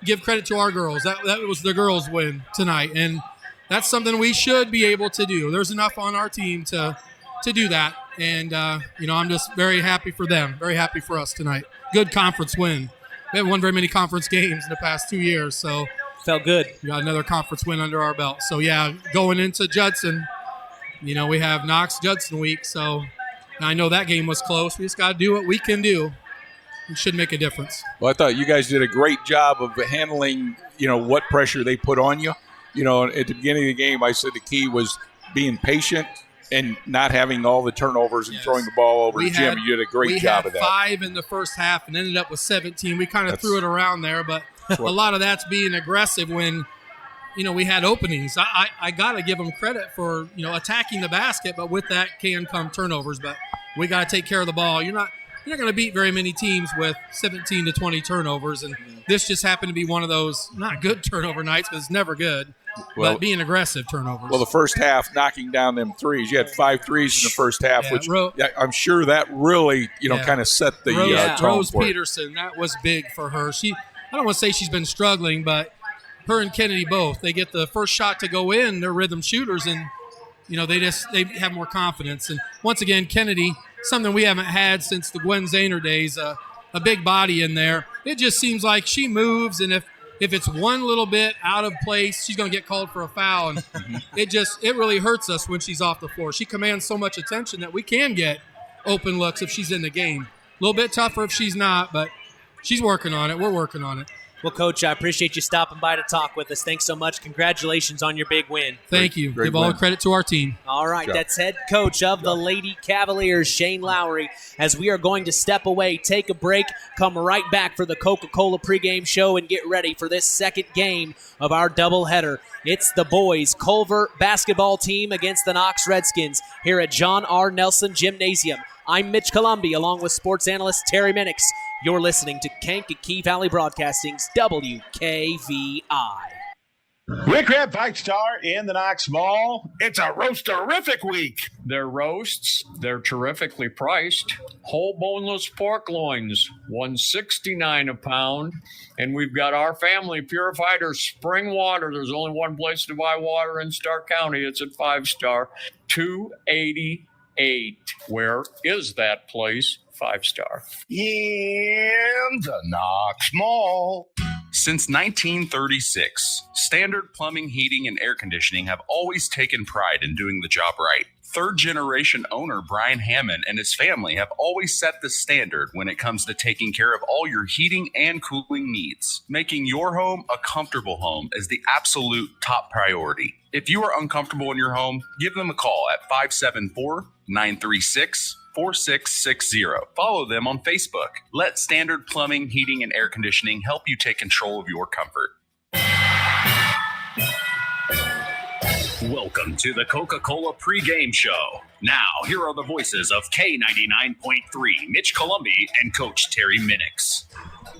give credit to our girls. That was the girls' win tonight. And that's something we should be able to do. There's enough on our team to do that. And, I'm just very happy for them, very happy for us tonight. Good conference win. We haven't won very many conference games in the past 2 years, so felt good. We got another conference win under our belt. So, yeah, going into Judson, we have Knox Judson week, so I know that game was close. We just got to do what we can do. It should make a difference. Well, I thought you guys did a great job of handling, what pressure they put on you. At the beginning of the game, I said the key was being patient and not having all the turnovers and throwing the ball over to Jim. You did a great job of that. We had 5 in the first half and ended up with 17. We kind of threw it around there, but a lot of that's being aggressive when, we had openings. I got to give them credit for, attacking the basket, but with that can come turnovers. But we got to take care of the ball. You're not going to beat very many teams with 17 to 20 turnovers, and this just happened to be one of those not good turnover nights, but it's never good. But being aggressive turnovers. Well, the first half, knocking down them threes. You had 5 threes in the first half, which I'm sure that really, kind of set the tone Rose for Peterson, that was big for her. I don't want to say she's been struggling, but her and Kennedy both, they get the first shot to go in. They're rhythm shooters, and they have more confidence. And once again, Kennedy, something we haven't had since the Gwen Zahner days, a big body in there. It just seems like she moves, and if it's one little bit out of place, she's going to get called for a foul. And it really hurts us when she's off the floor. She commands so much attention that we can get open looks if she's in the game. A little bit tougher if she's not, but she's working on it. We're working on it. Well, Coach, I appreciate you stopping by to talk with us. Thanks so much. Congratulations on your big win. Thank you. Give all the credit to our team. All right, that's head coach of the Lady Cavaliers, Shane Lowry, as we are going to step away, take a break, come right back for the Coca-Cola pregame show and get ready for this second game of our doubleheader. It's the boys' Culver basketball team against the Knox Redskins here at John R. Nelson Gymnasium. I'm Mitch Columbi, along with sports analyst Terry Minix. You're listening to Kankakee Valley Broadcasting's WKVI. Rick Crab 5-star in the Knox Mall. It's a roast-terrific week. Their roasts, they're terrifically priced. Whole boneless pork loins, $169 a pound. And we've got our family purified or spring water. There's only one place to buy water in Stark County. It's at 5-star, $288. Where is that place? 5-star. In the Knox Mall. Since 1936, Standard Plumbing, Heating, and Air Conditioning have always taken pride in doing the job right. Third-generation owner Brian Hammond and his family have always set the standard when it comes to taking care of all your heating and cooling needs. Making your home a comfortable home is the absolute top priority. If you are uncomfortable in your home, give them a call at 574-936-4660. Follow them on Facebook. Let Standard Plumbing, Heating, and Air Conditioning help you take control of your comfort. Welcome to the Coca-Cola pregame show. Now, here are the voices of K99.3, Mitch Columbi and Coach Terry Minix.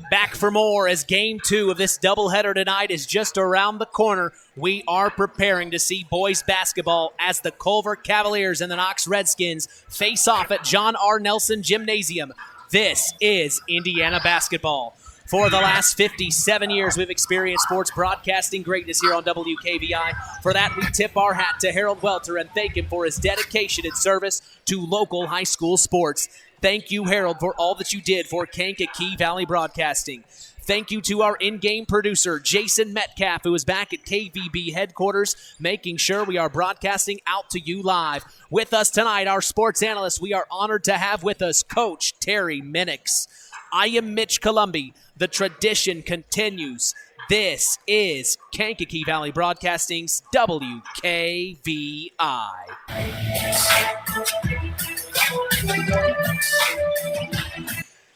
Back for more as Game 2 of this doubleheader tonight is just around the corner. We are preparing to see boys basketball as the Culver Cavaliers and the Knox Redskins face off at John R. Nelson Gymnasium. This is Indiana basketball. For the last 57 years, we've experienced sports broadcasting greatness here on WKVI. For that, we tip our hat to Harold Welter and thank him for his dedication and service to local high school sports. Thank you, Harold, for all that you did for Kankakee Valley Broadcasting. Thank you to our in-game producer, Jason Metcalf, who is back at KVB headquarters, making sure we are broadcasting out to you live. With us tonight, our sports analyst, we are honored to have with us Coach Terry Minix. I am Mitch Columbi. The tradition continues. This is Kankakee Valley Broadcasting's WKVI.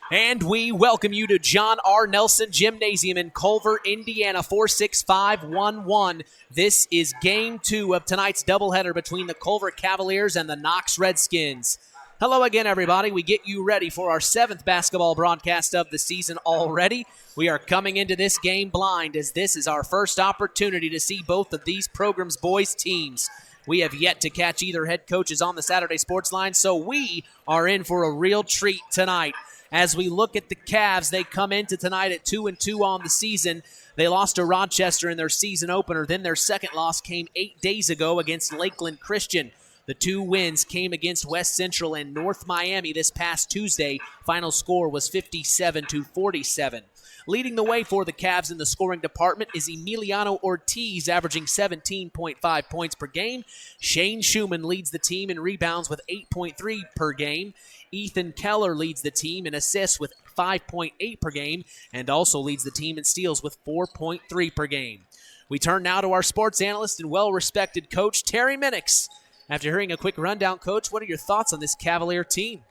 And we welcome you to John R. Nelson Gymnasium in Culver, Indiana, 46511. This is Game 2 of tonight's doubleheader between the Culver Cavaliers and the Knox Redskins. Hello again, everybody. We get you ready for our 7th basketball broadcast of the season already. We are coming into this game blind as this is our first opportunity to see both of these programs' boys' teams. We have yet to catch either head coaches on the Saturday Sports Line, so we are in for a real treat tonight. As we look at the Cavs, they come into tonight at 2-2 on the season. They lost to Rochester in their season opener. Then their second loss came 8 days ago against Lakeland Christian. The 2 wins came against West Central and North Miami this past Tuesday. Final score was 57-47. Leading the way for the Cavs in the scoring department is Emiliano Ortiz, averaging 17.5 points per game. Shane Schumann leads the team in rebounds with 8.3 per game. Ethan Keller leads the team in assists with 5.8 per game and also leads the team in steals with 4.3 per game. We turn now to our sports analyst and well-respected coach, Terry Minix. After hearing a quick rundown, Coach, what are your thoughts on this Cavalier team?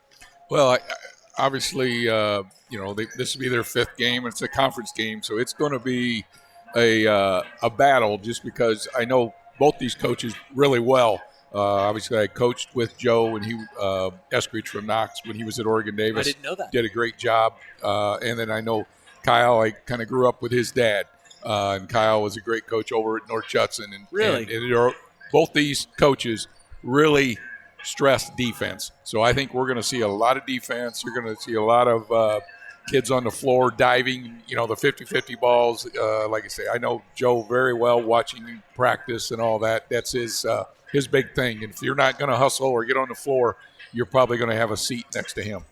Well, obviously, this will be their 5th game. It's a conference game, so it's going to be a battle just because I know both these coaches really well. Obviously, I coached with Joe and Eskridge from Knox when he was at Oregon Davis. I didn't know that. Did a great job. And then I know Kyle. I kind of grew up with his dad, and Kyle was a great coach over at North Judson. And, really? And both these coaches really stress defense. So I think we're going to see a lot of defense. You're going to see a lot of kids on the floor diving, the 50-50 balls. Like I say, I know Joe very well watching him practice and all that. That's his big thing. And if you're not going to hustle or get on the floor, you're probably going to have a seat next to him.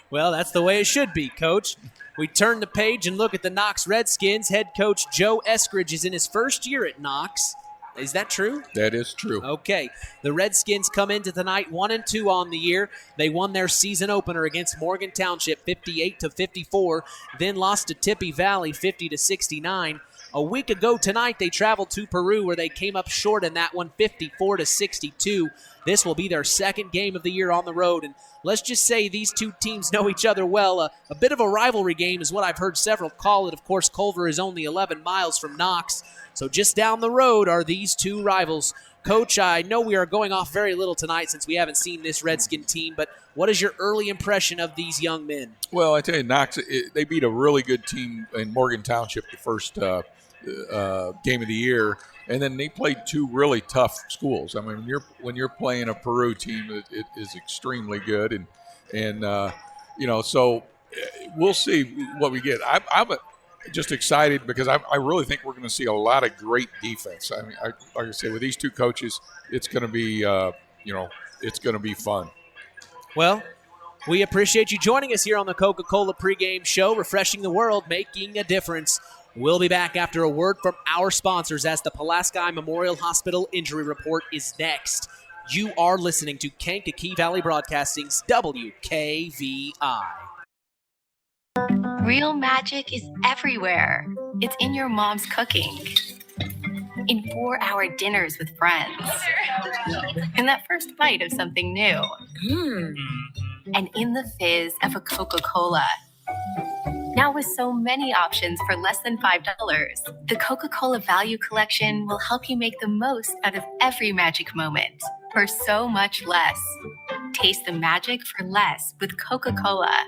Well, that's the way it should be, Coach. We turn the page and look at the Knox Redskins. Head coach Joe Eskridge is in his first year at Knox. Is that true? That is true. Okay. The Redskins come into tonight 1-2 on the year. They won their season opener against Morgan Township 58-54, then lost to Tippy Valley 50-69. A week ago tonight, they traveled to Peru where they came up short in that one 54-62. This will be their 2nd game of the year on the road. And let's just say these two teams know each other well. A bit of a rivalry game is what I've heard several call it. Of course, Culver is only 11 miles from Knox. So just down the road are these two rivals. Coach, I know we are going off very little tonight since we haven't seen this Redskin team, but what is your early impression of these young men? Well, I tell you, Knox, they beat a really good team in Morgan Township the first game of the year, and then they played 2 really tough schools. I mean, when you're playing a Peru team, it is extremely good, and so we'll see what we get. I'm just excited because I really think we're going to see a lot of great defense. I mean, like I say, with these 2 coaches, it's going to be it's going to be fun. Well, we appreciate you joining us here on the Coca-Cola pregame show, refreshing the world, making a difference. We'll be back after a word from our sponsors as the Pulaski Memorial Hospital injury report is next. You are listening to Kankakee Valley Broadcasting's WKVI. Real magic is everywhere. It's in your mom's cooking, in 4-hour dinners with friends, in that first bite of something new, and in the fizz of a Coca-Cola. Now with so many options for less than $5, the Coca-Cola Value Collection will help you make the most out of every magic moment for so much less. Taste the magic for less with Coca-Cola.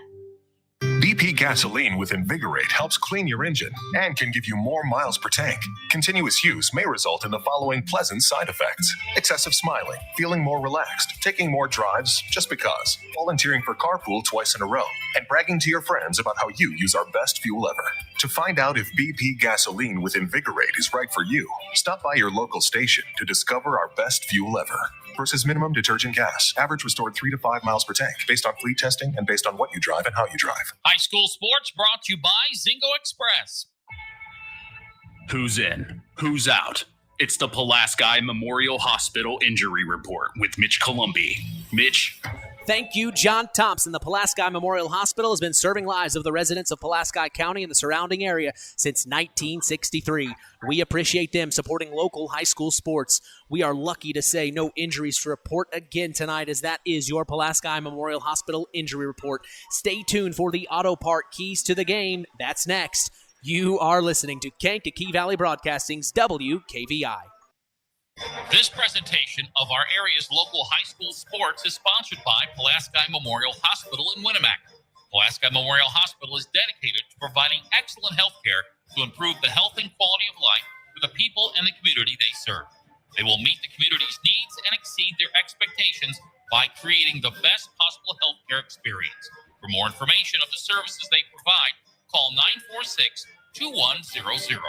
BP gasoline with Invigorate helps clean your engine and can give you more miles per tank. Continuous use may result in the following pleasant side effects: excessive smiling, feeling more relaxed, taking more drives just because, volunteering for carpool twice in a row, and bragging to your friends about how you use our best fuel ever. To find out if BP gasoline with Invigorate is right for you, stop by your local station to discover our best fuel ever. Versus minimum detergent gas. Average restored 3 to 5 miles per tank, based on fleet testing and based on what you drive and how you drive. High school sports brought to you by Zingo Express. Who's in? Who's out? It's the Pulaski Memorial Hospital Injury Report with Mitch Columbi. Mitch? Thank you, John Thompson. The Pulaski Memorial Hospital has been serving lives of the residents of Pulaski County and the surrounding area since 1963. We appreciate them supporting local high school sports. We are lucky to say no injuries to report again tonight, as that is your Pulaski Memorial Hospital Injury Report. Stay tuned for the Auto Park Keys to the Game. That's next. You are listening to Kankakee Valley Broadcasting's WKVI. This presentation of our area's local high school sports is sponsored by Pulaski Memorial Hospital in Winamac. Pulaski Memorial Hospital is dedicated to providing excellent health care to improve the health and quality of life for the people and the community they serve. They will meet the community's needs and exceed their expectations by creating the best possible health care experience. For more information of the services they provide, call 946-2100.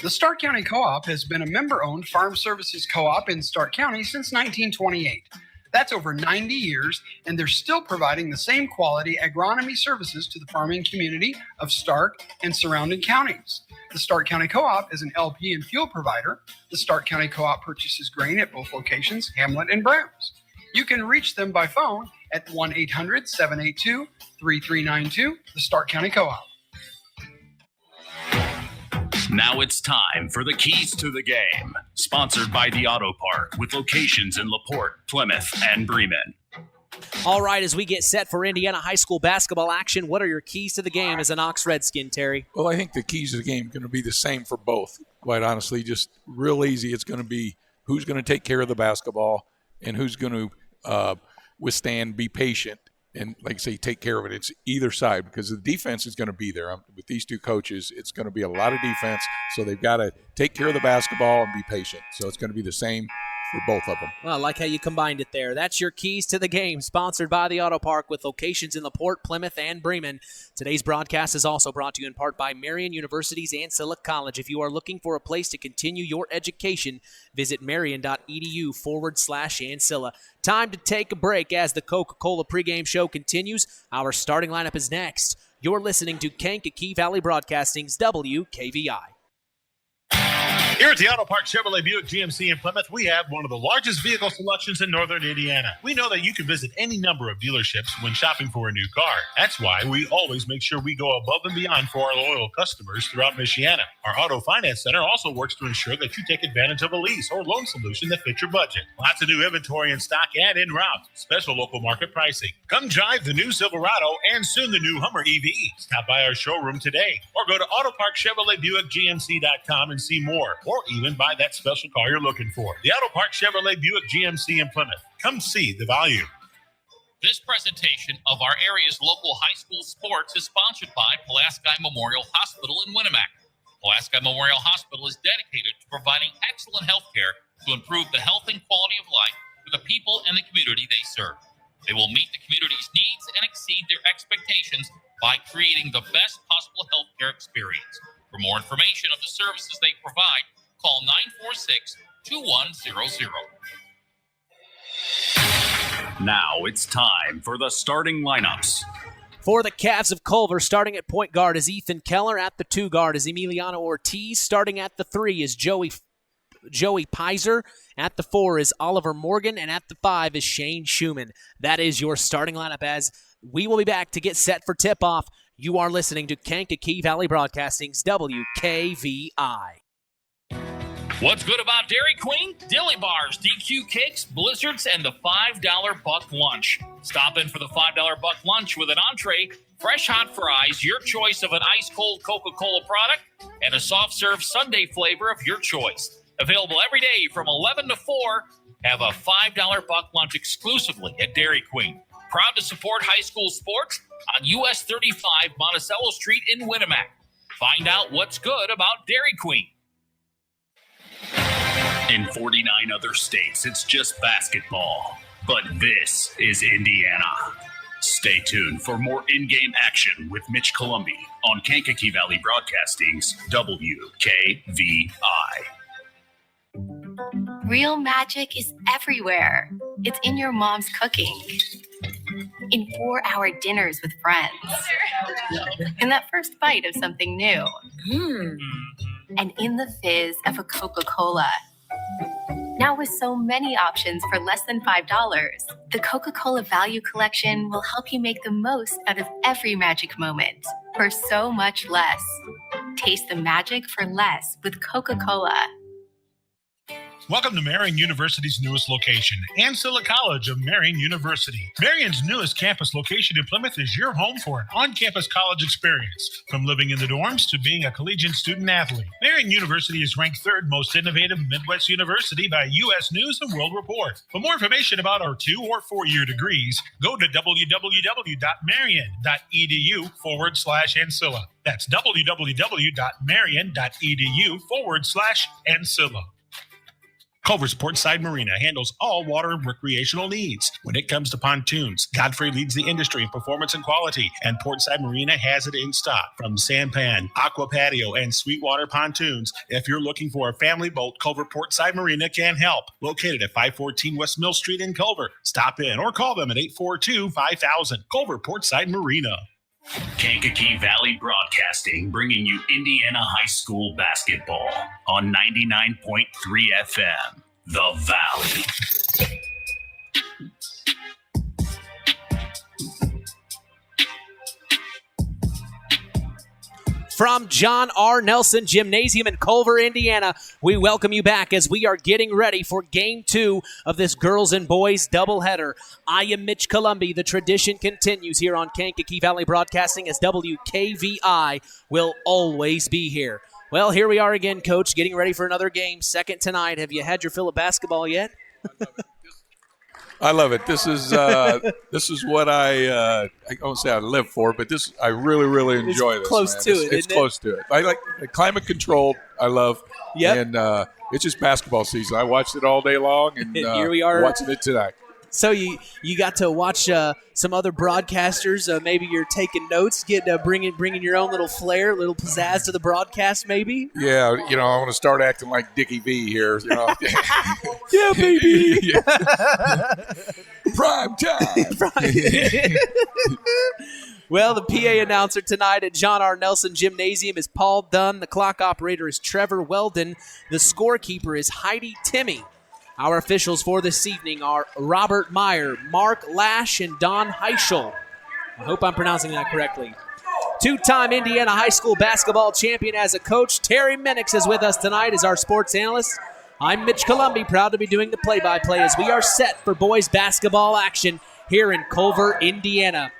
The Stark County Co-op has been a member-owned farm services co-op in Stark County since 1928. That's over 90 years, and they're still providing the same quality agronomy services to the farming community of Stark and surrounding counties. The Stark County Co-op is an LP and fuel provider. The Stark County Co-op purchases grain at both locations, Hamlet and Browns. You can reach them by phone at 1-800-782-3392, the Stark County Co-op. Now it's time for the Keys to the Game, sponsored by the Auto Park with locations in LaPorte, Plymouth, and Bremen. All right, as we get set for Indiana high school basketball action, what are your keys to the game as a Knox Redskin, Terry? Well, I think the keys to the game are going to be the same for both, quite honestly. Just real easy. It's going to be who's going to take care of the basketball and who's going to withstand, be patient, and, like I say, take care of it. It's either side because the defense is going to be there. With these two coaches, it's going to be a lot of defense, so they've got to take care of the basketball and be patient. So it's going to be the same for both of them. Well, I like how you combined it there. That's your Keys to the Game, sponsored by the Auto Park with locations in LaPorte, Plymouth, and Bremen. Today's broadcast is also brought to you in part by Marian University's Ancilla College. If you are looking for a place to continue your education, visit marian.edu/Ancilla. Time to take a break as the Coca-Cola pregame show continues. Our starting lineup is next. You're listening to Kankakee Valley Broadcasting's WKVI. Here at the Auto Park Chevrolet Buick GMC in Plymouth, we have one of the largest vehicle selections in northern Indiana. We know that you can visit any number of dealerships when shopping for a new car. That's why we always make sure we go above and beyond for our loyal customers throughout Michiana. Our Auto Finance Center also works to ensure that you take advantage of a lease or loan solution that fits your budget. Lots of new inventory in stock and en route. Special local market pricing. Come drive the new Silverado and soon the new Hummer EV. Stop by our showroom today or go to AutoParkChevroletBuickGMC.com and see more. Or even buy that special car you're looking for. The Auto Park Chevrolet Buick GMC in Plymouth. Come see the value. This presentation of our area's local high school sports is sponsored by Pulaski Memorial Hospital in Winamac. Pulaski Memorial Hospital is dedicated to providing excellent health care to improve the health and quality of life for the people and the community they serve. They will meet the community's needs and exceed their expectations by creating the best possible health care experience. For more information of the services they provide, call 946-2100. Now it's time for the starting lineups. For the Cavs of Culver, starting at point guard is Ethan Keller. At the 2 guard is Emiliano Ortiz. Starting at the 3 is Joey Joey Pizer. At the 4 is Oliver Morgan, and at the 5 is Shane Schumann. That is your starting lineup as we will be back to get set for tip-off. You are listening to Kankakee Valley Broadcasting's WKVI. What's good about Dairy Queen? Dilly bars, DQ cakes, blizzards, and the $5 buck lunch. Stop in for the $5 buck lunch with an entree, fresh hot fries, your choice of an ice-cold Coca-Cola product, and a soft-serve sundae flavor of your choice. Available every day from 11 to 4. Have a $5 buck lunch exclusively at Dairy Queen. Proud to support high school sports on US 35 Monticello Street in Winamac. Find out what's good about Dairy Queen. In 49 other states, it's just basketball. But this is Indiana. Stay tuned for more in-game action with Mitch Columbi on Kankakee Valley Broadcasting's WKVI. Real magic is everywhere. It's in your mom's cooking, in 4-hour dinners with friends, in that first bite of something new, and in the fizz of a Coca-Cola. Now with so many options for less than $5, the Coca-Cola Value Collection will help you make the most out of every magic moment for so much less. Taste the magic for less with Coca-Cola. Welcome to Marian University's newest location, Ancilla College of Marian University. Marian's newest campus location in Plymouth is your home for an on-campus college experience. From living in the dorms to being a collegiate student-athlete, Marian University is ranked 3rd most innovative Midwest university by U.S. News and World Report. For more information about our 2- or 4-year degrees, go to www.marian.edu/Ancilla. That's www.marian.edu/Ancilla. Culver's Portside Marina handles all water recreational needs. When it comes to pontoons, Godfrey leads the industry in performance and quality, and Portside Marina has it in stock. From sampan, aqua patio, and sweetwater pontoons, if you're looking for a family boat, Culver Portside Marina can help. Located at 514 West Mill Street in Culver. Stop in or call them at 842-5000. Culver Portside Marina. Kankakee Valley Broadcasting, bringing you Indiana high school basketball on 99.3 FM, The Valley. From John R. Nelson Gymnasium in Culver, Indiana, we welcome you back as we are getting ready for Game 2 of this girls and boys doubleheader. I am Mitch Columbi. The tradition continues here on Kankakee Valley Broadcasting as WKVI will always be here. Well, here we are again, Coach, getting ready for another game. Second tonight. Have you had your fill of basketball yet? I love it. This is what I won't say I live for, but this I really enjoy. It's close to it. It's close to it. I like climate controlled. I love. Yep. And it's just basketball season. I watched it all day long, and here we are watching it tonight. So you got to watch some other broadcasters. Maybe you're taking notes, bringing your own little flair, little pizzazz to the broadcast. Maybe. Yeah, I want to start acting like Dickie V here. Yeah, baby. Prime time. Well, the PA announcer tonight at John R. Nelson Gymnasium is Paul Dunn. The clock operator is Trevor Weldon. The scorekeeper is Heidi Timmy. Our officials for this evening are Robert Meyer, Mark Lash, and Don Heischel. I hope I'm pronouncing that correctly. Two-time Indiana high school basketball champion as a coach, Terry Minix is with us tonight as our sports analyst. I'm Mitch Columbi, proud to be doing the play-by-play as we are set for boys basketball action here in Culver, Indiana.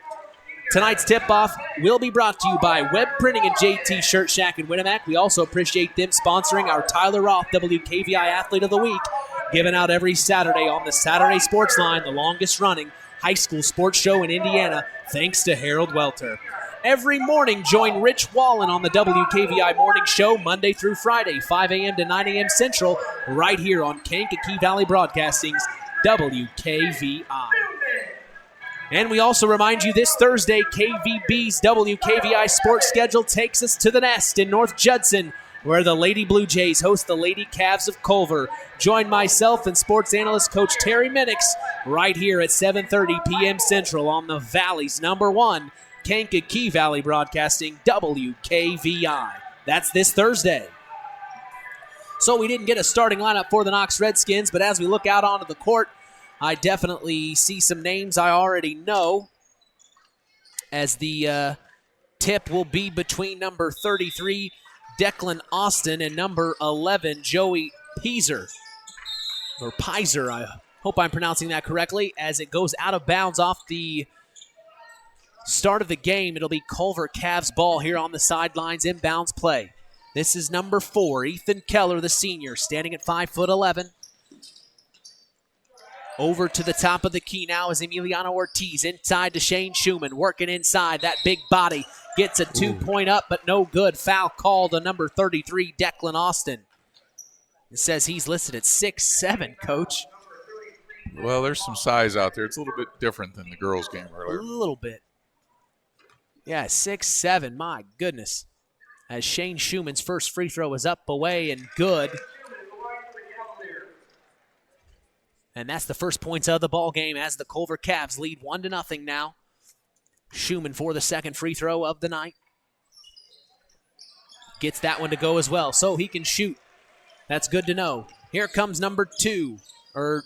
Tonight's tip-off will be brought to you by Web Printing and JT Shirt Shack in Winamac. We also appreciate them sponsoring our Tyler Roth WKVI Athlete of the Week, given out every Saturday on the Saturday Sports Line, the longest-running high school sports show in Indiana, thanks to Harold Welter. Every morning, join Rich Wallen on the WKVI Morning Show, Monday through Friday, 5 a.m. to 9 a.m. Central, right here on Kankakee Valley Broadcasting's WKVI. And we also remind you this Thursday, KVB's WKVI sports schedule takes us to the Nest in North Judson, where the Lady Blue Jays host the Lady Cavs of Culver. Join myself and sports analyst Coach Terry Minix right here at 7:30 p.m. Central on the Valley's #1, Kankakee Valley Broadcasting, WKVI. That's this Thursday. So we didn't get a starting lineup for the Knox Redskins, but as we look out onto the court, I definitely see some names I already know, as the tip will be between number 33, Declan Austin, and number 11, Joey Pizer. Or Pizer, I hope I'm pronouncing that correctly, as it goes out of bounds off the start of the game. It'll be Culver Cavs ball here on the sidelines, inbounds play. This is number 4, Ethan Keller, the senior, standing at 5'11". Over to the top of the key now is Emiliano Ortiz, inside to Shane Schumann, working inside. That big body gets a 2-point up, but no good. Foul called on number 33, Declan Austin. It says he's listed at 6'7", Coach. Well, there's some size out there. It's a little bit different than the girls' game earlier. A little bit. Yeah, 6'7", my goodness. As Shane Schumann's first free throw is up, away, and good. And that's the first points of the ball game as the Culver Cavs lead 1-0 now. Schumann for the second free throw of the night. Gets that one to go as well, so he can shoot. That's good to know. Here comes number 3, Owen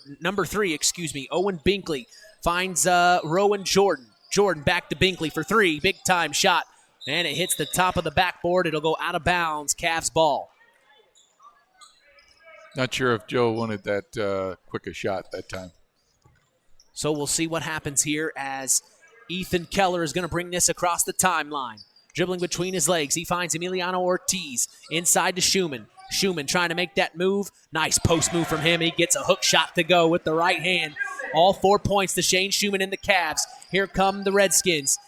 Binkley. Finds Rowan Jordan. Jordan back to Binkley for 3. Big time shot. And it hits the top of the backboard. It'll go out of bounds. Cavs ball. Not sure if Joe wanted that quick a shot that time. So we'll see what happens here as Ethan Keller is going to bring this across the timeline. Dribbling between his legs. He finds Emiliano Ortiz inside to Schumann. Schumann trying to make that move. Nice post move from him. He gets a hook shot to go with the right hand. All 4 points to Shane Schumann and the Cavs. Here come the Redskins.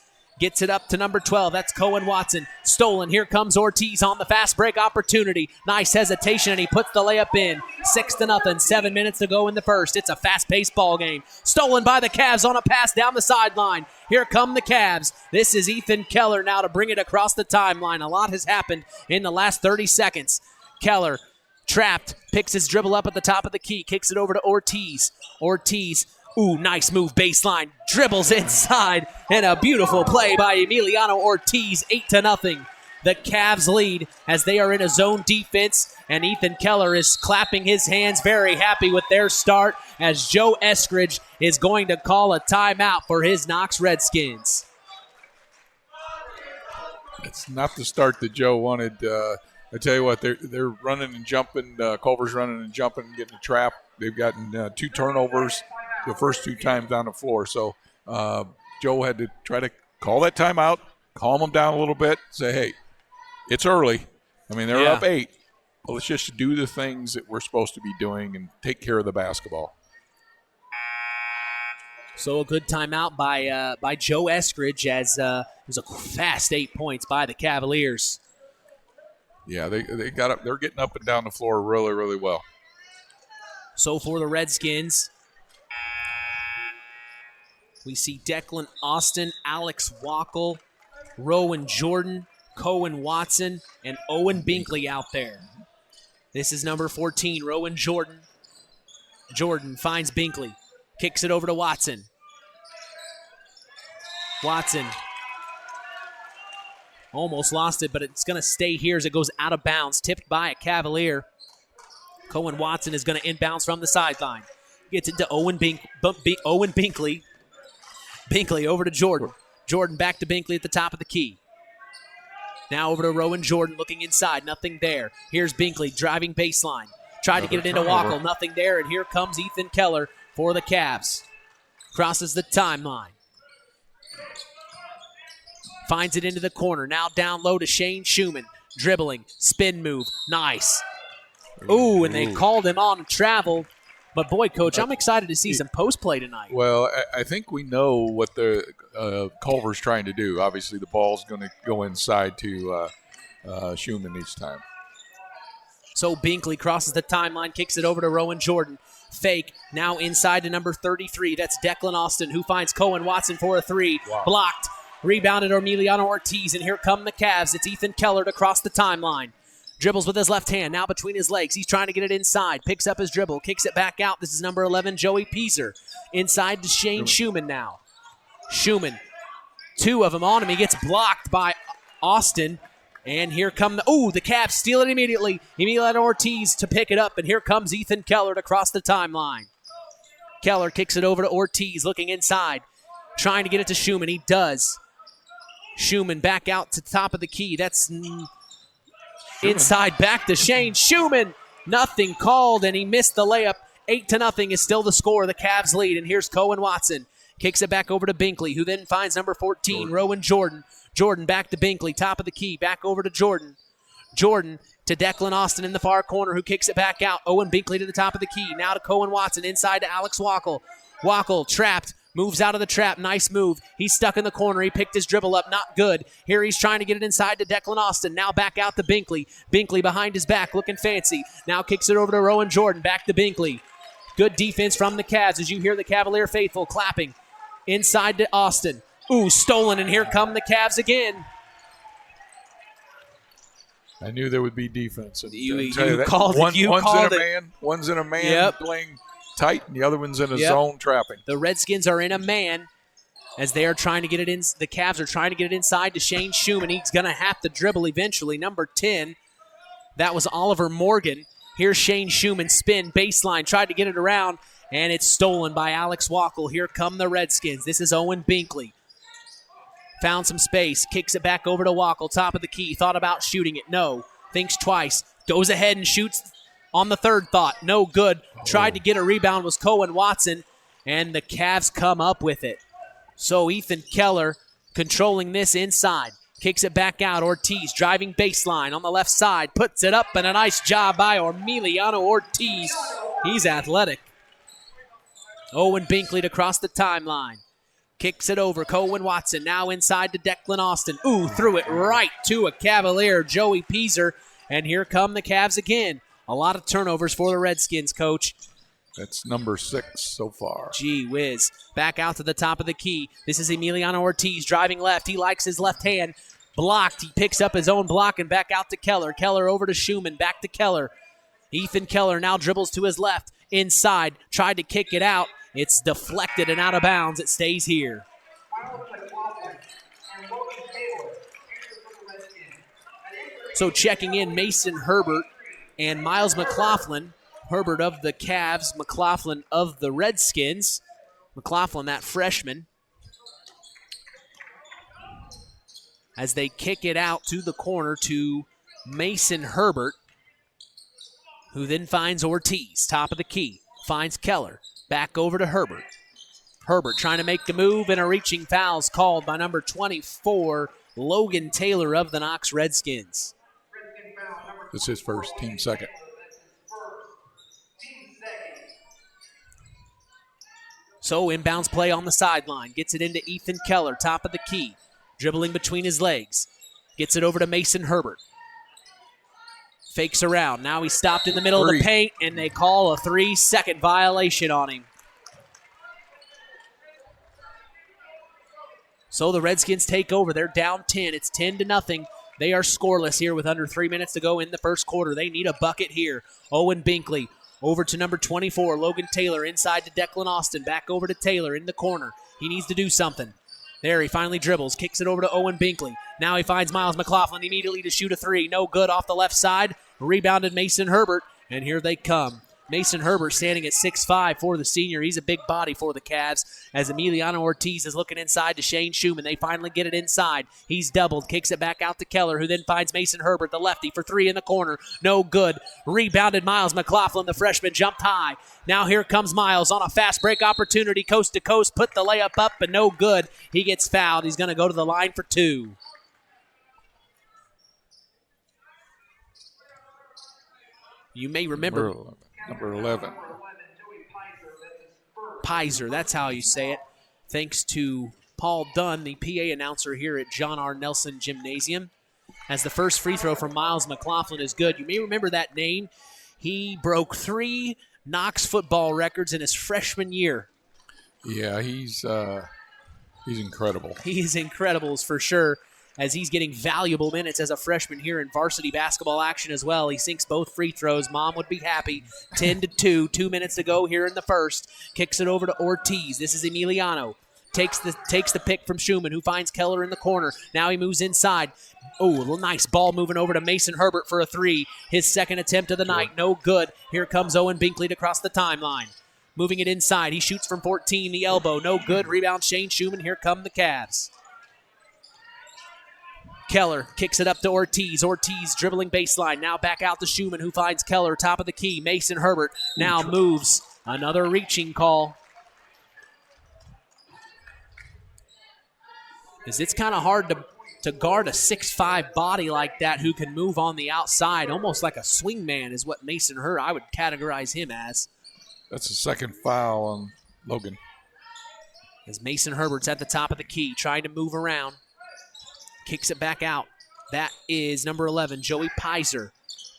Gets it up to number 12. That's Cohen Watson. Stolen. Here comes Ortiz on the fast break opportunity. Nice hesitation, and he puts the layup in. 6-0. 7 minutes to go in the first. It's a fast-paced ball game. Stolen by the Cavs on a pass down the sideline. Here come the Cavs. This is Ethan Keller now to bring it across the timeline. A lot has happened in the last 30 seconds. Keller trapped. Picks his dribble up at the top of the key. Kicks it over to Ortiz. Ortiz. Ooh, nice move, baseline, dribbles inside, and a beautiful play by Emiliano Ortiz, 8-0. The Cavs lead as they are in a zone defense, and Ethan Keller is clapping his hands, very happy with their start, as Joe Eskridge is going to call a timeout for his Knox Redskins. It's not the start that Joe wanted. I tell you what, they're running and jumping. Culver's running and jumping, getting a trap. They've gotten 2 turnovers the first 2 times down the floor. So Joe had to try to call that timeout, calm them down a little bit, say, hey, it's early. I mean, they're up 8. Well, let's just do the things that we're supposed to be doing and take care of the basketball. So a good timeout by Joe Eskridge as it was a fast 8 points by the Cavaliers. Yeah, they got up. They're getting up and down the floor really, really well. So for the Redskins, we see Declan Austin, Alex Wackel, Rowan Jordan, Cohen Watson, and Owen Binkley out there. This is number 14, Rowan Jordan. Jordan finds Binkley, kicks it over to Watson. Watson almost lost it, but it's going to stay here as it goes out of bounds, tipped by a Cavalier. Cohen Watson is going to inbounds from the sideline. Gets it to Owen Binkley. Binkley over to Jordan. Jordan back to Binkley at the top of the key. Now over to Rowan Jordan looking inside. Nothing there. Here's Binkley driving baseline. Tried to get it into Wackel. Nothing there. And here comes Ethan Keller for the Cavs. Crosses the timeline. Finds it into the corner. Now down low to Shane Schumann. Dribbling. Spin move. Nice. Ooh, and they called him on travel. But, boy, Coach, I'm excited to see some post play tonight. Well, I think we know what the Culver's trying to do. Obviously, the ball's going to go inside to Schumann each time. So Binkley crosses the timeline, kicks it over to Rowan Jordan. Fake, now inside to number 33. That's Declan Austin, who finds Cohen Watson for a 3. Wow. Blocked. Rebounded Emiliano Ortiz, and here come the Cavs. It's Ethan Keller to cross the timeline. Dribbles with his left hand, now between his legs. He's trying to get it inside. Picks up his dribble, kicks it back out. This is number 11, Joey Pizer. Inside to Shane Schumann now. Schumann, 2 of them on him. He gets blocked by Austin, And here come the Cavs steal it immediately. Emiliano Ortiz to pick it up, and here comes Ethan Keller to cross the timeline. Keller kicks it over to Ortiz, looking inside, trying to get it to Schumann. He does. Schumann back out to top of the key. That's inside back to Shane Schumann. Nothing called, and he missed the layup. 8-0 is still the score. The Cavs lead, and here's Cohen Watson. Kicks it back over to Binkley, who then finds number 14, Rowan Jordan. Jordan back to Binkley, top of the key, back over to Jordan. Jordan to Declan Austin in the far corner, who kicks it back out. Owen Binkley to the top of the key. Now to Cohen Watson, inside to Alex Wackel. Wackel trapped, moves out of the trap. Nice move. He's stuck in the corner. He picked his dribble up, not good. Here he's trying to get it inside to Declan Austin. Now back out to Binkley. Binkley behind his back, looking fancy. Now kicks it over to Rowan Jordan, back to Binkley. Good defense from the Cavs as you hear the Cavalier faithful clapping. Inside to Austin. Stolen, and here come the Cavs again. I knew there would be defense. You called it. One's in a man playing tight, and the other one's in a zone trapping. The Redskins are in a man as they are trying to get it in. The Cavs are trying to get it inside to Shane Schumann. He's going to have to dribble eventually. Number 10, that was Oliver Morgan. Here's Shane Schumann, spin, baseline, tried to get it around, and it's stolen by Alex Wackel. Here come the Redskins. This is Owen Binkley. Found some space, kicks it back over to Wackel, top of the key. Thought about shooting it, no. Thinks twice, goes ahead and shoots on the third thought, no good. Tried to get a rebound, was Cohen Watson, and the Cavs come up with it. So Ethan Keller controlling this inside. Kicks it back out. Ortiz driving baseline on the left side. Puts it up, and a nice job by Emiliano Ortiz. He's athletic. Owen Binkley to cross the timeline. Kicks it over. Cohen Watson now inside to Declan Austin. Threw it right to a Cavalier, Joey Peaser. And here come the Cavs again. A lot of turnovers for the Redskins, Coach. That's number 6 so far. Gee whiz. Back out to the top of the key. This is Emiliano Ortiz driving left. He likes his left hand. Blocked. He picks up his own block and back out to Keller. Keller over to Schumann. Back to Keller. Ethan Keller now dribbles to his left. Inside. Tried to kick it out. It's deflected and out of bounds. It stays here. So checking in Mason Herbert and Miles McLaughlin. Herbert of the Cavs, McLaughlin of the Redskins. McLaughlin, that freshman. As they kick it out to the corner to Mason Herbert, who then finds Ortiz, top of the key. Finds Keller. Back over to Herbert. Herbert trying to make the move, and a reaching foul's called by number 24, Logan Taylor of the Knox Redskins. This is his first, team second. So inbounds play on the sideline. Gets it into Ethan Keller, top of the key. Dribbling between his legs. Gets it over to Mason Herbert. Fakes around. Now he's stopped in the middle of the paint, and they call a 3-second violation on him. So the Redskins take over. They're down 10. It's 10-0. They are scoreless here with under 3 minutes to go in the first quarter. They need a bucket here. Owen Binkley over to number 24, Logan Taylor, inside to Declan Austin. Back over to Taylor in the corner. He needs to do something. There, he finally dribbles. Kicks it over to Owen Binkley. Now he finds Miles McLaughlin immediately to shoot a three. No good off the left side. Rebounded Mason Herbert, and here they come. Mason Herbert standing at 6'5" for the senior. He's a big body for the Cavs as Emiliano Ortiz is looking inside to Shane Schumann. They finally get it inside. He's doubled, kicks it back out to Keller, who then finds Mason Herbert, the lefty, for three in the corner. No good. Rebounded Miles McLaughlin, the freshman, jumped high. Now here comes Miles on a fast break opportunity, coast to coast, put the layup up, but no good. He gets fouled. He's going to go to the line for two. You may remember number 11. Pizer, that's how you say it. Thanks to Paul Dunn, the PA announcer here at John R. Nelson Gymnasium. As the first free throw from Miles McLaughlin is good. You may remember that name. He broke 3 Knox football records in his freshman year. Yeah, he's incredible. He is incredible for sure, as he's getting valuable minutes as a freshman here in varsity basketball action as well. He sinks both free throws. Mom would be happy. 10-2, 2 minutes to go here in the first. Kicks it over to Ortiz. This is Emiliano. takes the pick from Schumann, who finds Keller in the corner. Now he moves inside. Oh, a little nice ball moving over to Mason Herbert for a three. His second attempt of the night, no good. Here comes Owen Binkley to cross the timeline. Moving it inside. He shoots from 14, the elbow, no good. Rebound Shane Schumann. Here come the Cavs. Keller kicks it up to Ortiz. Ortiz dribbling baseline. Now back out to Schumann, who finds Keller, top of the key. Mason Herbert now moves. Another reaching call. Because it's kind of hard to guard a 6'5" body like that who can move on the outside. Almost like a swing man is what Mason Herbert, I would categorize him as. That's the second foul on Logan. As Mason Herbert's at the top of the key, trying to move around. Kicks it back out. That is number 11, Joey Pizer.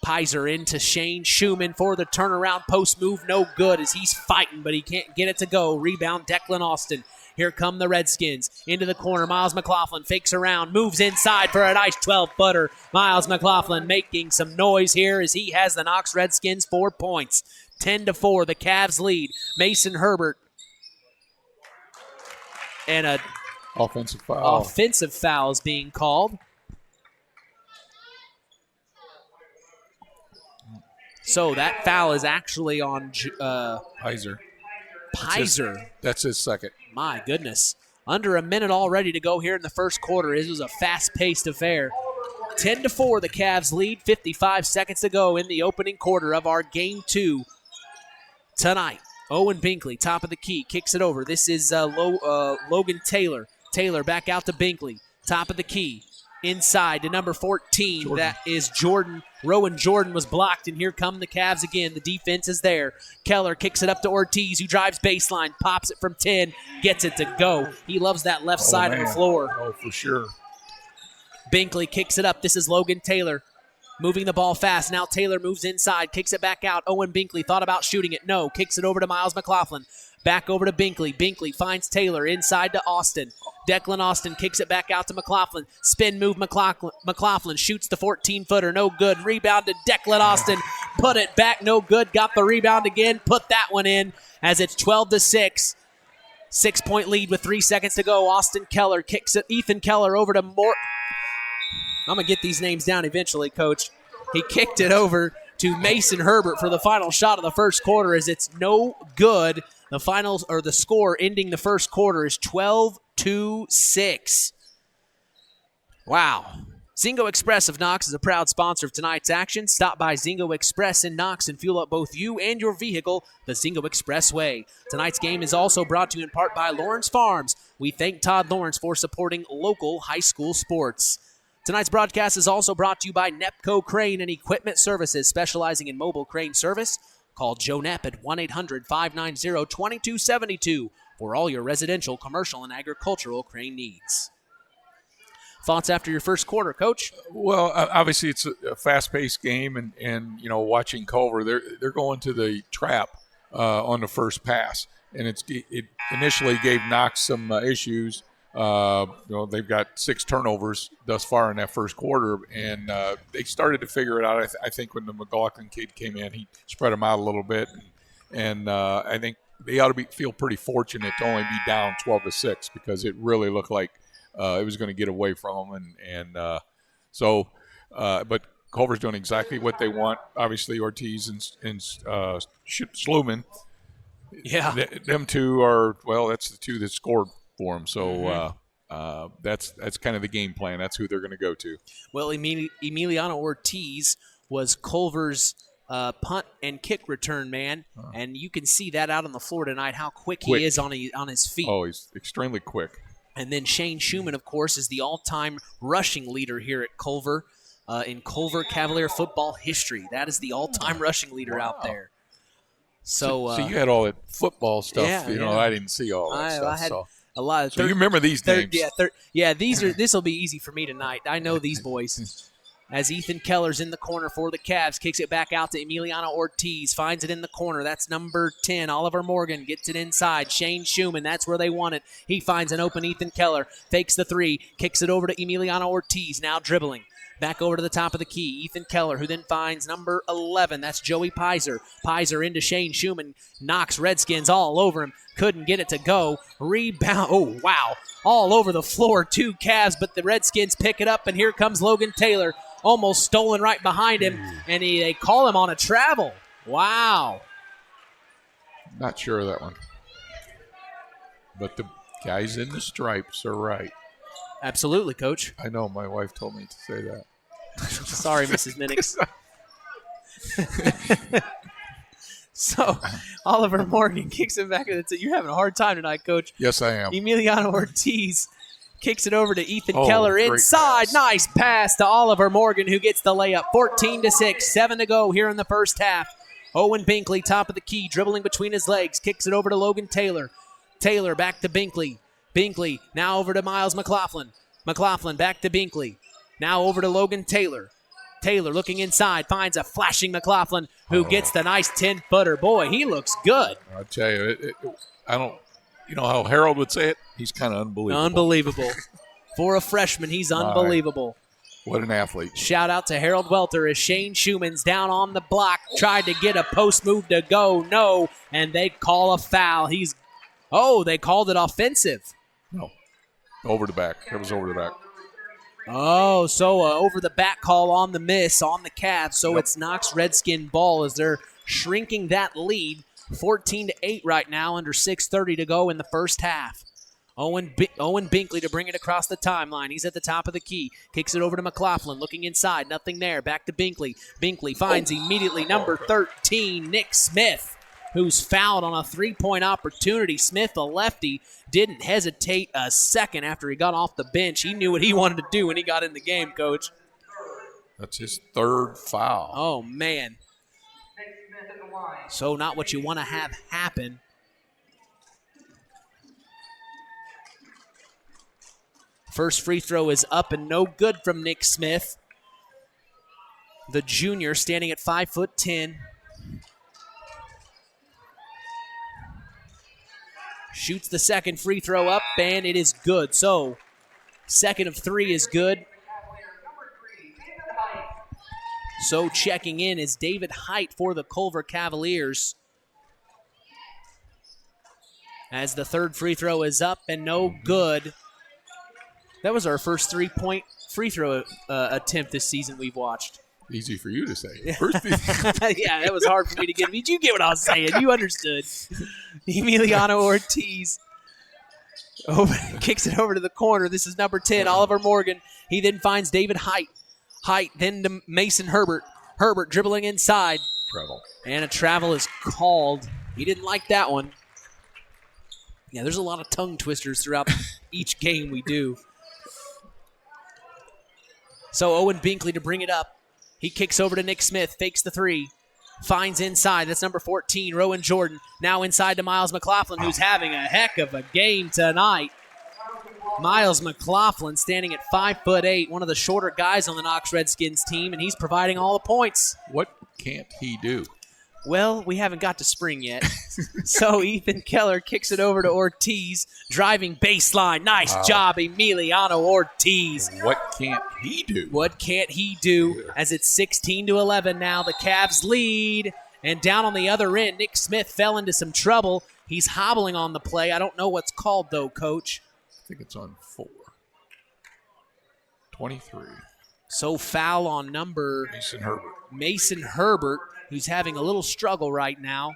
Pizer into Shane Schumann for the turnaround post move. No good as he's fighting, but he can't get it to go. Rebound, Declan Austin. Here come the Redskins. Into the corner, Miles McLaughlin fakes around, moves inside for a nice 12-footer. Miles McLaughlin making some noise here as he has the Knox Redskins 4 points. 10-4, the Cavs lead. Mason Herbert. And a offensive foul. Offensive foul is being called. So that foul is actually on Pizer. Pizer. That's his second. My goodness. Under a minute already to go here in the first quarter. This was a fast-paced affair. 10-4, the Cavs lead. 55 seconds to go in the opening quarter of our Game 2 tonight. Owen Binkley, top of the key, kicks it over. This is Logan Taylor. Taylor back out to Binkley, top of the key. Inside to number 14, Jordan. That is Jordan. Rowan Jordan was blocked, and here come the Cavs again. The defense is there. Keller kicks it up to Ortiz, who drives baseline, pops it from 10, gets it to go. He loves that left side of the floor. Oh, for sure. Binkley kicks it up. This is Logan Taylor. Moving the ball fast. Now Taylor moves inside, kicks it back out. Owen Binkley thought about shooting it. No. Kicks it over to Miles McLaughlin. Back over to Binkley. Binkley finds Taylor inside to Austin. Declan Austin kicks it back out to McLaughlin. Spin move McLaughlin shoots the 14-footer. No good. Rebound to Declan Austin. Put it back. No good. Got the rebound again. Put that one in as it's 12-6. 6-point lead with 3 seconds to go. Austin Keller kicks it. Ethan Keller over to Mort. I'm going to get these names down eventually, Coach. He kicked it over to Mason Herbert for the final shot of the first quarter as it's no good. The finals, or the score ending the first quarter, is 12-6. Wow. Zingo Express of Knox is a proud sponsor of tonight's action. Stop by Zingo Express in Knox and fuel up both you and your vehicle the Zingo Express way. Tonight's game is also brought to you in part by Lawrence Farms. We thank Todd Lawrence for supporting local high school sports. Tonight's broadcast is also brought to you by Nepco Crane and Equipment Services, specializing in mobile crane service. Call Joe Knapp at 1-800-590-2272 for all your residential, commercial, and agricultural crane needs. Thoughts after your first quarter, Coach? Well, obviously it's a fast-paced game, and you know, watching Culver, they're going to the trap on the first pass, and it initially gave Knox some issues. You know, they've got 6 turnovers thus far in that first quarter, and they started to figure it out. I think when the McLaughlin kid came in, he spread them out a little bit, and I think they ought to feel pretty fortunate to only be down 12-6 because it really looked like it was going to get away from them, but Culver's doing exactly what they want. Obviously, Ortiz and Sluman, yeah, them two are that's the two that scored for him. So that's kind of the game plan. That's who they're going to go to. Well, Emiliano Ortiz was Culver's punt and kick return man, and you can see that out on the floor tonight, how quick he is on his feet. Oh, he's extremely quick. And then Shane Schumann, of course, is the all-time rushing leader here at Culver in Culver Cavalier football history. That is the all-time rushing leader out there. So you had all that football stuff. I didn't see all that stuff. I had a lot of. So you remember these names? This will be easy for me tonight. I know these boys. As Ethan Keller's in the corner for the Cavs, kicks it back out to Emiliano Ortiz, finds it in the corner. That's number 10, Oliver Morgan, gets it inside. Shane Schumann, that's where they want it. He finds an open Ethan Keller, fakes the 3, kicks it over to Emiliano Ortiz, now dribbling. Back over to the top of the key. Ethan Keller, who then finds number 11. That's Joey Pizer. Pizer into Shane Schumann. Knox Redskins all over him. Couldn't get it to go. Rebound. Oh, wow. All over the floor. 2 Cavs, but the Redskins pick it up, and here comes Logan Taylor. Almost stolen right behind him, and they call him on a travel. Wow. Not sure of that one. But the guys in the stripes are right. Absolutely, Coach. I know. My wife told me to say that. Sorry, Mrs. Minix. So, Oliver Morgan kicks it back. You're having a hard time tonight, Coach. Yes, I am. Emiliano Ortiz kicks it over to Ethan Oh, Keller great inside. pass. Nice pass to Oliver Morgan, who gets the layup. 14-6, 7 to go here in the first half. Owen Binkley, top of the key, dribbling between his legs, kicks it over to Logan Taylor. Taylor back to Binkley. Binkley now over to Miles McLaughlin. McLaughlin back to Binkley. Now over to Logan Taylor. Taylor looking inside, finds a flashing McLaughlin who gets the nice 10-footer. Boy, he looks good. I'll tell you, I don't, you know how Harold would say it? He's kind of unbelievable. Unbelievable. For a freshman, he's unbelievable. What an athlete. Shout out to Harold Welter as Shane Schumann's down on the block, tried to get a post move to go. No, and they call a foul. They called it offensive. No. Over the back. It was over the back. Oh, so over the back call on the miss on the Cavs. So It's Knox Redskin ball as they're shrinking that lead. 14-8 right now, under 6:30 to go in the first half. Owen Binkley to bring it across the timeline. He's at the top of the key. Kicks it over to McLaughlin. Looking inside. Nothing there. Back to Binkley. Binkley finds immediately number 13, Nick Smith, who's fouled on a three-point opportunity. Smith, a lefty, didn't hesitate a second after he got off the bench. He knew what he wanted to do when he got in the game, Coach. That's his 3rd foul. Oh, man. So not what you want to have happen. First free throw is up and no good from Nick Smith. The junior standing at 5'10". Shoots the second free throw up, and it is good. So, second of 3 is good. So, checking in is David Height for the Culver Cavaliers. As the third free throw is up and no good. That was our first 3-point free throw attempt this season we've watched. Easy for you to say. Yeah, that was hard for me to get. Did you get what I was saying? You understood. Emiliano Ortiz kicks it over to the corner. This is number 10, Oliver Morgan. He then finds David Height. Height then to Mason Herbert. Herbert dribbling inside. Travel. And a travel is called. He didn't like that one. Yeah, there's a lot of tongue twisters throughout each game we do. So Owen Binkley to bring it up. He kicks over to Nick Smith, fakes the 3, finds inside. That's number 14, Rowan Jordan. Now inside to Miles McLaughlin, who's having a heck of a game tonight. Miles McLaughlin standing at 5'8", one of the shorter guys on the Knox Redskins team, and he's providing all the points. What can't he do? Well, we haven't got to spring yet. So Ethan Keller kicks it over to Ortiz, driving baseline. Nice job, Emiliano Ortiz. What can't he do? What can't he do? As it's 16-11 now, the Cavs lead. And down on the other end, Nick Smith fell into some trouble. He's hobbling on the play. I don't know what's called, though, Coach. I think it's on 4. 23. So foul on number Mason Herbert, who's having a little struggle right now.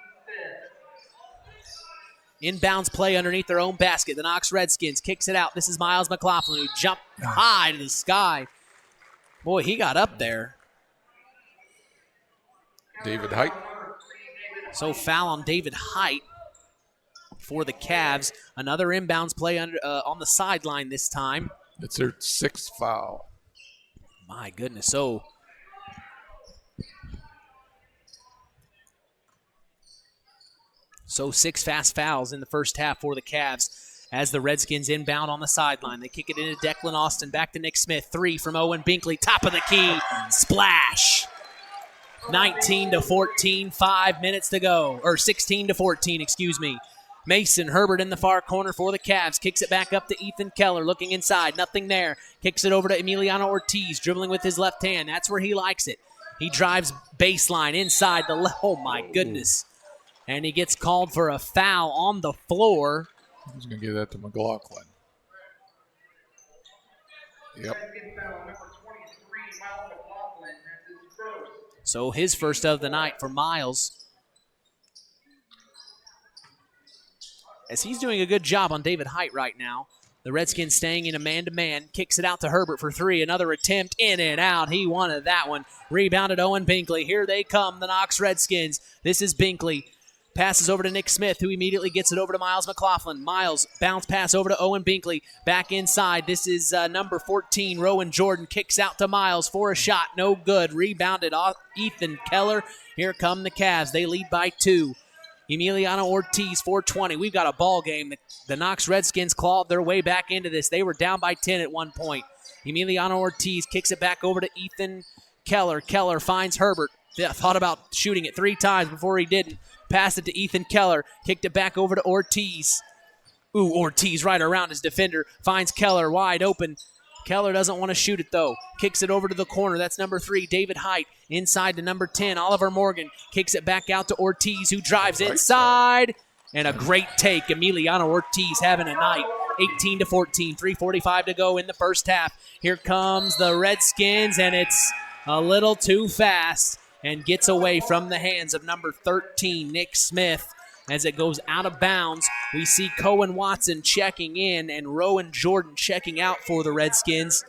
Inbounds play underneath their own basket. The Knox Redskins kicks it out. This is Miles McLaughlin, who jumped high to the sky. Boy, he got up there. David Height. So foul on David Height for the Cavs. Another inbounds play on the sideline this time. It's their 6th foul. My goodness. So So 6 fast fouls in the first half for the Cavs as the Redskins inbound on the sideline. They kick it into Declan Austin, back to Nick Smith. 3 from Owen Binkley, top of the key, splash. 19-14, 5 minutes to go. Or 16-14, excuse me. Mason Herbert in the far corner for the Cavs. Kicks it back up to Ethan Keller. Looking inside. Nothing there. Kicks it over to Emiliano Ortiz. Dribbling with his left hand. That's where he likes it. He drives baseline inside the oh my goodness. And he gets called for a foul on the floor. He's going to give that to McLaughlin. Yep. So his first of the night for Miles. As he's doing a good job on David Height right now. The Redskins staying in a man-to-man. Kicks it out to Herbert for three. Another attempt in and out. He wanted that one. Rebounded Owen Binkley. Here they come, the Knox Redskins. This is Binkley. Passes over to Nick Smith, who immediately gets it over to Miles McLaughlin. Miles, bounce pass over to Owen Binkley. Back inside. This is number 14, Rowan Jordan. Kicks out to Miles for a shot. No good. Rebounded off Ethan Keller. Here come the Cavs. They lead by 2. Emiliano Ortiz, 4:20. We've got a ball game. The Knox Redskins clawed their way back into this. They were down by 10 at one point. Emiliano Ortiz kicks it back over to Ethan Keller. Keller finds Herbert. Thought about shooting it 3 times before he didn't. Passed it to Ethan Keller. Kicked it back over to Ortiz. Ooh, Ortiz right around his defender. Finds Keller wide open. Keller doesn't want to shoot it, though. Kicks it over to the corner. That's number 3, David Height. Inside to number 10, Oliver Morgan. Kicks it back out to Ortiz, who drives inside. And a great take. Emiliano Ortiz having a night. 18-14, 3:45 to go in the first half. Here comes the Redskins, and it's a little too fast and gets away from the hands of number 13, Nick Smith. As it goes out of bounds, we see Cohen Watson checking in and Rowan Jordan checking out for the Redskins.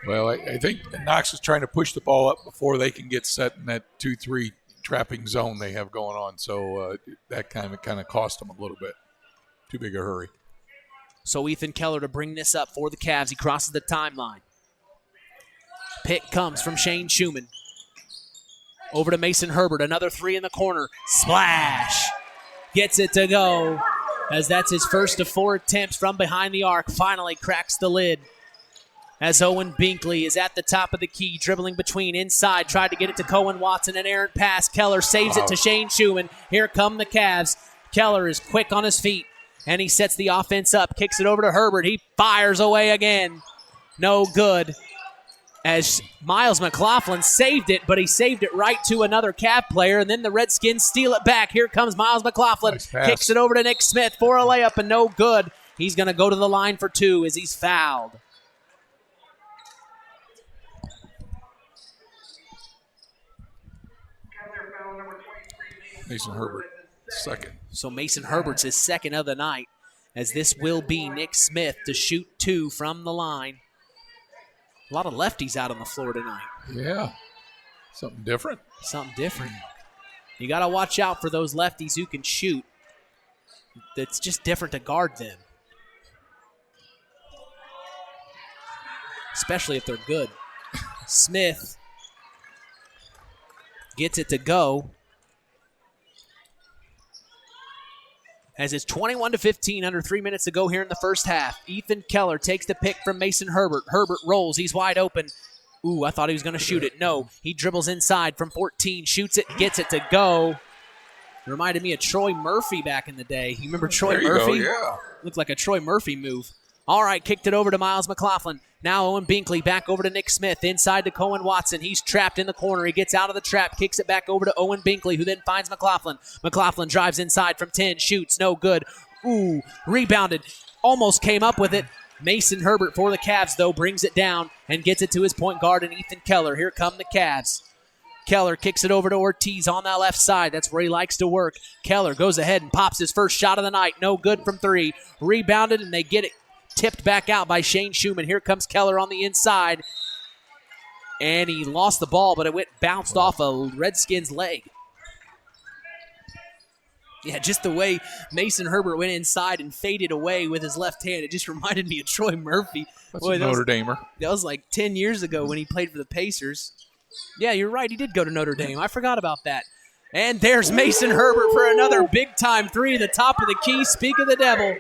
Well, I think Knox is trying to push the ball up before they can get set in that 2-3 trapping zone they have going on. So that kind of cost them a little bit. Too big a hurry. So Ethan Keller to bring this up for the Cavs. He crosses the timeline. Pick comes from Shane Schumann. Over to Mason Herbert. Another 3 in the corner. Splash. Gets it to go, as that's his first of 4 attempts from behind the arc. Finally cracks the lid, as Owen Binkley is at the top of the key, dribbling between inside. Tried to get it to Cohen Watson, an errant pass. Keller saves it to Shane Schumann. Here come the Cavs. Keller is quick on his feet, and he sets the offense up. Kicks it over to Herbert. He fires away again. No good. As Miles McLaughlin saved it, but he saved it right to another Cav player, and then the Redskins steal it back. Here comes Miles McLaughlin. Nice pass. Kicks it over to Nick Smith for a layup, and no good. He's going to go to the line for 2 as he's fouled. Mason Herbert, second. So Mason Herbert's his second of the night, as this will be Nick Smith to shoot 2 from the line. A lot of lefties out on the floor tonight. Yeah, something different. Something different. You got to watch out for those lefties who can shoot. It's just different to guard them, especially if they're good. Smith gets it to go, as it's 21-15, under 3 minutes to go here in the first half. Ethan Keller takes the pick from Mason Herbert. Herbert rolls. He's wide open. Ooh, I thought he was going to shoot it. No, he dribbles inside from 14, shoots it, gets it to go. It reminded me of Troy Murphy back in the day. You remember Troy Murphy? Go, yeah. Looked like a Troy Murphy move. All right, kicked it over to Miles McLaughlin. Now Owen Binkley back over to Nick Smith. Inside to Cohen Watson. He's trapped in the corner. He gets out of the trap, kicks it back over to Owen Binkley, who then finds McLaughlin. McLaughlin drives inside from 10, shoots, no good. Ooh, rebounded. Almost came up with it. Mason Herbert for the Cavs, though, brings it down and gets it to his point guard and Ethan Keller. Here come the Cavs. Keller kicks it over to Ortiz on that left side. That's where he likes to work. Keller goes ahead and pops his first shot of the night. No good from 3. Rebounded, and they get it tipped back out by Shane Schumann. Here comes Keller on the inside. And he lost the ball, but it bounced off a Redskins leg. Yeah, just the way Mason Herbert went inside and faded away with his left hand. It just reminded me of Troy Murphy. That's a Notre Damer. That was like 10 years ago when he played for the Pacers. Yeah, you're right. He did go to Notre Dame. I forgot about that. And there's Mason Herbert for another big-time 3 at the top of the key. Speak of the devil.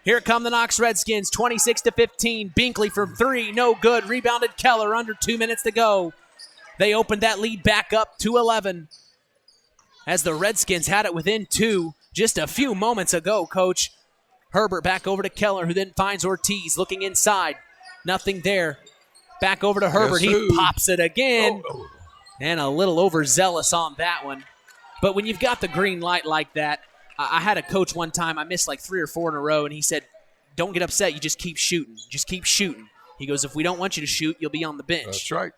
Here come the Knox Redskins, 26-15. Binkley from 3, no good. Rebounded Keller, under 2 minutes to go. They opened that lead back up to 11. As the Redskins had it within 2, just a few moments ago, Coach. Herbert back over to Keller, who then finds Ortiz looking inside. Nothing there. Back over to Herbert. He pops it again. And a little overzealous on that one. But when you've got the green light like that, I had a coach one time, I missed like 3 or 4 in a row, and he said, don't get upset, you just keep shooting. Just keep shooting. He goes, if we don't want you to shoot, you'll be on the bench. That's right.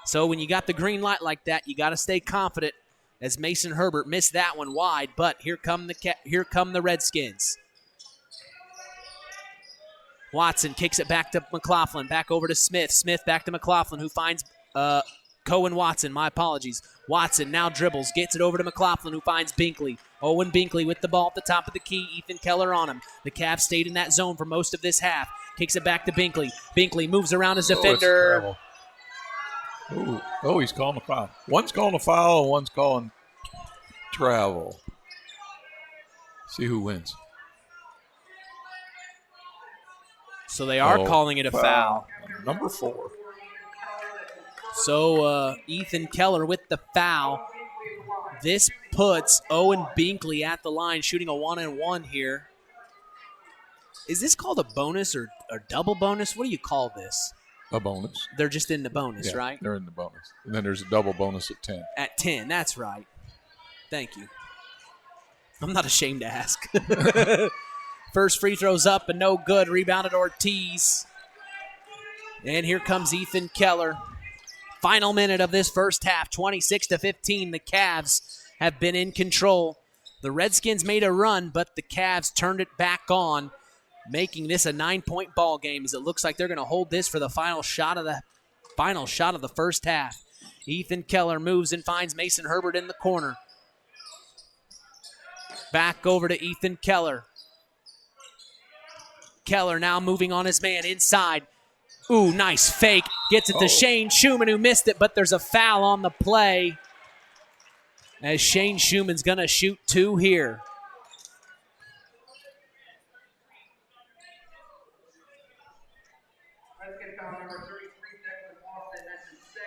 So when you got the green light like that, you got to stay confident, as Mason Herbert missed that one wide, but here come the Redskins. Watson kicks it back to McLaughlin, back over to Smith. Smith back to McLaughlin, who finds Cohen Watson. My apologies. Watson now dribbles, gets it over to McLaughlin, who finds Binkley. Owen Binkley with the ball at the top of the key. Ethan Keller on him. The Cavs stayed in that zone for most of this half. Kicks it back to Binkley. Binkley moves around his defender. He's calling a foul. One's calling a foul, and one's calling travel. See who wins. So they are calling it a foul. Number 4. So Ethan Keller with the foul. This puts Owen Binkley at the line, shooting a 1-and-1 here. Is this called a bonus or double bonus? What do you call this? A bonus. They're just in the bonus, right? They're in the bonus. And then there's a double bonus at 10. At 10, that's right. Thank you. I'm not ashamed to ask. First free throw's up and no good. Rebounded Ortiz. And here comes Ethan Keller. Final minute of this first half, 26-15. The Cavs have been in control. The Redskins made a run, but the Cavs turned it back on, making this a 9-point ball game, as it looks like they're going to hold this for the final shot of the first half. Ethan Keller moves and finds Mason Herbert in the corner. Back over to Ethan Keller. Keller now moving on his man inside. Ooh, nice fake. Gets it to Shane Schumann, who missed it, but there's a foul on the play, as Shane Schumann's going to shoot 2 here.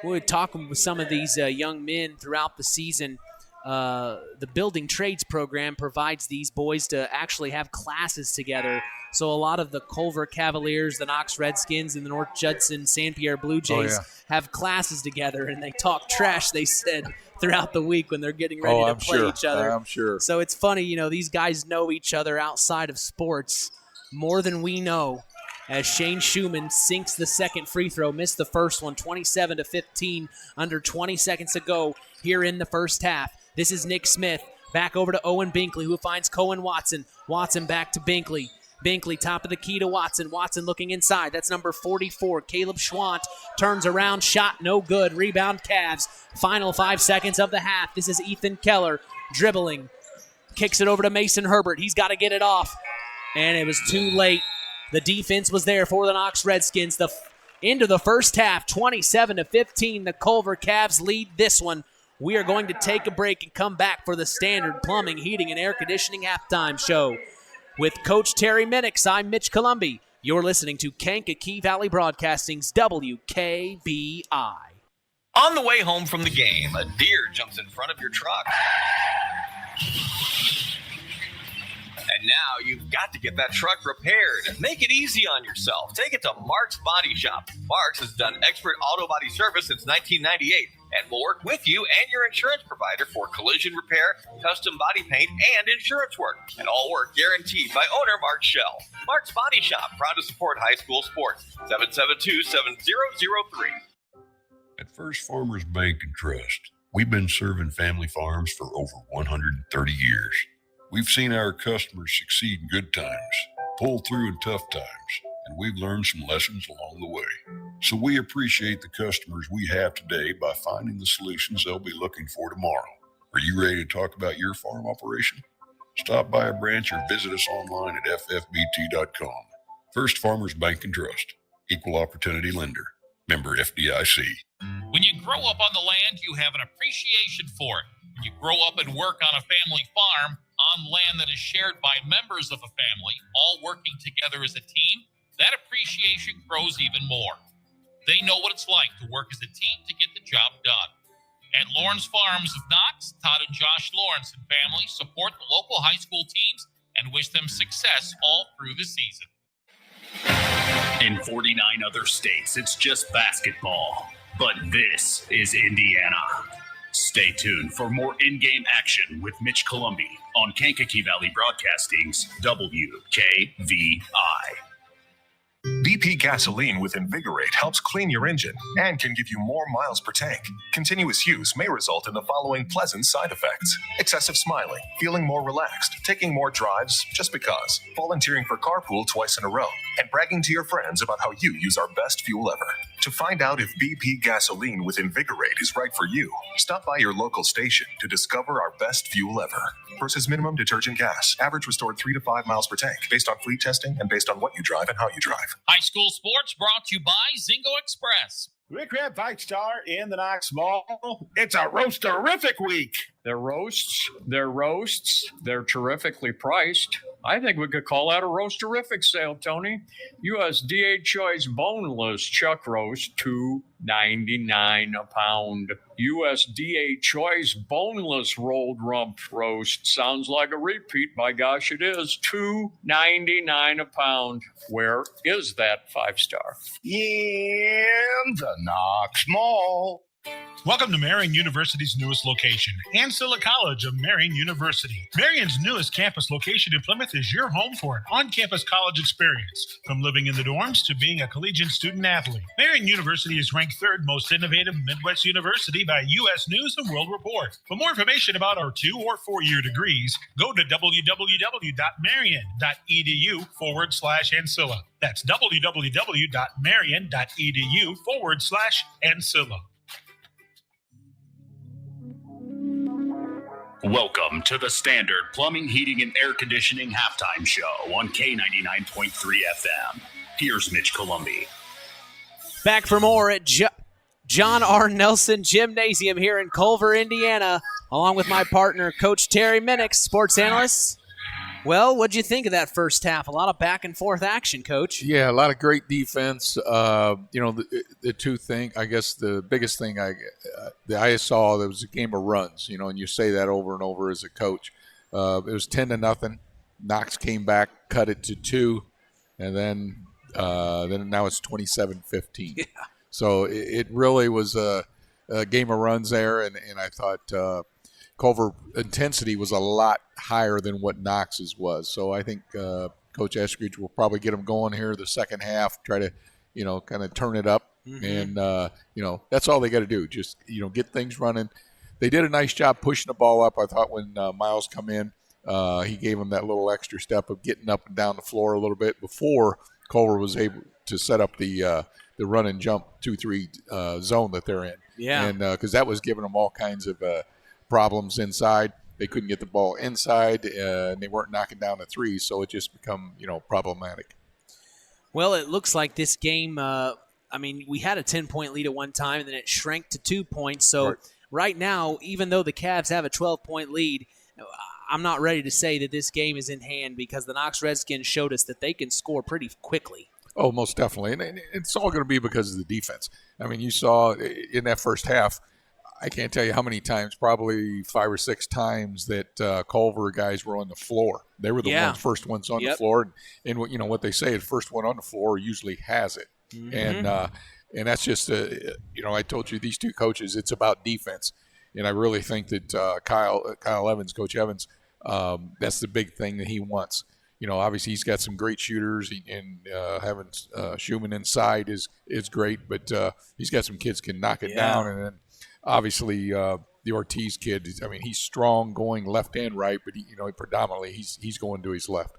We're talking with some of these young men throughout the season. The Building Trades program provides these boys to actually have classes together. So a lot of the Culver Cavaliers, the Knox Redskins, and the North Judson San Pierre Blue Jays have classes together, and they talk trash, they said, throughout the week when they're getting ready to play each other. I'm sure. So it's funny, these guys know each other outside of sports more than we know, as Shane Schumann sinks the second free throw, missed the first one, 27-15, under 20 seconds to go here in the first half. This is Nick Smith. Back over to Owen Binkley, who finds Cohen Watson. Watson back to Binkley. Binkley, top of the key to Watson. Watson looking inside. That's number 44. Caleb Schwant turns around. Shot no good. Rebound Cavs. Final 5 seconds of the half. This is Ethan Keller dribbling. Kicks it over to Mason Herbert. He's got to get it off. And it was too late. The defense was there for the Knox Redskins. Into the first half, 27-15. The Culver Cavs lead this one. We are going to take a break and come back for the Standard Plumbing, Heating, and Air Conditioning halftime show. With Coach Terry Minix, I'm Mitch Columbi. You're listening to Kankakee Valley Broadcasting's WKBI. On the way home from the game, a deer jumps in front of your truck. And now you've got to get that truck repaired. Make it easy on yourself. Take it to Mark's Body Shop. Mark's has done expert auto body service since 1998 and will work with you and your insurance provider for collision repair, custom body paint, and insurance work. And all work guaranteed by owner Mark Shell. Mark's Body Shop, proud to support high school sports. 772-7003. At First Farmers Bank and Trust, we've been serving family farms for over 130 years. We've seen our customers succeed in good times, pull through in tough times, and we've learned some lessons along the way. So we appreciate the customers we have today by finding the solutions they'll be looking for tomorrow. Are you ready to talk about your farm operation? Stop by a branch or visit us online at ffbt.com. First Farmers Bank and Trust, Equal Opportunity Lender, member FDIC. When you grow up on the land, you have an appreciation for it. When you grow up and work on a family farm, on land that is shared by members of a family, all working together as a team, that appreciation grows even more. They know what it's like to work as a team to get the job done. At Lawrence Farms of Knox, Todd and Josh Lawrence and family support the local high school teams and wish them success all through the season. In 49 other states, it's just basketball. But this is Indiana. Stay tuned for more in-game action with Mitch Columbi on Kankakee Valley Broadcasting's WKVI. BP gasoline with Invigorate helps clean your engine and can give you more miles per tank. Continuous use may result in the following pleasant side effects: excessive smiling, feeling more relaxed, taking more drives just because, volunteering for carpool twice in a row, and bragging to your friends about how you use our best fuel ever. To find out if BP gasoline with Invigorate is right for you, stop by your local station to discover our best fuel ever. Versus minimum detergent gas. Average restored 3 to 5 miles per tank, based on fleet testing and based on what you drive and how you drive. High school sports brought to you by Zingo Express. Rick Crab Fight Star in the Knox Mall. It's a roast-terrific week. They're roasts, they're terrifically priced. I think we could call that a roast-terrific sale, Tony. USDA Choice Boneless Chuck Roast, $2.99 a pound. USDA Choice Boneless Rolled Rump Roast. Sounds like a repeat. By gosh, it is. $2.99 a pound. Where is that 5-star? In the Knox Mall. Welcome to Marion University's newest location, Ancilla College of Marion University. Marion's newest campus location in Plymouth is your home for an on-campus college experience. From living in the dorms to being a collegiate student-athlete, Marion University is ranked 3rd most innovative Midwest university by U.S. News and World Report. For more information about our 2- or 4-year degrees, go to www.marion.edu/Ancilla. That's www.marion.edu/Ancilla. Welcome to the Standard Plumbing, Heating, and Air Conditioning Halftime Show on K99.3 FM. Here's Mitch Columbi. Back for more at John R. Nelson Gymnasium here in Culver, Indiana, along with my partner, Coach Terry Minnick, sports analyst. Well, what'd you think of that first half? A lot of back and forth action, Coach. Yeah, a lot of great defense. The two things, I guess the biggest thing I saw, there was a game of runs, and you say that over and over as a coach. It was 10-0. Knox came back, cut it to 2, and then now it's 27-15. Yeah. So it really was a game of runs there, and I thought Culver intensity was a lot higher than what Knox's was. So I think Coach Eskridge will probably get them going here the second half, try to, kind of turn it up. Mm-hmm. And, that's all they got to do. Just, get things running. They did a nice job pushing the ball up. I thought when Miles come in, he gave him that little extra step of getting up and down the floor a little bit before Culver was able to set up the run and jump 2-3 zone that they're in. Yeah. And because that was giving them all kinds of problems inside. They couldn't get the ball inside, and they weren't knocking down the threes, so it just become, problematic. Well, it looks like this game, we had a 10-point lead at one time, and then it shrank to 2 points. So right now, even though the Cavs have a 12-point lead, I'm not ready to say that this game is in hand because the Knox Redskins showed us that they can score pretty quickly. Oh, most definitely. And it's all going to be because of the defense. You saw in that first half, I can't tell you how many times, probably 5 or 6 times that Culver guys were on the floor. They were the first ones on the floor. And what they say, the first one on the floor usually has it. Mm-hmm. And that's just, I told you, these two coaches, it's about defense. And I really think that Kyle Evans, Coach Evans, that's the big thing that he wants. Obviously he's got some great shooters, and having Schumann inside is great, but he's got some kids can knock it down. And then obviously the Ortiz kid, he's strong going left and right, but predominantly he's going to his left.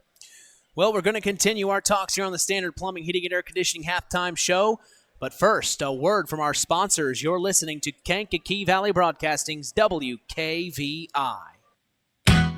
Well, we're going to continue our talks here on the Standard Plumbing, Heating, and Air Conditioning Halftime Show. But first, a word from our sponsors. You're listening to Kankakee Valley Broadcasting's WKVI.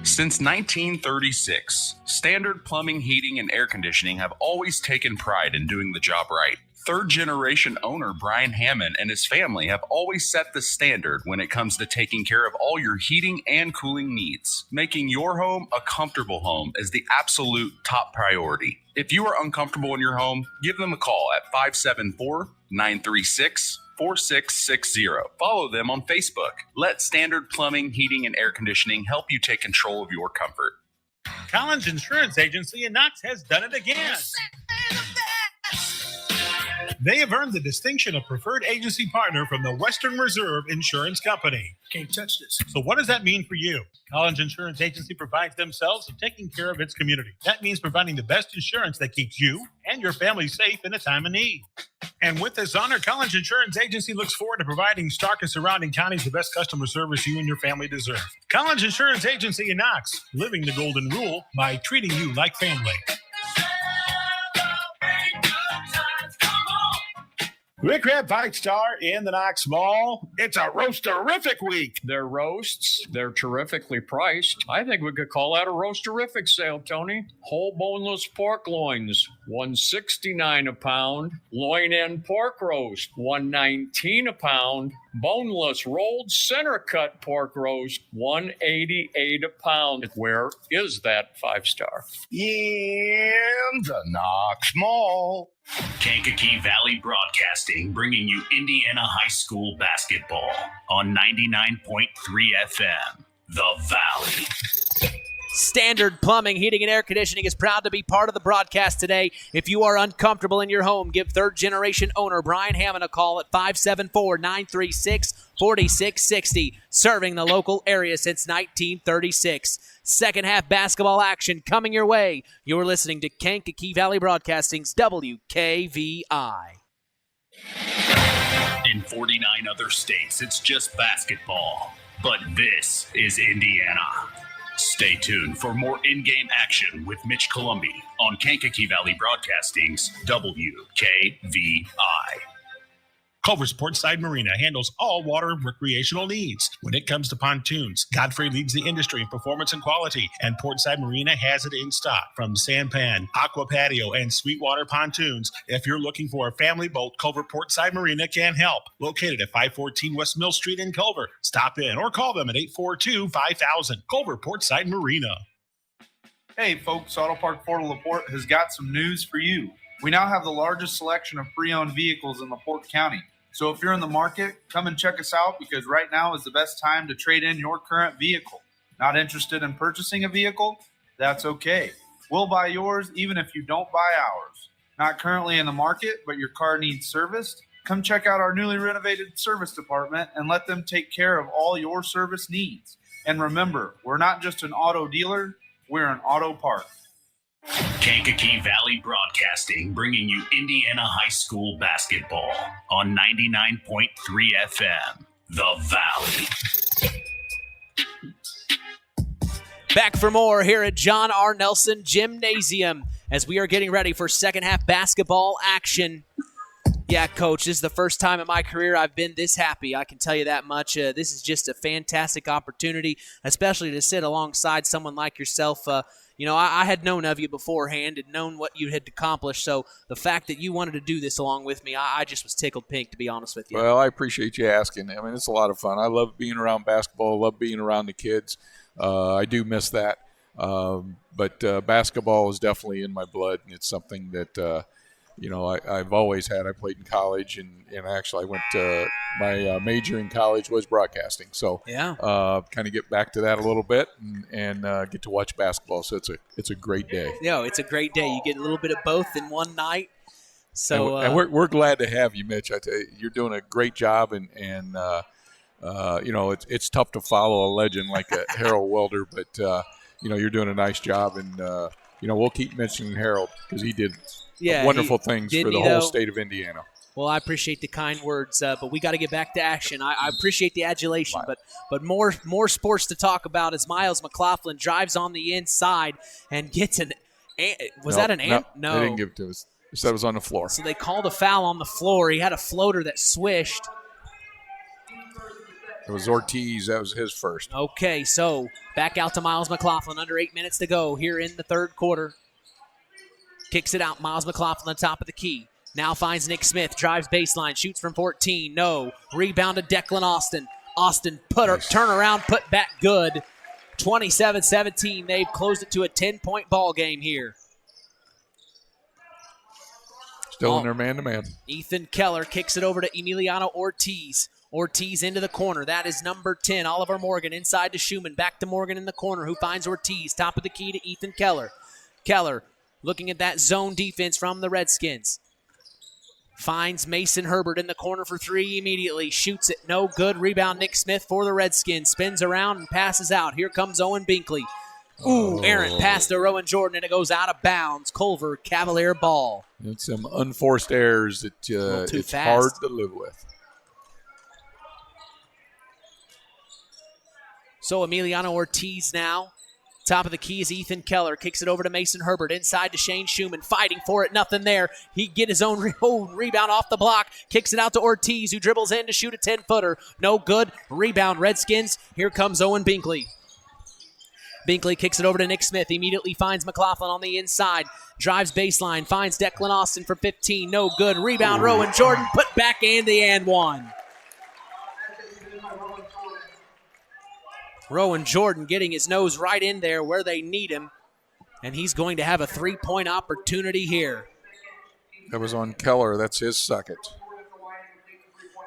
Since 1936, Standard Plumbing, Heating, and Air Conditioning have always taken pride in doing the job right. Third-generation owner Brian Hammond and his family have always set the standard when it comes to taking care of all your heating and cooling needs. Making your home a comfortable home is the absolute top priority. If you are uncomfortable in your home, give them a call at 574-936 4660. Follow them on Facebook. Let Standard Plumbing, Heating, and Air Conditioning help you take control of your comfort. Collins Insurance Agency in Knox has done it again. They have earned the distinction of preferred agency partner from the Western Reserve Insurance Company. Can't touch this. So what does that mean for you? Collins Insurance Agency provides themselves of taking care of its community. That means providing the best insurance that keeps you and your family safe in a time of need. And with this honor, Collins Insurance Agency looks forward to providing Stark and surrounding counties the best customer service you and your family deserve. Collins Insurance Agency in Knox, living the golden rule by treating you like family. Rick Crab 5-star in the Knox Mall. It's a roast-terrific week. Their roasts, they're terrifically priced. I think we could call that a roast-terrific sale, Tony. Whole boneless pork loins, $169 a pound. Loin and pork roast, $119 a pound. Boneless rolled center cut pork roast, $188 a pound. Where is that 5-star? In the Knox Mall. Kankakee Valley Broadcasting, bringing you Indiana high school basketball on 99.3 FM. The Valley. Standard Plumbing, Heating, and Air Conditioning is proud to be part of the broadcast today. If you are uncomfortable in your home, give third-generation owner Brian Hammond a call at 574-936-4660, serving the local area since 1936. Second half basketball action coming your way. You're listening to Kankakee Valley Broadcasting's WKVI. In 49 other states, it's just basketball. But this is Indiana. Stay tuned for more in-game action with Mitch Columbi on Kankakee Valley Broadcasting's WKVI. Culver's Portside Marina handles all water recreational needs. When it comes to pontoons, Godfrey leads the industry in performance and quality, and Portside Marina has it in stock. From sampan, aqua patio, and sweetwater pontoons, if you're looking for a family boat, Culver Portside Marina can help. Located at 514 West Mill Street in Culver. Stop in or call them at 842-5000. Culver Portside Marina. Hey folks, Auto Park Fort LaPorte has got some news for you. We now have the largest selection of pre-owned vehicles in LaPorte County. So if you're in the market, come and check us out because right now is the best time to trade in your current vehicle. Not interested in purchasing a vehicle? That's okay. We'll buy yours even if you don't buy ours. Not currently in the market, but your car needs serviced? Come check out our newly renovated service department and let them take care of all your service needs. And remember, we're not just an auto dealer, we're an auto park. Kankakee Valley Broadcasting, bringing you Indiana high school basketball on 99.3 FM. The Valley. Back for more here at John R. Nelson Gymnasium as we are getting ready for second half basketball action. Yeah, Coach, this is the first time in my career I've been this happy. I can tell you that much. This is just a fantastic opportunity, especially to sit alongside someone like yourself. I had known of you beforehand and known what you had accomplished, so the fact that you wanted to do this along with me, I just was tickled pink, to be honest with you. Well, I appreciate you asking. I mean, it's a lot of fun. I love being around basketball. I love being around the kids. I do miss that. But basketball is definitely in my blood, and it's something that I've always had. I played in college, and actually I went to my major in college was broadcasting. So yeah, kind of get back to that a little bit and get to watch basketball. So it's a great day. Yeah, it's a great day. You get a little bit of both in one night. So and we're glad to have you, Mitch. I tell you, you're doing a great job, and it's tough to follow a legend like Harold Welder, but you're doing a nice job, and we'll keep mentioning Harold because he did. Wonderful things for the whole state of Indiana. Well, I appreciate the kind words, but we got to get back to action. I appreciate the adulation, but more sports to talk about as Miles McLaughlin drives on the inside and gets an – was that an – No, they didn't give it to us. They said it was on the floor. So they called a foul on the floor. He had a floater that swished. It was Ortiz. That was his first. Okay, so back out to Miles McLaughlin. Under 8 minutes to go here in the third quarter. Kicks it out. Miles McLaughlin on top of the key. Now finds Nick Smith. Drives baseline. Shoots from 14. No. Rebound to Declan Austin. Austin turn around, put back good. 27-17. They've closed it to a 10-point ball game here. Still in their man-to-man. Ethan Keller kicks it over to Emiliano Ortiz. Ortiz into the corner. That is number 10, Oliver Morgan, inside to Schumann. Back to Morgan in the corner, who finds Ortiz. Top of the key to Ethan Keller. Keller looking at that zone defense from the Redskins. Finds Mason Herbert in the corner for three immediately. Shoots it, no good. Rebound, Nick Smith for the Redskins. Spins around and passes out. Here comes Owen Binkley. Ooh, errant pass to Rowan Jordan, and it goes out of bounds. Culver, Cavalier ball. It's some unforced errors that it's fast. hard to live with. So Emiliano Ortiz now. Top of the key is Ethan Keller. Kicks it over to Mason Herbert. Inside to Shane Schumann. Fighting for it. Nothing there. He get his own rebound off the block. Kicks it out to Ortiz, who dribbles in to shoot a 10-footer. No good. Rebound, Redskins. Here comes Owen Binkley. Binkley kicks it over to Nick Smith. Immediately finds McLaughlin on the inside. Drives baseline. Finds Declan Austin for 15. No good. Rebound, Rowan Jordan. Put back and the and one. Rowan Jordan getting his nose right in there where they need him. And he's going to have a three-point opportunity here. That was on Keller. That's his second.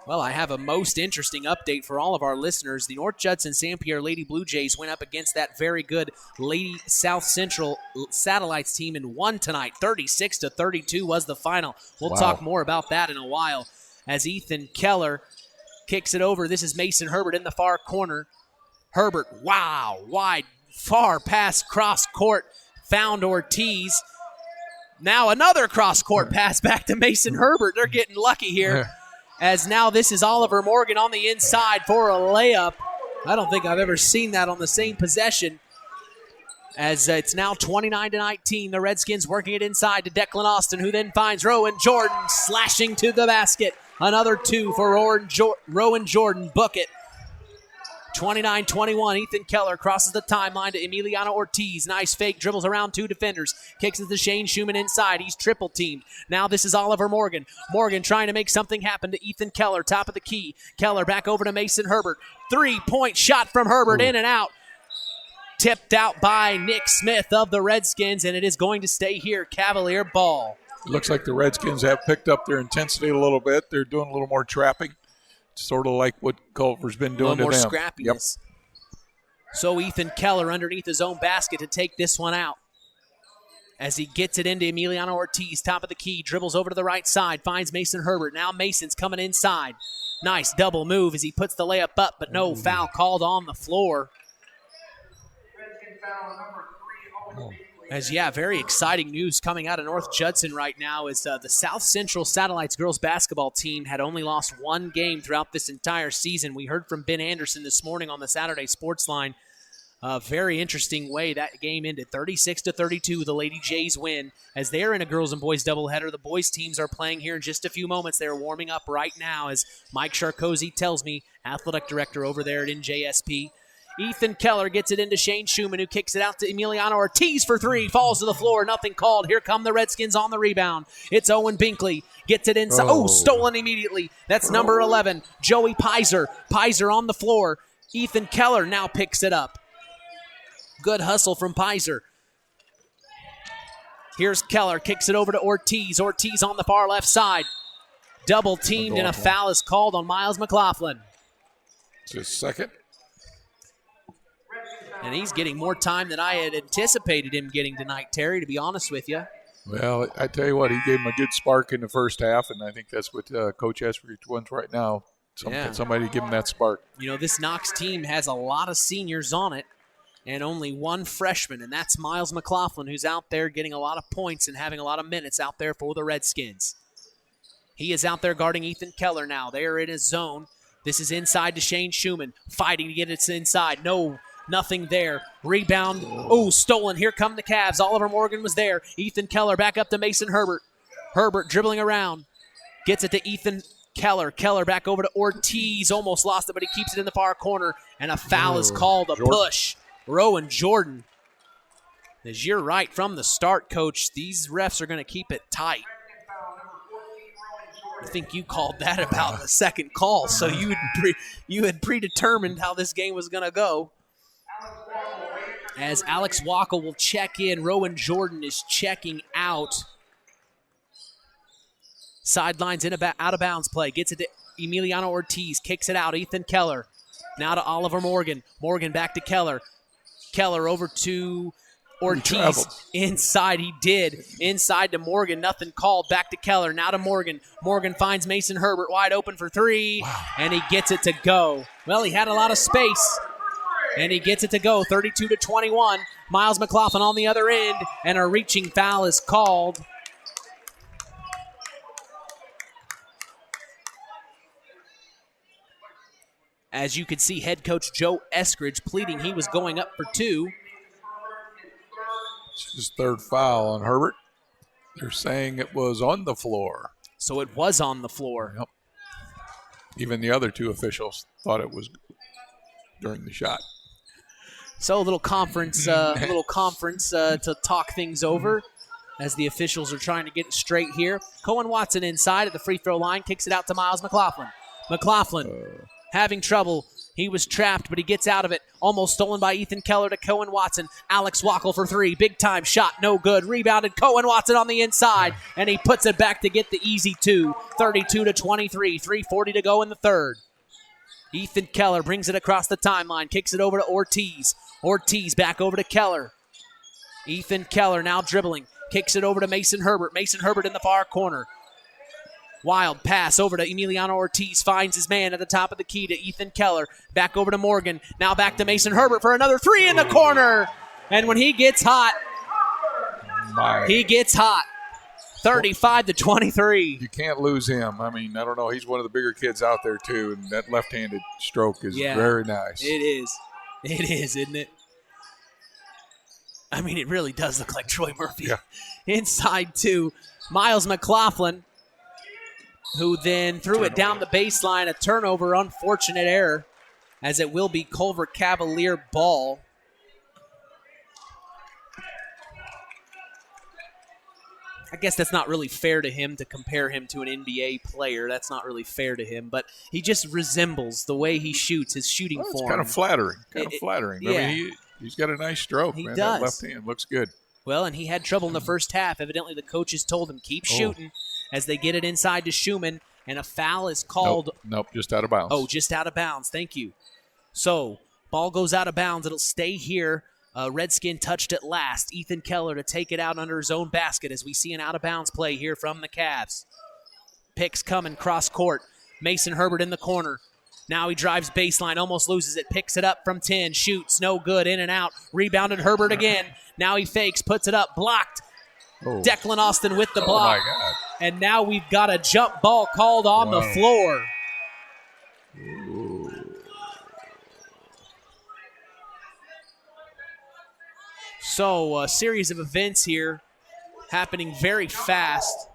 Well, I have a most interesting update for all of our listeners. The North Judson St. Pierre Lady Blue Jays went up against that very good Lady South Central Satellites team and won tonight. 36-32 was the final. We'll talk more about that in a while as Ethan Keller kicks it over. This is Mason Herbert in the far corner. Herbert, wow, wide, far pass cross court, found Ortiz. Now another cross court pass back to Mason Herbert. They're getting lucky here. As now this is Oliver Morgan on the inside for a layup. I don't think I've ever seen that on the same possession. As it's now 29-19, the Redskins working it inside to Declan Austin, who then finds Rowan Jordan slashing to the basket. Another two for Rowan Jordan. Book it. 29-21, Ethan Keller crosses the timeline to Emiliano Ortiz. Nice fake, dribbles around two defenders. Kicks it to Shane Schumann inside. He's triple teamed. Now this is Oliver Morgan. Morgan trying to make something happen to Ethan Keller. Top of the key. Keller back over to Mason Herbert. 3-point shot from Herbert, in and out. Tipped out by Nick Smith of the Redskins, and it is going to stay here. Cavalier ball. Looks like the Redskins have picked up their intensity a little bit. They're doing a little more trapping. Sort of like what Culver's been doing to them. A little more scrappiness. Yep. So Ethan Keller underneath his own basket to take this one out. As he gets it into Emiliano Ortiz, top of the key, dribbles over to the right side, finds Mason Herbert. Now Mason's coming inside. Nice double move as he puts the layup up, but no foul called on the floor. As, very exciting news coming out of North Judson right now is the South Central Satellites girls basketball team had only lost one game throughout this entire season. We heard from Ben Anderson this morning on the Saturday Sports Line. A very interesting way that game ended. 36-32, the Lady Jays win as they're in a girls and boys doubleheader. The boys teams are playing here in just a few moments. They're warming up right now as Mike Sharkozy tells me, athletic director over there at NJSP. Ethan Keller gets it into Shane Schumann, who kicks it out to Emiliano Ortiz for three. Falls to the floor. Nothing called. Here come the Redskins on the rebound. It's Owen Binkley. Gets it inside. Stolen immediately. That's number 11, Joey Pizer. Pizer on the floor. Ethan Keller now picks it up. Good hustle from Pizer. Here's Keller. Kicks it over to Ortiz. Ortiz on the far left side. Double teamed, and a foul is called on Miles McLaughlin. Just second. And he's getting more time than I had anticipated him getting tonight, Terry, to be honest with you. Well, I tell you what, he gave him a good spark in the first half, and I think that's what Coach Eskridge wants right now. Somebody give him that spark. You know, this Knox team has a lot of seniors on it and only one freshman, and that's Miles McLaughlin, who's out there getting a lot of points and having a lot of minutes out there for the Redskins. He is out there guarding Ethan Keller now. They are in his zone. This is inside to Shane Schumann, fighting to get it inside. Nothing there. Rebound. Stolen. Here come the Cavs. Oliver Morgan was there. Ethan Keller back up to Mason Herbert. Herbert dribbling around. Gets it to Ethan Keller. Keller back over to Ortiz. Almost lost it, but he keeps it in the far corner. And a foul is called. Push. Rowan Jordan. As you're right from the start, Coach, these refs are going to keep it tight. I think you called that about the second call, so you had predetermined how this game was going to go. As Alex Wackel will check in, Rowan Jordan is checking out. Sidelines out of bounds play. Gets it to Emiliano Ortiz. Kicks it out. Ethan Keller. Now to Oliver Morgan. Morgan back to Keller. Keller over to Ortiz. Inside, he did. Inside to Morgan. Nothing called. Back to Keller. Now to Morgan. Morgan finds Mason Herbert wide open for three. Wow. And he gets it to go. Well, he had a lot of space. And he gets it to go. 32-21. Miles McLaughlin on the other end. And a reaching foul is called. As you could see, head coach Joe Eskridge pleading he was going up for two. It's his third foul on Herbert. They're saying it was on the floor. So it was on the floor. Yep. Even the other two officials thought it was during the shot. So a little conference, to talk things over as the officials are trying to get it straight here. Cohen Watson inside at the free throw line, kicks it out to Miles McLaughlin. McLaughlin having trouble. He was trapped, but he gets out of it. Almost stolen by Ethan Keller to Cohen Watson. Alex Wackel for three. Big time shot, no good. Rebounded Cohen Watson on the inside, and he puts it back to get the easy two. 32-23, 3:40 to go in the third. Ethan Keller brings it across the timeline, kicks it over to Ortiz. Ortiz back over to Keller. Ethan Keller now dribbling, kicks it over to Mason Herbert. Mason Herbert in the far corner. Wild pass over to Emiliano Ortiz. Finds his man at the top of the key to Ethan Keller. Back over to Morgan. Now back to Mason Herbert for another three in the corner. And when he gets hot, he gets hot. 35-23. You can't lose him. I mean, I don't know. He's one of the bigger kids out there, too. And that left-handed stroke is very nice. It is. It is, isn't it? I mean, it really does look like Troy Murphy. Yeah. Inside to Miles McLaughlin, who then threw it down the baseline. A turnover, unfortunate error, as it will be Culver Cavalier ball. I guess that's not really fair to him to compare him to an NBA player. That's not really fair to him, but he just resembles the way he shoots, his shooting form. It's kind of flattering. Yeah. I mean, he's got a nice stroke, man. Does. That left hand looks good. Well, and he had trouble in the first half. Evidently, the coaches told him, keep shooting, as they get it inside to Schumann, and a foul is called. Nope, just out of bounds. Oh, just out of bounds. Thank you. So, ball goes out of bounds. It'll stay here. Redskin touched it last. Ethan Keller to take it out under his own basket as we see an out-of-bounds play here from the Cavs. Picks coming cross court. Mason Herbert in the corner. Now he drives baseline, almost loses it. Picks it up from 10, shoots, no good, in and out. Rebounded Herbert again. Now he fakes, puts it up, blocked. Declan Austin with the block. Oh, my God. And now we've got a jump ball called on the floor. So, a series of events here happening very fast.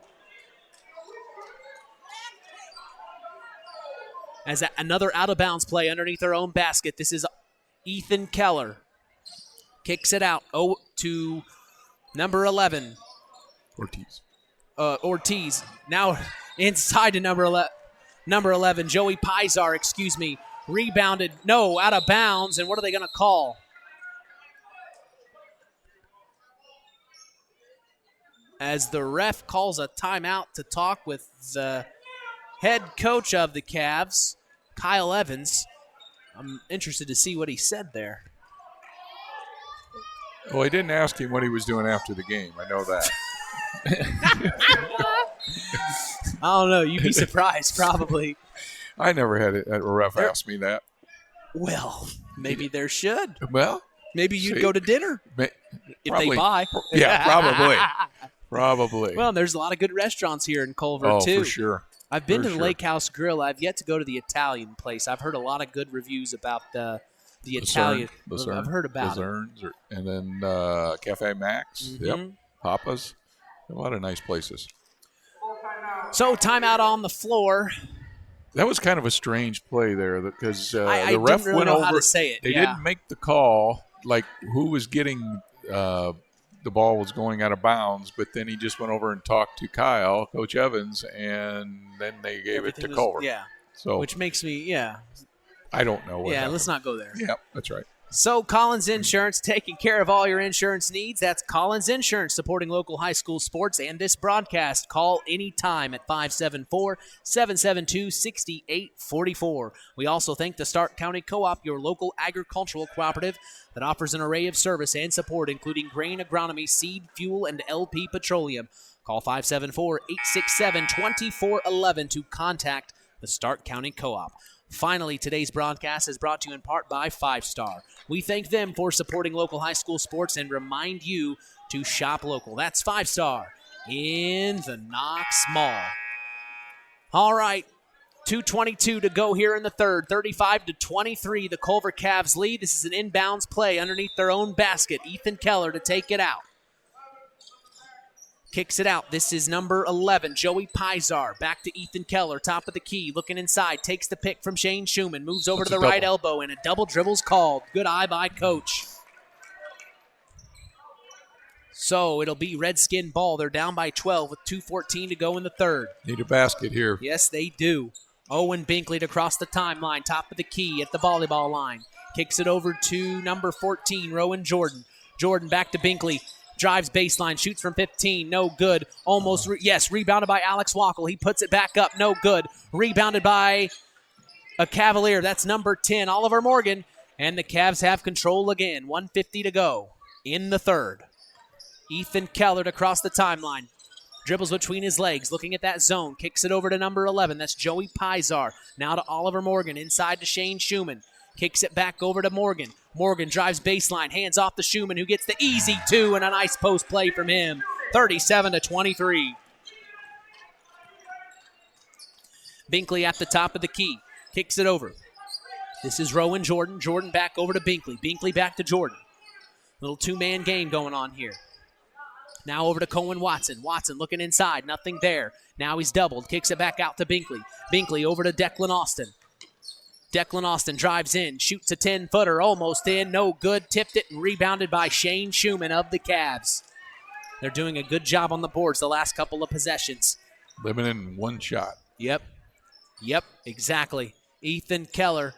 As another out-of-bounds play underneath their own basket. This is Ethan Keller. Kicks it out to number 11. Ortiz. Now inside to number 11. Joey Pizar, Rebounded. No, out of bounds. And what are they going to call? As the ref calls a timeout to talk with the head coach of the Cavs, Kyle Evans. I'm interested to see what he said there. Well, he didn't ask him what he was doing after the game. I know that. I don't know. You'd be surprised, probably. I never had a ref ask me that. Well, maybe there should. Well, maybe you'd go to dinner if they buy. Yeah, probably. Probably. Well, there's a lot of good restaurants here in Culver, too. Oh, for sure. I've been to the Lake House Grill. I've yet to go to the Italian place. I've heard a lot of good reviews about the Italian. I've heard about it. And then Cafe Max. Mm-hmm. Yep. Papa's. A lot of nice places. So, timeout on the floor. That was kind of a strange play there because the ref didn't really went know over. How to say it. They didn't make the call, like who was getting the ball was going out of bounds, but then he just went over and talked to Kyle, Coach Evans, and then they gave it to Culver. Yeah. So which makes me, I don't know what happened. Let's not go there. Yeah, that's right. So Collins Insurance, taking care of all your insurance needs. That's Collins Insurance, supporting local high school sports and this broadcast. Call anytime at 574-772-6844. We also thank the Stark County Co-op, your local agricultural cooperative that offers an array of service and support, including grain agronomy, seed, fuel, and LP Petroleum. Call 574-867-2411 to contact the Stark County Co-op. Finally, today's broadcast is brought to you in part by 5 Star. We thank them for supporting local high school sports and remind you to shop local. That's 5 Star in the Knox Mall. All right, 2:22 to go here in the third. 35-23, the Culver Cavs lead. This is an inbounds play underneath their own basket. Ethan Keller to take it out. Kicks it out. This is number 11, Joey Pizar. Back to Ethan Keller, top of the key, looking inside. Takes the pick from Shane Schumann. Moves over to the right elbow, and a double dribble's called. Good eye by Coach. So it'll be Redskin ball. They're down by 12 with 2:14 to go in the third. Need a basket here. Yes, they do. Owen Binkley to cross the timeline, top of the key at the volleyball line. Kicks it over to number 14, Rowan Jordan. Jordan back to Binkley. Drives baseline, shoots from 15, no good. Almost, rebounded by Alex Wackel. He puts it back up, no good. Rebounded by a Cavalier. That's number 10, Oliver Morgan. And the Cavs have control again. 1:50 to go in the third. Ethan Keller to cross the timeline. Dribbles between his legs, looking at that zone. Kicks it over to number 11. That's Joey Pizar. Now to Oliver Morgan, inside to Shane Schumann. Kicks it back over to Morgan. Morgan drives baseline, hands off to Schumann, who gets the easy 2 and a nice post play from him. 37-23. Binkley at the top of the key. Kicks it over. This is Rowan Jordan. Jordan back over to Binkley. Binkley back to Jordan. Little two-man game going on here. Now over to Cohen Watson. Watson looking inside. Nothing there. Now he's doubled. Kicks it back out to Binkley. Binkley over to Declan Austin. Declan Austin drives in, shoots a 10-footer, almost in, no good, tipped it and rebounded by Shane Schumann of the Cavs. They're doing a good job on the boards the last couple of possessions. Limiting one shot. Yep, exactly. Ethan Keller,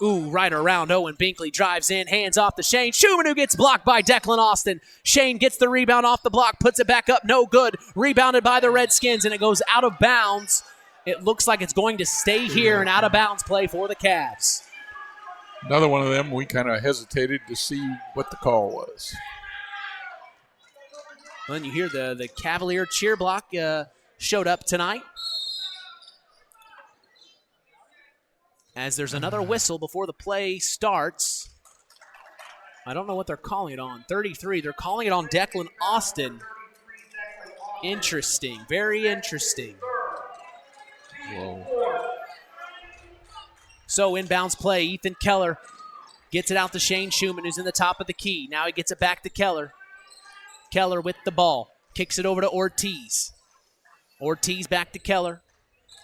right around Owen Binkley, drives in, hands off to Shane Schumann, who gets blocked by Declan Austin. Shane gets the rebound off the block, puts it back up, no good, rebounded by the Redskins, and it goes out of bounds. It looks like it's going to stay here, an out-of-bounds play for the Cavs. Another one of them, we kind of hesitated to see what the call was. Well, and you hear the Cavalier cheer block showed up tonight. As there's another whistle before the play starts. I don't know what they're calling it on. 33, they're calling it on Declan Austin. Interesting, very interesting. Whoa. So inbounds play, Ethan Keller gets it out to Shane Schumann, who's in the top of the key. Now he gets it back to Keller. Keller with the ball, kicks it over to Ortiz. Ortiz back to Keller.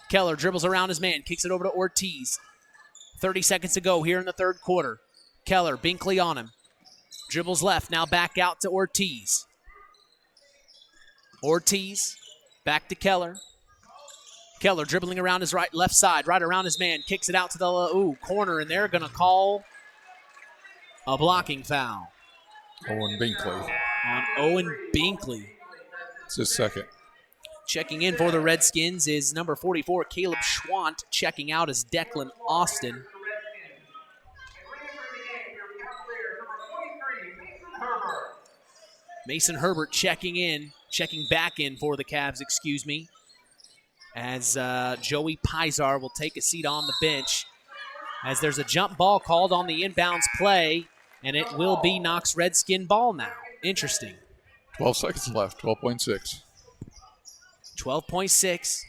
Keller dribbles around his man, kicks it over to Ortiz. 30 seconds to go here in the third quarter. Keller, Binkley on him. Dribbles left, now back out to Ortiz. Ortiz, back to Keller. Keller dribbling around his left side, right around his man, kicks it out to the corner, and they're going to call a blocking foul. Owen Binkley. On Owen Binkley. It's his second. Checking in for the Redskins is number 44, Caleb Schwant. Checking out is Declan Austin. Mason Herbert checking back in for the Cavs, as Joey Pizar will take a seat on the bench. As there's a jump ball called on the inbounds play, and it will be Knox Redskin ball now. Interesting. 12 seconds left, 12.6. 12.6.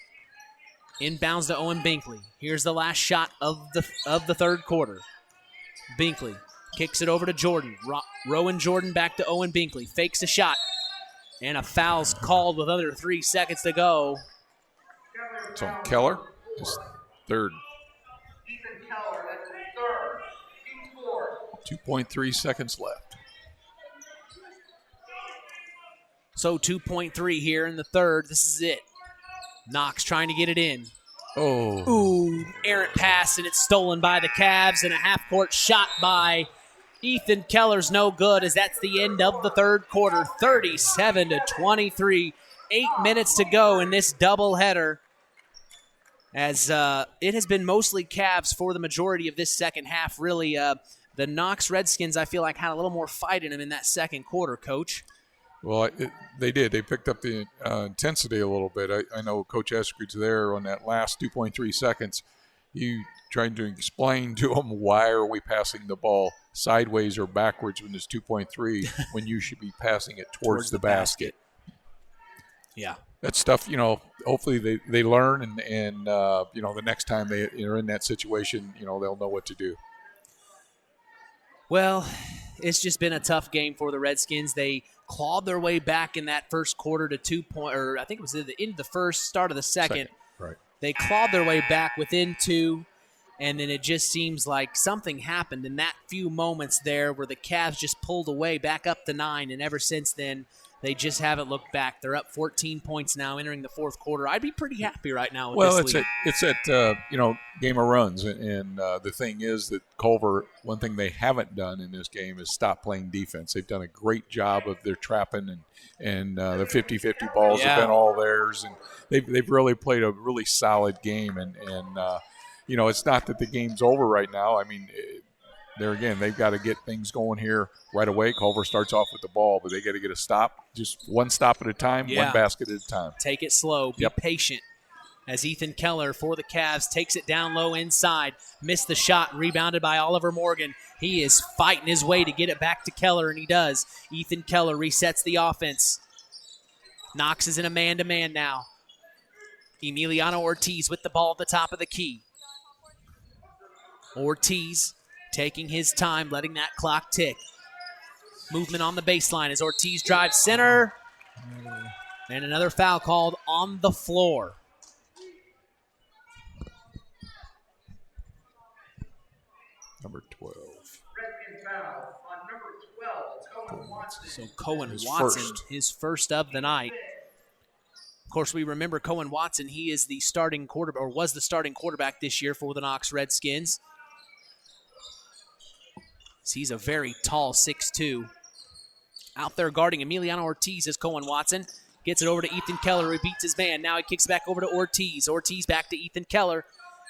Inbounds to Owen Binkley. Here's the last shot of the third quarter. Binkley kicks it over to Jordan. Rowan Jordan back to Owen Binkley. Fakes a shot. And a foul's called with under 3 seconds to go. It's on Keller. His third. 2.3 seconds left. So 2.3 here in the third. This is it. Knox trying to get it in. Oh. Errant pass, and it's stolen by the Cavs, and a half-court shot by Ethan Keller's no good as that's the end of the third quarter. 37-23. 8 minutes to go in this doubleheader. As it has been mostly Cavs for the majority of this second half. Really, the Knox Redskins, I feel like, had a little more fight in them in that second quarter, Coach. Well, they did. They picked up the intensity a little bit. I know Coach Eskridge there on that last 2.3 seconds. He tried to explain to them, why are we passing the ball sideways or backwards when it's 2.3 when you should be passing it towards the basket. Yeah. That stuff, hopefully they learn and the next time they're in that situation, they'll know what to do. Well, it's just been a tough game for the Redskins. They clawed their way back in that first quarter to 2 point, or I think it was at the end of the first, start of the second. Right. They clawed their way back within 2, and then it just seems like something happened in that few moments there where the Cavs just pulled away back up to 9, and ever since then, they just haven't looked back. They're up 14 points now entering the fourth quarter. I'd be pretty happy right now with this lead. It's at game of runs, and the thing is that Culver, one thing they haven't done in this game is stop playing defense. They've done a great job of their trapping, and the 50-50 balls have been all theirs, and they've really played a really solid game, and it's not that the game's over right now. I mean, there again, they've got to get things going here right away. Culver starts off with the ball, but they got to get a stop. Just one stop at a time, one basket at a time. Take it slow. Be patient. As Ethan Keller for the Cavs takes it down low inside. Missed the shot, rebounded by Oliver Morgan. He is fighting his way to get it back to Keller, and he does. Ethan Keller resets the offense. Knox is in a man-to-man now. Emiliano Ortiz with the ball at the top of the key. Ortiz taking his time, letting that clock tick. Movement on the baseline as Ortiz drives center. And another foul called on the floor. Number 12. So Cohen Watson, his first of the night. Of course, we remember Cohen Watson. He is the starting quarterback, or was the starting quarterback this year for the Knox Redskins. He's a very tall 6'2". Out there guarding Emiliano Ortiz is Cohen Watson. Gets it over to Ethan Keller, who beats his man. Now he kicks back over to Ortiz. Ortiz back to Ethan Keller.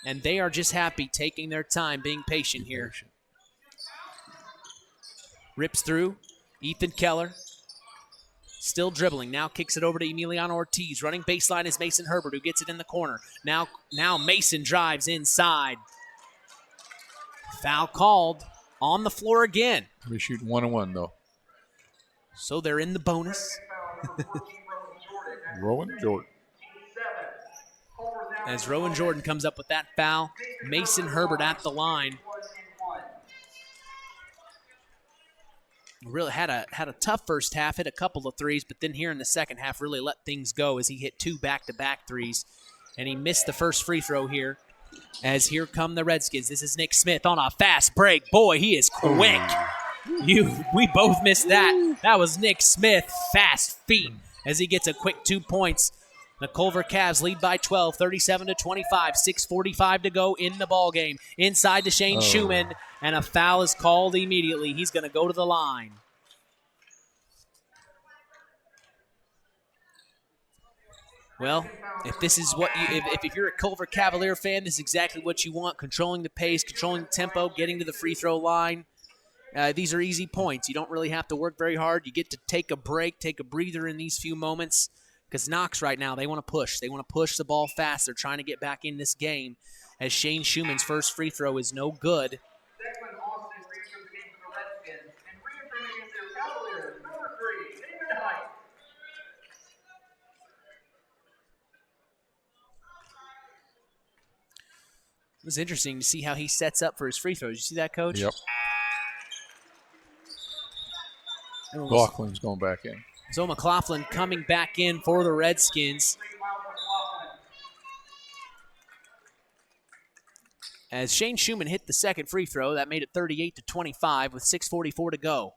And they are just happy, taking their time, being patient here. Rips through. Ethan Keller. Still dribbling. Now kicks it over to Emiliano Ortiz. Running baseline is Mason Herbert, who gets it in the corner. Now Mason drives inside. Foul called. On the floor again. We shoot 1-1, though. So they're in the bonus. Rowan Jordan. As Rowan Jordan comes up with that foul, Mason Herbert at the line. Really had a tough first half, hit a couple of threes, but then here in the second half really let things go as he hit 2 back-to-back threes. And he missed the first free throw here. As here come the Redskins. This is Nick Smith on a fast break. Boy, he is quick. We both missed that. That was Nick Smith, fast feet, as he gets a quick 2 points. The Culver Cavs lead by 12, 37-25, 6:45 to go in the ballgame. Inside to Shane Schumann, and a foul is called immediately. He's going to go to the line. Well, if this is what if you're a Culver Cavalier fan, this is exactly what you want. Controlling the pace, controlling the tempo, getting to the free throw line. These are easy points. You don't really have to work very hard. You get to take a break, take a breather in these few moments. Because Knox right now, they want to push. They want to push the ball fast. They're trying to get back in this game. As Shane Schumann's first free throw is no good. It was interesting to see how he sets up for his free throws. You see that, Coach? Yep. McLaughlin's going back in. So McLaughlin coming back in for the Redskins. As Shane Schumann hit the second free throw, that made it 38-25 with 6:44 to go.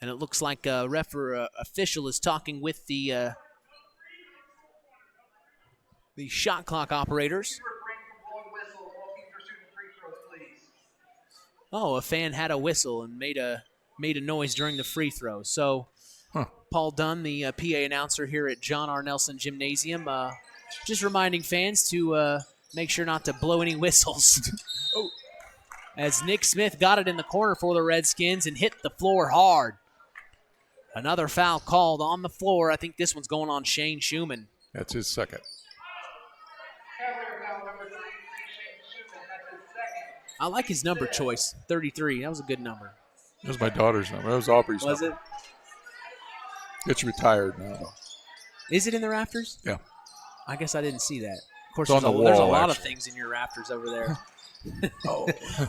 And it looks like a official is talking with the shot clock operators. Oh, a fan had a whistle and made a noise during the free throw. So Paul Dunn, the PA announcer here at John R. Nelson Gymnasium, just reminding fans to make sure not to blow any whistles. As Nick Smith got it in the corner for the Redskins and hit the floor hard. Another foul called on the floor. I think this one's going on Shane Schumann. That's his second. I like his number choice, 33. That was a good number. That was my daughter's number. That was Aubrey's Was number. it? It's retired now. Is it in the rafters? Yeah. I guess I didn't see that. Of course, It's on the there's a wall, lot of actually. things in your rafters over there.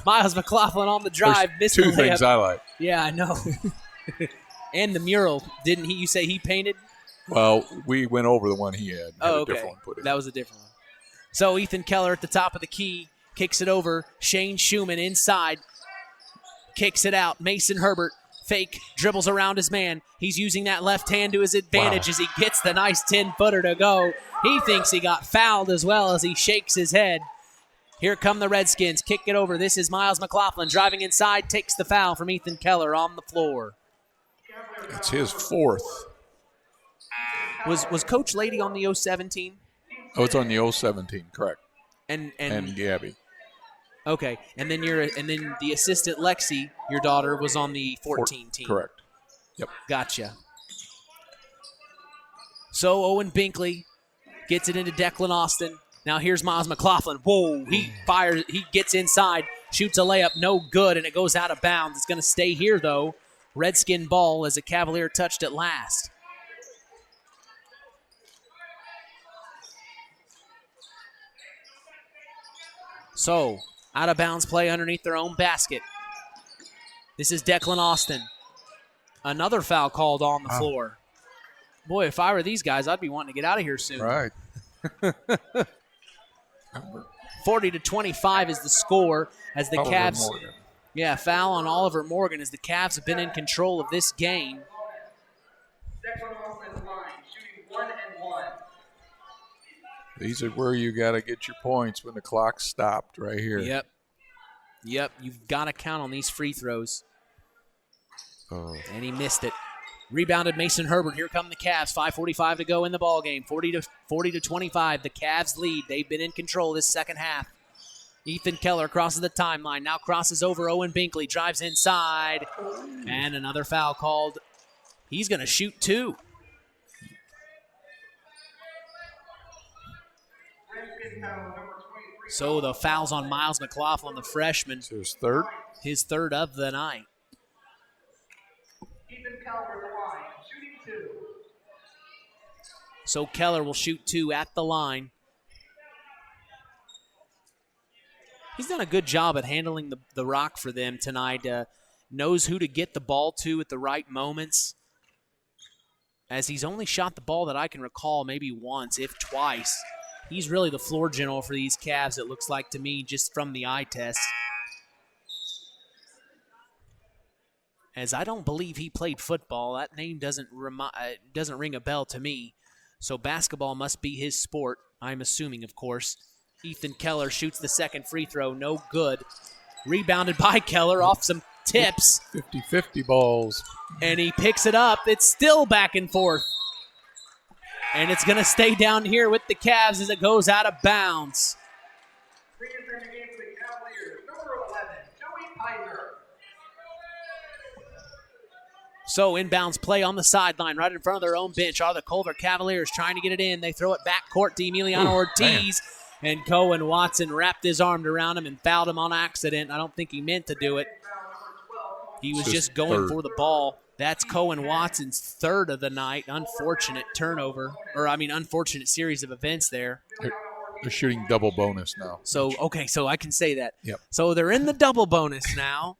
Miles McLaughlin on the drive. There's Missed two the things layup. I like. Yeah, I know. And the mural, didn't he? You say he painted? Well, we went over the one he had. Oh, a okay. different one put in. That was a different one. So Ethan Keller at the top of the key, kicks it over. Shane Schumann inside, kicks it out. Mason Herbert, fake, dribbles around his man. He's using that left hand to his advantage as he gets the nice 10-footer to go. He thinks he got fouled as well as he shakes his head. Here come the Redskins. Kick it over. This is Miles McLaughlin driving inside, takes the foul from Ethan Keller on the floor. It's his fourth. Was Coach Lady on the 07 team? Oh, it's on the 017, correct. And Gabby. Okay, and then the assistant Lexi, your daughter, was on the 14 team. Correct. Yep. Gotcha. So Owen Binkley gets it into Declan Austin. Now here's Miles McLaughlin. Whoa, he fires, he gets inside, shoots a layup, no good, and it goes out of bounds. It's going to stay here, though. Redskin ball as a Cavalier touched it last. So, out of bounds play underneath their own basket. This is Declan Austin. Another foul called on the floor. Boy, if I were these guys, I'd be wanting to get out of here soon. Right. 40-25 is the score as the Oliver Cavs. Morgan. Yeah, foul on Oliver Morgan as the Cavs have been in control of this game. These are where you got to get your points when the clock stopped right here. Yep, you've got to count on these free throws. And he missed it. Rebounded Mason Herbert. Here come the Cavs. 5:45 to go in the ball game. 40-25. The Cavs lead. They've been in control this second half. Ethan Keller crosses the timeline. Now crosses over Owen Binkley. Drives inside. And another foul called. He's going to shoot two. So the foul's on Miles McLaughlin, the freshman. So his third? His third of the night. So Keller will shoot two at the line. He's done a good job at handling the rock for them tonight. Knows who to get the ball to at the right moments. As he's only shot the ball that I can recall maybe once, if twice. He's really the floor general for these Cavs, it looks like to me, just from the eye test. As I don't believe he played football. That name doesn't ring a bell to me. So basketball must be his sport, I'm assuming, of course. Ethan Keller shoots the second free throw, no good. Rebounded by Keller off some tips. 50-50 balls. And he picks it up. It's still back and forth. And it's going to stay down here with the Cavs as it goes out of bounds. So inbounds play on the sideline right in front of their own bench are the Culver Cavaliers trying to get it in. They throw it back court to Emiliano Ortiz. And Cohen Watson wrapped his arm around him and fouled him on accident. I don't think he meant to do it. He was just going for the ball. That's Cohen Watson's third of the night. Unfortunate turnover. Unfortunate series of events there. They're shooting double bonus now. So I can say that. Yep. So they're in the double bonus now.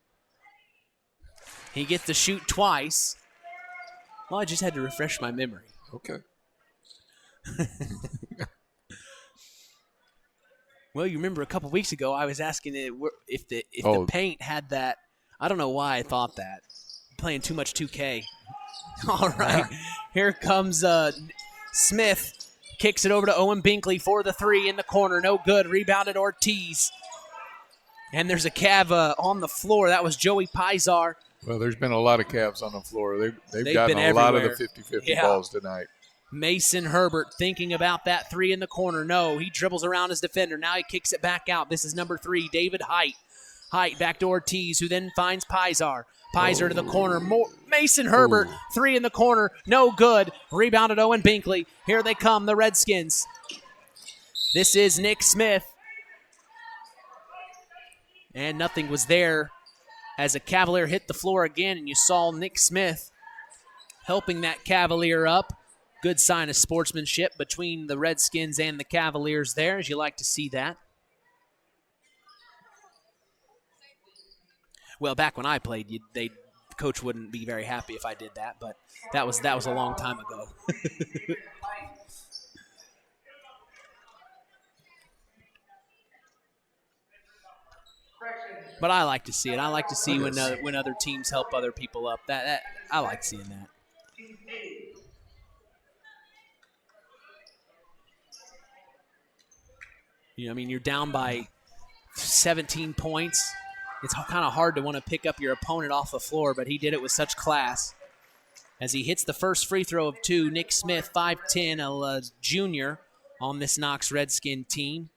He gets to shoot twice. Well, I just had to refresh my memory. Okay. Well, you remember a couple weeks ago I was asking if the paint had that. I don't know why I thought that. I'm playing too much 2K. All right. Here comes Smith. Kicks it over to Owen Binkley for the three in the corner. No good. Rebounded Ortiz. And there's a Cav on the floor. That was Joey Pizar. Well, there's been a lot of Cavs on the floor. They've gotten been a lot of everywhere. the 50-50 balls tonight. Mason Herbert thinking about that three in the corner. No, he dribbles around his defender. Now he kicks it back out. This is number 3, David Height. Height back to Ortiz, who then finds Pizar. Pizar to the corner. Mason Herbert, 3 in the corner. No good. Rebounded Owen Binkley. Here they come, the Redskins. This is Nick Smith. And nothing was there as a Cavalier hit the floor again, and you saw Nick Smith helping that Cavalier up. Good sign of sportsmanship between the Redskins and the Cavaliers there, as you like to see that. Well, back when I played, coach wouldn't be very happy if I did that, but that was a long time ago. But I like to see it. I like to see when other teams help other people up. That I like seeing that. You know, I mean, you're down by 17 points. It's kind of hard to want to pick up your opponent off the floor, but he did it with such class. As he hits the first free throw of 2, Nick Smith, 5'10", a junior on this Knox Redskin team.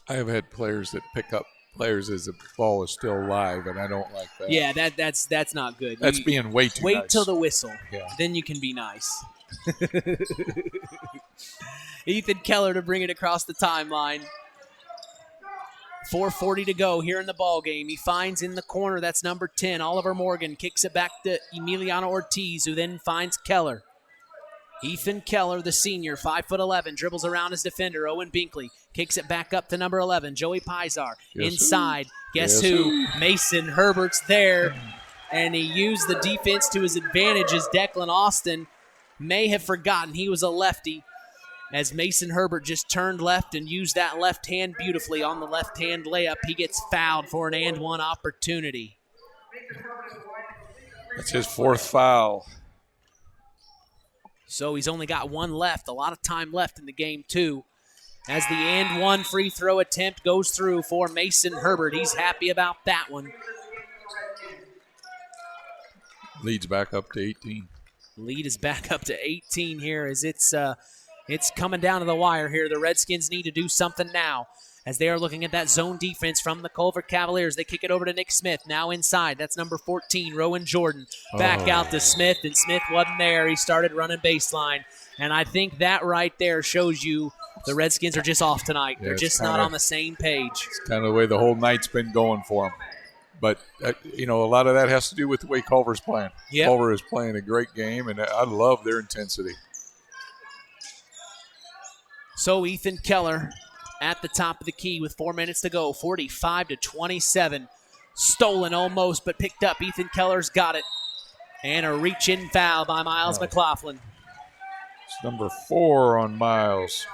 I have had players that pick up players as the ball is still live, and I don't like that. Yeah, that's not good. That's being way too Wait nice. till the whistle. Yeah. Then you can be nice. Ethan Keller to bring it across the timeline. 4:40 to go here in the ball game. He finds in the corner, that's number 10, Oliver Morgan. Kicks it back to Emiliano Ortiz, who then finds Keller. Ethan Keller, the senior, 5'11", dribbles around his defender, Owen Binkley. Kicks it back up to number 11, Joey Pizar. Yes, inside. Guess yes, who? Mason Herbert's there, and he used the defense to his advantage as Declan Austin may have forgotten he was a lefty, as Mason Herbert just turned left and used that left hand beautifully on the left-hand layup. He gets fouled for an and one opportunity. That's his 4th foul. So he's only got 1 left. A lot of time left in the game, too. As the and one free throw attempt goes through for Mason Herbert. He's happy about that one. Lead's back up to 18. Lead is back up to 18 here as it's coming down to the wire here. The Redskins need to do something now as they are looking at that zone defense from the Culver Cavaliers. They kick it over to Nick Smith. Now inside. That's number 14, Rowan Jordan. Back out to Smith, and Smith wasn't there. He started running baseline. And I think that right there shows you the Redskins are just off tonight. They're just not on the same page. It's kind of the way the whole night's been going for them. But, a lot of that has to do with the way Culver's playing. Yep. Culver is playing a great game, and I love their intensity. So Ethan Keller at the top of the key with 4 minutes to go, 45-27. Stolen almost, but picked up. Ethan Keller's got it. And a reach-in foul by Miles McLaughlin. It's number 4 on Miles.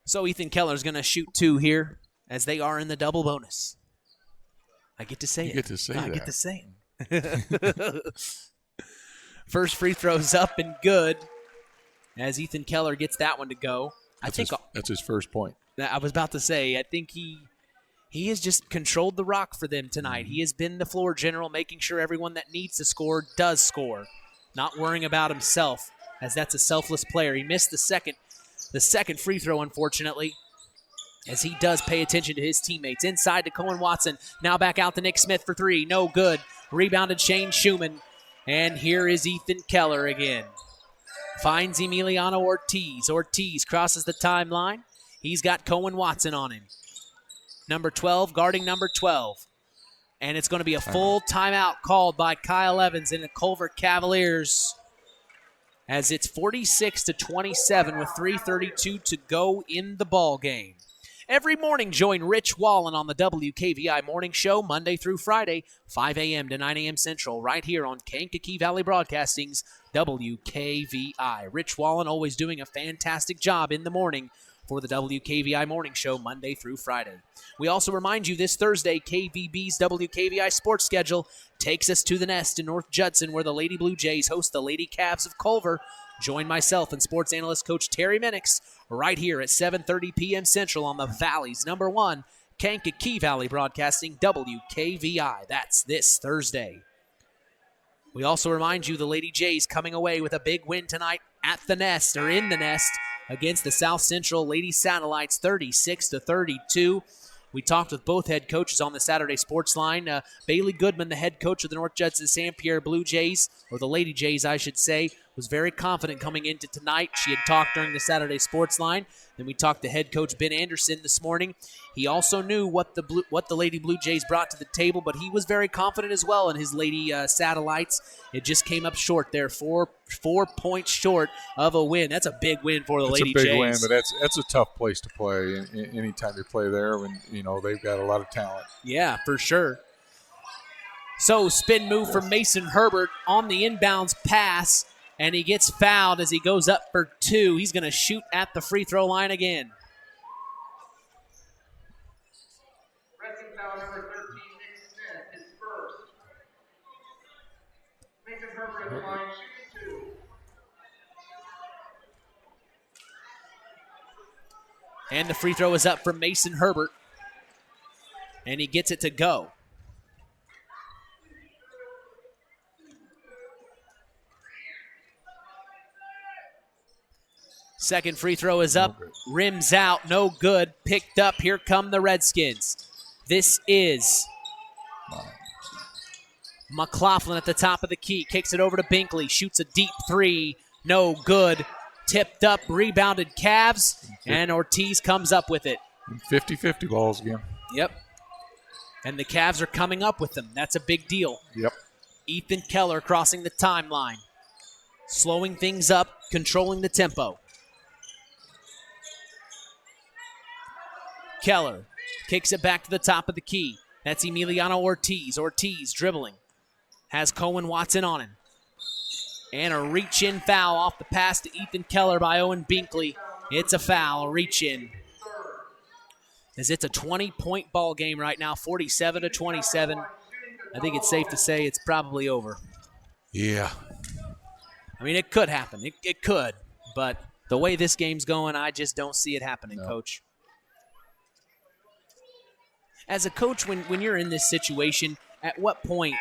So Ethan Keller's going to shoot 2 here as they are in the double bonus. I get to say it. You get to say I that. get to say it. First free throw's up and good as Ethan Keller gets that one to go. That's his first point. I was about to say, I think he has just controlled the rock for them tonight. He has been the floor general, making sure everyone that needs to score does score, not worrying about himself, as that's a selfless player. He missed the second free throw, unfortunately, as he does pay attention to his teammates. Inside to Cohen Watson. Now back out to Nick Smith for 3. No good. Rebounded Shane Schumann. And here is Ethan Keller again. Finds Emiliano Ortiz. Ortiz crosses the timeline. He's got Cohen Watson on him. Number 12 guarding number 12. And it's going to be a full timeout called by Kyle Evans in the Culver Cavaliers, as it's 46-27 with 3:32 to go in the ball game. Every morning, join Rich Wallen on the WKVI Morning Show, Monday through Friday, 5 a.m. to 9 a.m. Central, right here on Kankakee Valley Broadcasting's WKVI. Rich Wallen always doing a fantastic job in the morning for the WKVI Morning Show, Monday through Friday. We also remind you this Thursday, KVB's WKVI sports schedule, takes us to the Nest in North Judson, where the Lady Blue Jays host the Lady Cavs of Culver. Join myself and sports analyst Coach Terry Minix right here at 7:30 p.m. Central on the Valley's #1 Kankakee Valley Broadcasting, WKVI. That's this Thursday. We also remind you the Lady Jays coming away with a big win tonight at the Nest, or in the Nest, against the South Central Lady Satellites, 36-32. We talked with both head coaches on the Saturday Sports Line. Bailey Goodman, the head coach of the North Judson St. Pierre Blue Jays, or the Lady Jays, I should say, was very confident coming into tonight. She had talked during the Saturday Sports Line. Then we talked to head coach Ben Anderson this morning. He also knew what the Lady Blue Jays brought to the table, but he was very confident as well in his Lady Satellites. It just came up short there, 4 points short of a win. That's a big win for the Lady Jays. It's a big win, but that's a tough place to play. Anytime you play there, when they've got a lot of talent. Yeah, for sure. So spin move from Mason Herbert on the inbounds pass. And he gets fouled as he goes up for 2. He's going to shoot at the free throw line again. Pressing foul number 13, Nick Smith, his first. Mason Herbert at the line, shooting 2. And the free throw is up from Mason Herbert. And he gets it to go. Second free throw is up, rims out, no good, picked up. Here come the Redskins. This is McLaughlin at the top of the key, kicks it over to Binkley, shoots a deep 3, no good. Tipped up, rebounded Cavs, and Ortiz comes up with it. 50-50 balls again. Yep. And the Cavs are coming up with them. That's a big deal. Yep. Ethan Keller crossing the timeline, slowing things up, controlling the tempo. Keller kicks it back to the top of the key. That's Emiliano Ortiz. Ortiz dribbling. Has Cohen Watson on him. And a reach-in foul off the pass to Ethan Keller by Owen Binkley. It's a foul, a reach-in. As it's a 20-point ball game right now, 47-27. I think it's safe to say it's probably over. Yeah. I mean, it could happen. It could. But the way this game's going, I just don't see it happening, Coach. As a coach, when you're in this situation, at what point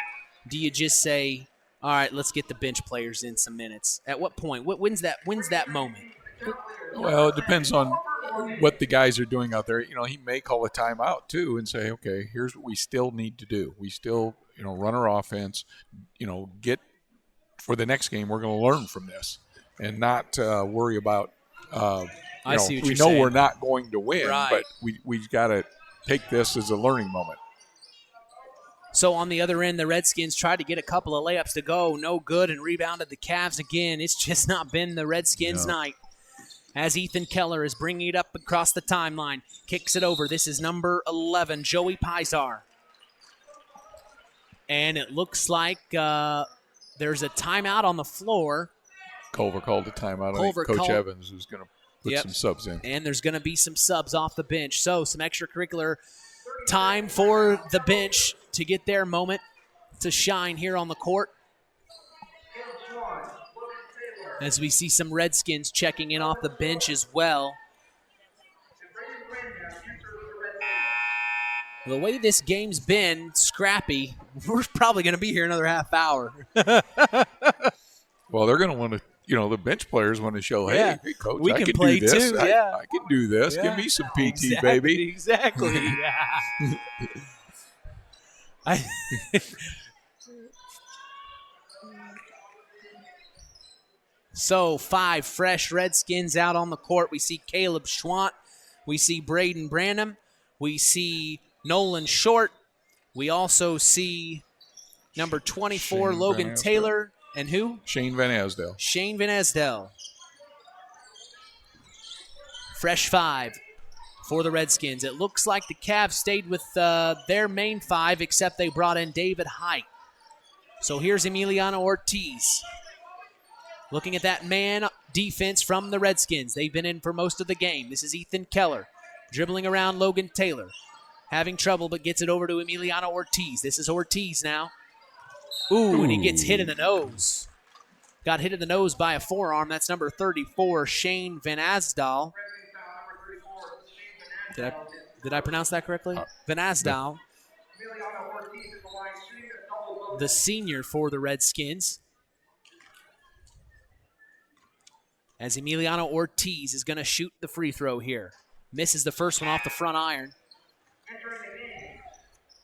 do you just say, all right, let's get the bench players in some minutes? At what point? When's that moment? Well, it depends on what the guys are doing out there. He may call a timeout too and say, okay, here's what we still need to do. We still, run our offense, get for the next game. We're going to learn from this and not worry about, I see what we you're know saying. we're not going to win, Right. but we've got to take this as a learning moment. So on the other end, the Redskins tried to get a couple of layups to go. No good, and rebounded the Cavs again. It's just not been the Redskins' night. As Ethan Keller is bringing it up across the timeline. Kicks it over. This is number 11, Joey Pizar. And it looks like there's a timeout on the floor. Culver called a timeout. Culver I think Coach called- Evans is going to put some subs in. And there's going to be some subs off the bench. So some extracurricular time for the bench to get their moment to shine here on the court. As we see some Redskins checking in off the bench as well. The way this game's been scrappy, we're probably going to be here another half hour. Well, they're going to want to, the bench players want to show, hey, Coach, we I can can play do this. too. I Yeah. can do this. Yeah. Give me some PT, Exactly, baby. Exactly. So 5 fresh Redskins out on the court. We see Caleb Schwant. We see Braden Branham. We see Nolan Short. We also see number 24, Shane Logan Van Asdale. Taylor. And who? Shane Van Asdale. Shane Van Asdale. Fresh 5 for the Redskins. It looks like the Cavs stayed with their main 5, except they brought in David Height. So here's Emiliano Ortiz. Looking at that man defense from the Redskins. They've been in for most of the game. This is Ethan Keller dribbling around Logan Taylor. Having trouble, but gets it over to Emiliano Ortiz. This is Ortiz now. Ooh, and he gets hit in the nose. Got hit in the nose by a forearm. That's number 34, Shane Van Asdal. Did I pronounce that correctly? Van Asdal, the senior for the Redskins. As Emiliano Ortiz is going to shoot the free throw here. Misses the first one off the front iron. Entering the game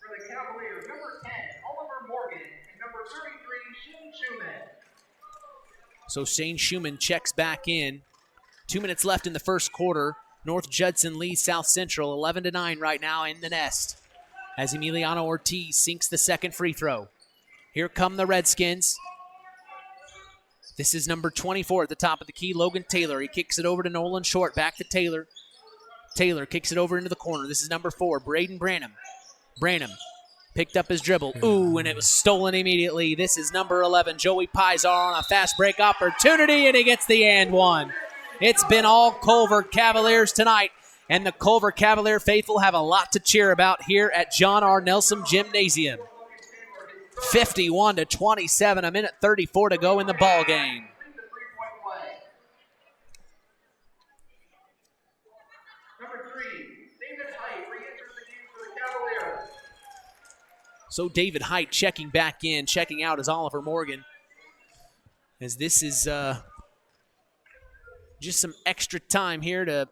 for the Cavaliers, number 10, Oliver Morgan, and number 33, Shane Schumann. So Shane Schumann checks back in. 2 minutes left in the first quarter. North Judson leads South Central 11-9 right now in the nest. As Emiliano Ortiz sinks the second free throw. Here come the Redskins. This is number 24 at the top of the key, Logan Taylor. He kicks it over to Nolan Short, back to Taylor. Taylor kicks it over into the corner. This is number 4, Braden Branham. Branham picked up his dribble. Ooh, and it was stolen immediately. This is number 11, Joey Pizar on a fast break opportunity, and he gets the and one. It's been all Culver Cavaliers tonight, and the Culver Cavalier faithful have a lot to cheer about here at John R. Nelson Gymnasium. 51-27, a minute 34 to go in the ball game. So David Height checking back in, checking out as Oliver Morgan. As this is just some extra time here to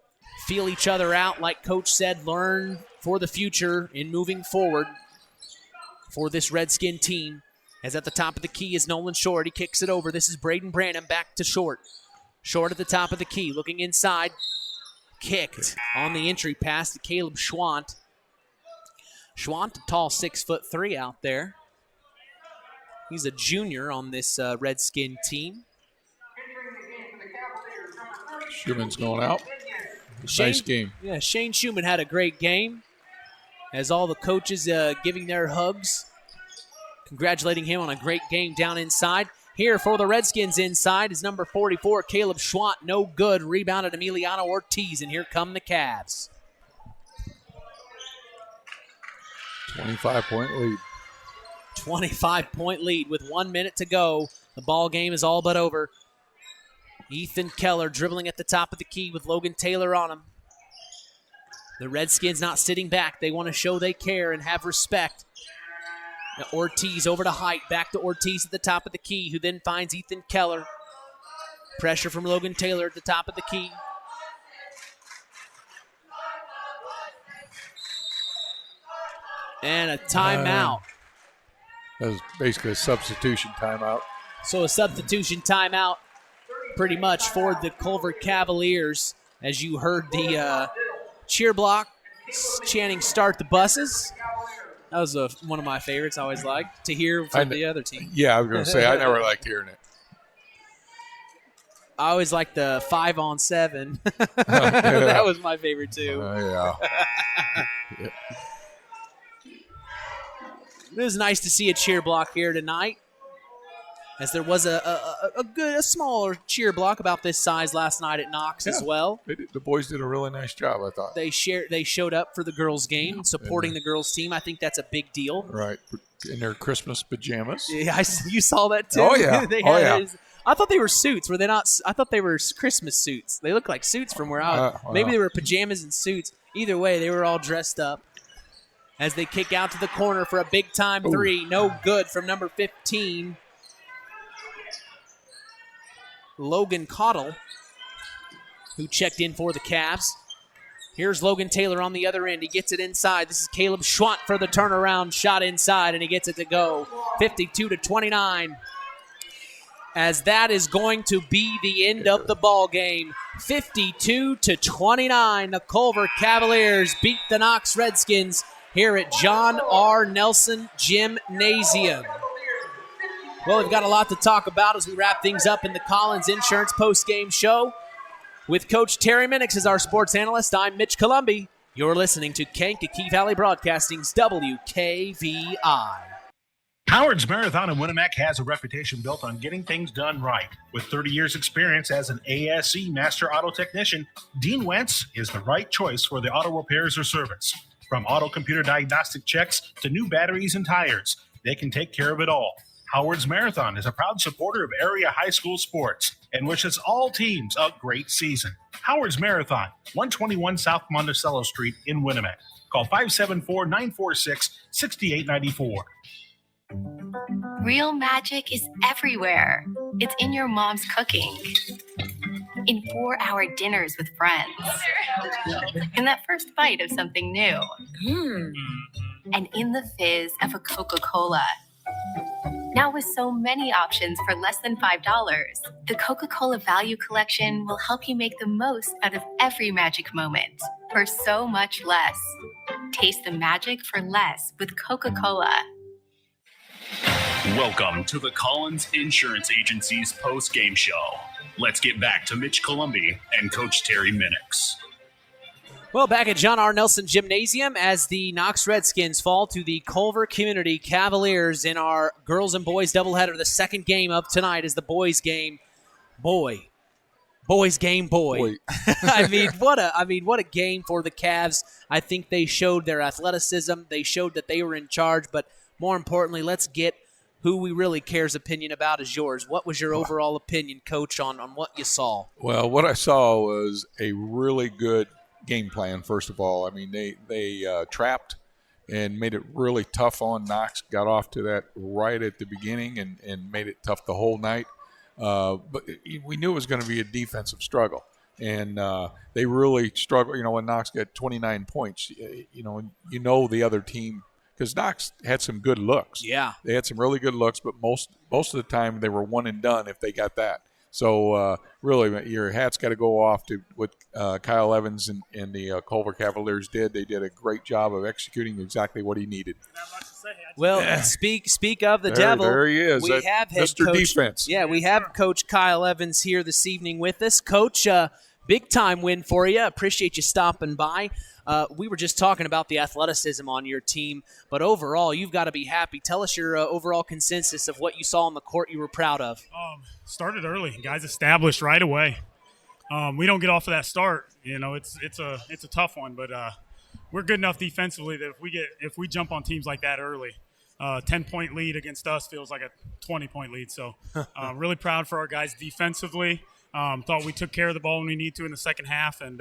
feel each other out, like Coach said, learn for the future in moving forward for this Redskin team. As at the top of the key is Nolan Short. He kicks it over. This is Braden Branham back to Short. Short at the top of the key, looking inside. Kicked on the entry pass to Caleb Schwant. Schwant, a tall 6'3" out there. He's a junior on this Redskin team. Schumann's going out. Nice game. Yeah, Shane Schumann had a great game. As all the coaches giving their hugs, congratulating him on a great game down inside. Here for the Redskins inside is number 44, Caleb Schwant. No good. Rebounded Emiliano Ortiz, and here come the Cavs. 25-point lead. 25-point lead with 1 minute to go. The ball game is all but over. Ethan Keller dribbling at the top of the key with Logan Taylor on him. The Redskins not sitting back. They want to show they care and have respect. Now Ortiz over to Height. Back to Ortiz at the top of the key, who then finds Ethan Keller. Pressure from Logan Taylor at the top of the key. And a timeout. That was basically a substitution timeout. So a substitution timeout pretty much for the Culver Cavaliers. As you heard the cheer block chanting "Start the buses." That was one of my favorites. I always liked to hear from the other team. Yeah, I was going to say, I never liked hearing it. I always liked the 5-on-7. That was my favorite too. Yeah. It was nice to see a cheer block here tonight, as there was a smaller cheer block about this size last night at Knox as well. The boys did a really nice job, I thought. They showed up for the girls' game, supporting the girls' team. I think that's a big deal. Right, in their Christmas pajamas. Yeah, you saw that too. Oh yeah, I thought they were suits. Were they not? I thought they were Christmas suits. They looked like suits from where I was. Maybe they were pajamas and suits. Either way, they were all dressed up. As they kick out to the corner for a big-time three. No good from number 15. Logan Cottle, who checked in for the Cavs. Here's Logan Taylor on the other end. He gets it inside. This is Caleb Schwant for the turnaround shot inside, and he gets it to go. 52-29. As that is going to be the end of the ball game. 52-29. The Culver Cavaliers beat the Knox Redskins here at John R. Nelson Gymnasium. Well, we've got a lot to talk about as we wrap things up in the Collins Insurance postgame show. With Coach Terry Minix as our sports analyst, I'm Mitch Columbi. You're listening to Kankakee Valley Broadcasting's WKVI. Howard's Marathon in Winamac has a reputation built on getting things done right. With 30 years' experience as an ASE Master Auto Technician, Dean Wentz is the right choice for the auto repairs or service. From auto computer diagnostic checks to new batteries and tires, they can take care of it all. Howard's Marathon is a proud supporter of area high school sports and wishes all teams a great season. Howard's Marathon, 121 South Monticello Street in Winnemac. Call 574-946-6894. Real magic is everywhere. It's in your mom's cooking, in 4-hour dinners with friends, in that first bite of something new, and in the fizz of a Coca-Cola. Now with so many options for less than $5, the Coca-Cola Value Collection will help you make the most out of every magic moment for so much less. Taste the magic for less with Coca-Cola. Welcome to the Collins Insurance Agency's post-game show. Let's get back to Mitch Columbi and Coach Terry Minix. Well, back at John R. Nelson Gymnasium as the Knox Redskins fall to the Culver Community Cavaliers in our girls and boys doubleheader. The second game of tonight is the boys game. Boys game. I mean, what a game for the Cavs. I think they showed their athleticism. They showed that they were in charge, but more importantly, let's get who we really care's opinion about is yours. What was your overall opinion, Coach, on what you saw? Well, what I saw was a really good game plan, first of all. I mean, they trapped and made it really tough on Knox, got off to that right at the beginning and made it tough the whole night. But we knew it was going to be a defensive struggle. And they really struggled. When Knox got 29 points, the other team, because Knox had some good looks. Yeah. They had some really good looks, but most of the time they were one and done if they got that. So, really, your hat's got to go off to what Kyle Evans and the Culver Cavaliers did. They did a great job of executing exactly what he needed. Well, speak of the devil. There he is. We have head Mr. coach, Defense. Yeah, we have Coach Kyle Evans here this evening with us. Coach, big-time win for you. Appreciate you stopping by. We were just talking about the athleticism on your team, but overall, you've got to be happy. Tell us your overall consensus of what you saw on the court you were proud of. Started early. Guys established right away. We don't get off of that start. It's a tough one, but we're good enough defensively that if we jump on teams like that early, 10-point lead against us feels like a 20-point lead. So really proud for our guys defensively. Thought we took care of the ball when we need to in the second half, and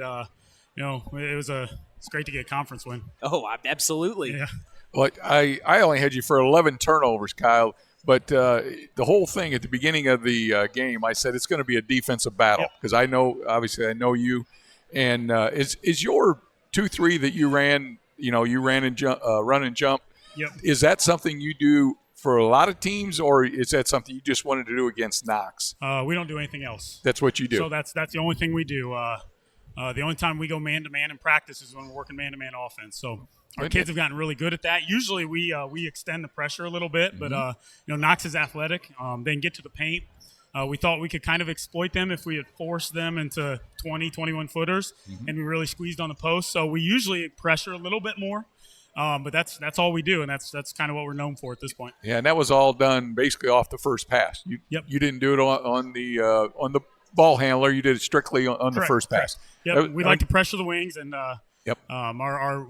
it's great to get a conference win. Oh, absolutely. Yeah. Well, I only had you for 11 turnovers, Kyle. But the whole thing at the beginning of the game, I said it's going to be a defensive battle because I know you. And is your 2-3 that you ran, and jump, run and jump, Yep. Is that something you do for a lot of teams, or is that something you just wanted to do against Knox? We don't do anything else. That's what you do. So that's the only thing we do. The only time we go man-to-man in practice is when we're working man-to-man offense. So our kids have gotten really good at that. Usually we extend the pressure a little bit, but Knox is athletic. They can get to the paint. We thought we could kind of exploit them if we had forced them into 20, 21-footers, and we really squeezed on the post. So we usually pressure a little bit more, but that's all we do, and that's kind of what we're known for at this point. Yeah, and that was all done basically off the first pass. You didn't do it on the ball handler. You did it strictly on the first pass. Yep, we like to pressure the wings, and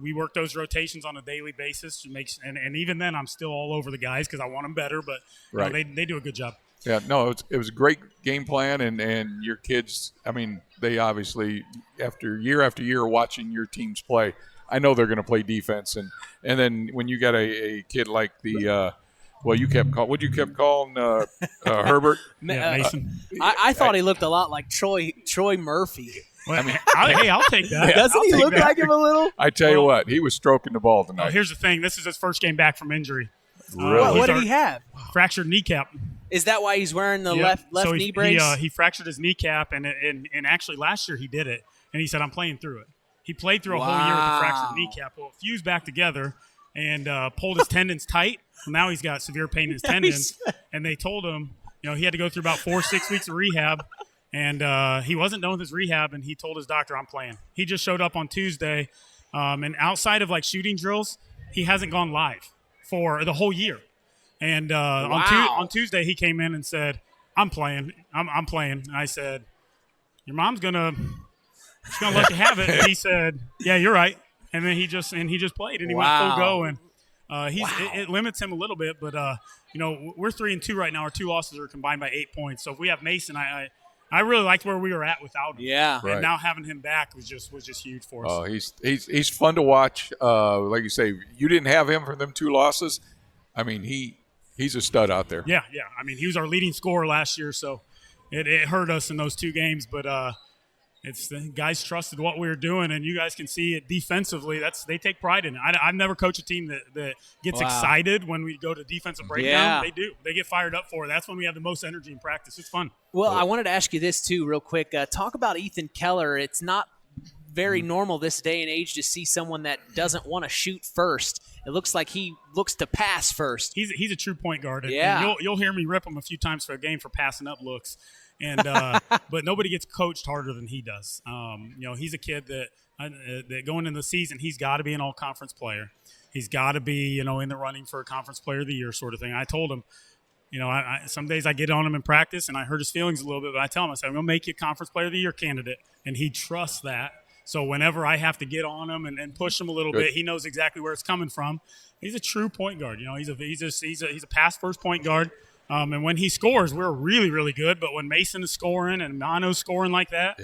we work those rotations on a daily basis. And even then, I'm still all over the guys because I want them better, but they do a good job. Yeah, no, it was a great game plan, and your kids, I mean, they obviously, after year watching your teams play, I know they're going to play defense. And then when you got a kid like the you kept calling Herbert. Mason. I thought he looked a lot like Troy Murphy. Well, I mean, I'll take that. Doesn't he look like him a little? I tell you what, he was stroking the ball tonight. Here's the thing. This is his first game back from injury. Really? What did he have? Fractured kneecap. Is that why he's wearing the left knee brace? He fractured his kneecap, and actually last year he did it, and he said, I'm playing through it. He played through a whole year with a fractured kneecap. Well, it fused back together and pulled his tendons tight. Now he's got severe pain in his tendons, and they told him, he had to go through about 4-6 weeks of rehab, and he wasn't done with his rehab, and he told his doctor, I'm playing. He just showed up on Tuesday, and outside of shooting drills, he hasn't gone live for the whole year. And on Tuesday, he came in and said, I'm playing. I'm playing. And I said, your mom's going to let you have it. And he said, yeah, you're right. And then he just played, and he went full go. And It limits him a little bit, but we're 3-2 right now. Our 2 losses are combined by 8 points. So if we have Mason, I really liked where we were at without him. Yeah, and now having him back was just huge for us. Oh, he's fun to watch. Like you say, you didn't have him for them 2 losses. I mean, he's a stud out there. Yeah. I mean, he was our leading scorer last year, so it hurt us in those 2 games, but it's the guys trusted what we were doing, and you guys can see it defensively. They take pride in it. I've never coached a team that gets excited when we go to defensive breakdown. Yeah. They do. They get fired up for it. That's when we have the most energy in practice. It's fun. Well, I wanted to ask you this too, real quick. Talk about Ethan Keller. It's not very normal this day and age to see someone that doesn't want to shoot first. It looks like he looks to pass first. He's a true point guard. And Yeah. you'll hear me rip him a few times for a game for passing up looks. And but nobody gets coached harder than he does. He's a kid that going into the season, he's got to be an all-conference player. He's got to be, in the running for a conference player of the year sort of thing. I told him, some days I get on him in practice and I hurt his feelings a little bit, but I tell him, I said, I'm going to make you a conference player of the year candidate. And he trusts that. So whenever I have to get on him and push him a little bit, he knows exactly where it's coming from. He's a true point guard. He's a pass-first point guard. And when he scores, we're really, really good. But when Mason is scoring and Mano's scoring like that,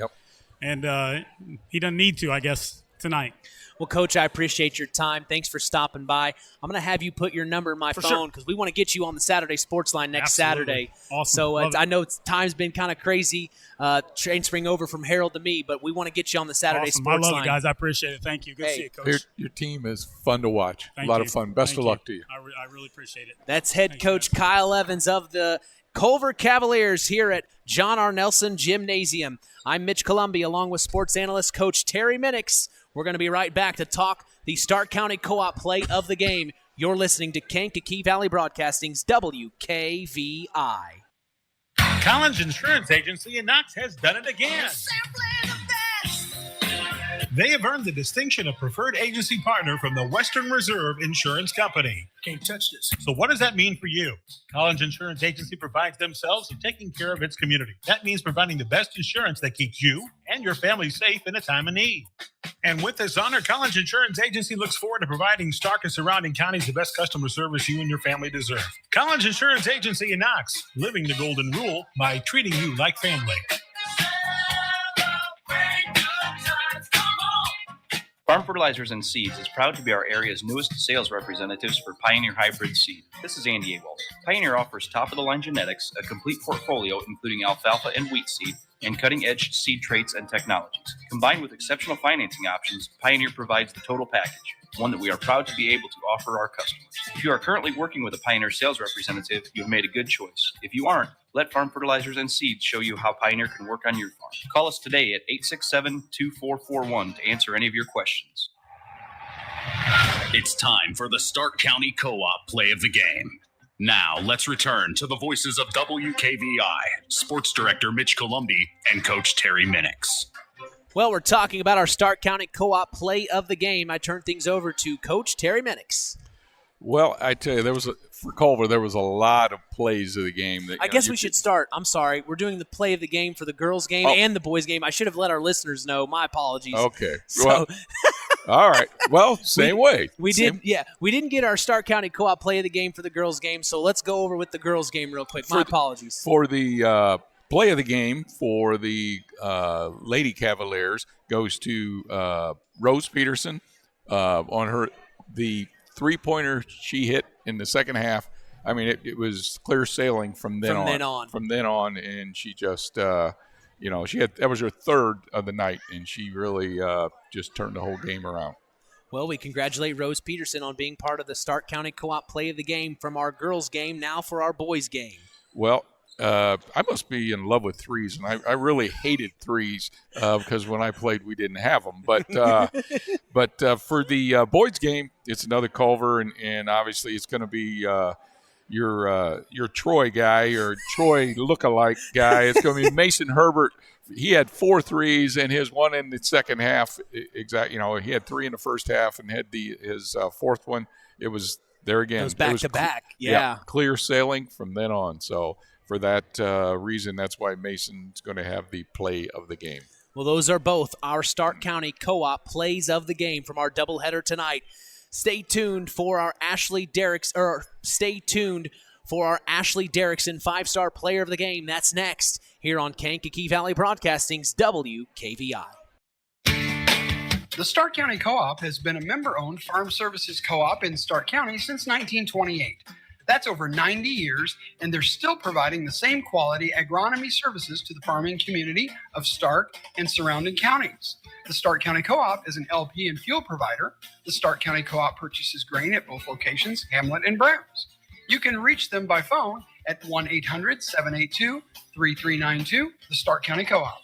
and he doesn't need to, I guess, tonight. Well, Coach, I appreciate your time. Thanks for stopping by. I'm going to have you put your number in my phone because we want to get you on the Saturday Sports Line next Saturday. Awesome. So I know time's been kind of crazy transferring over from Harold to me, but we want to get you on the Saturday Sports Line. I love it, guys. I appreciate it. Thank you. Good to see you, Coach. Your team is fun to watch. Thank a lot you. of fun. Best of luck to you. I really appreciate it. That's head coach Kyle Evans of the Culver Cavaliers here at John R. Nelson Gymnasium. I'm Mitch Columbia along with sports analyst Coach Terry Minix. We're going to be right back to talk the Stark County Co-op play of the game. You're listening to Kankakee Valley Broadcasting's WKVI. Collins Insurance Agency in Knox has done it again. They have earned the distinction of preferred agency partner from the Western Reserve Insurance Company. Can't touch this. So what does that mean for you? Collins Insurance Agency provides themselves in taking care of its community. That means providing the best insurance that keeps you and your family safe in a time of need. And with this honor, Collins Insurance Agency looks forward to providing Stark and surrounding counties the best customer service you and your family deserve. Collins Insurance Agency in Knox, living the golden rule by treating you like family. Farm Fertilizers and Seeds is proud to be our area's newest sales representatives for Pioneer Hybrid Seed. This is Andy Awald. Pioneer offers top-of-the-line genetics, a complete portfolio including alfalfa and wheat seed, and cutting-edge seed traits and technologies. Combined with exceptional financing options, Pioneer provides the total package, one that we are proud to be able to offer our customers. If you are currently working with a Pioneer sales representative, you have made a good choice. If you aren't, let Farm Fertilizers and Seeds show you how Pioneer can work on your farm. Call us today at 867-2441 to answer any of your questions. It's time for the Stark County Co-op play of the game. Now, let's return to the voices of WKVI, Sports Director Mitch Columbia and Coach Terry Minix. Well, we're talking about our Stark County Co-op play of the game. I turn things over to Coach Terry Minix. Well, I tell you, for Culver, there was a lot of plays of the game. That, I guess we should start. I'm sorry. We're doing the play of the game for the girls' game and the boys' game. I should have let our listeners know. My apologies. Okay. So, well, all right. Well, same way. We didn't get our Stark County Co-op play of the game for the girls' game, so let's go over with the girls' game real quick. My apologies. For the play of the game for the Lady Cavaliers goes to Rose Peterson on the three-pointer she hit in the second half. I mean, it was clear sailing from then on, and she just, that was her third of the night, and she really just turned the whole game around. Well, we congratulate Rose Peterson on being part of the Stark County Co-op play of the game from our girls' game, now for our boys' game. Well, I must be in love with threes, and I really hated threes because when I played, we didn't have them. But for the boys' game, it's another Culver, and obviously it's going to be your Troy guy, your Troy lookalike guy. It's going to be Mason Herbert. He had 4 threes and his one in the second half. Exactly, he had 3 in the first half and had his fourth one. It was there again. It was back to back. Yeah, clear sailing from then on. So. For that reason, that's why Mason's going to have the play of the game. Well, those are both our Stark County Co-op plays of the game from our doubleheader tonight. Stay tuned for our Ashley Derrickson 5-star player of the game. That's next here on Kankakee Valley Broadcasting's WKVI. The Stark County Co-op has been a member-owned farm services co-op in Stark County since 1928. That's over 90 years, and they're still providing the same quality agronomy services to the farming community of Stark and surrounding counties. The Stark County Co-op is an LP and fuel provider. The Stark County Co-op purchases grain at both locations, Hamlet and Browns. You can reach them by phone at 1-800-782-3392, the Stark County Co-op.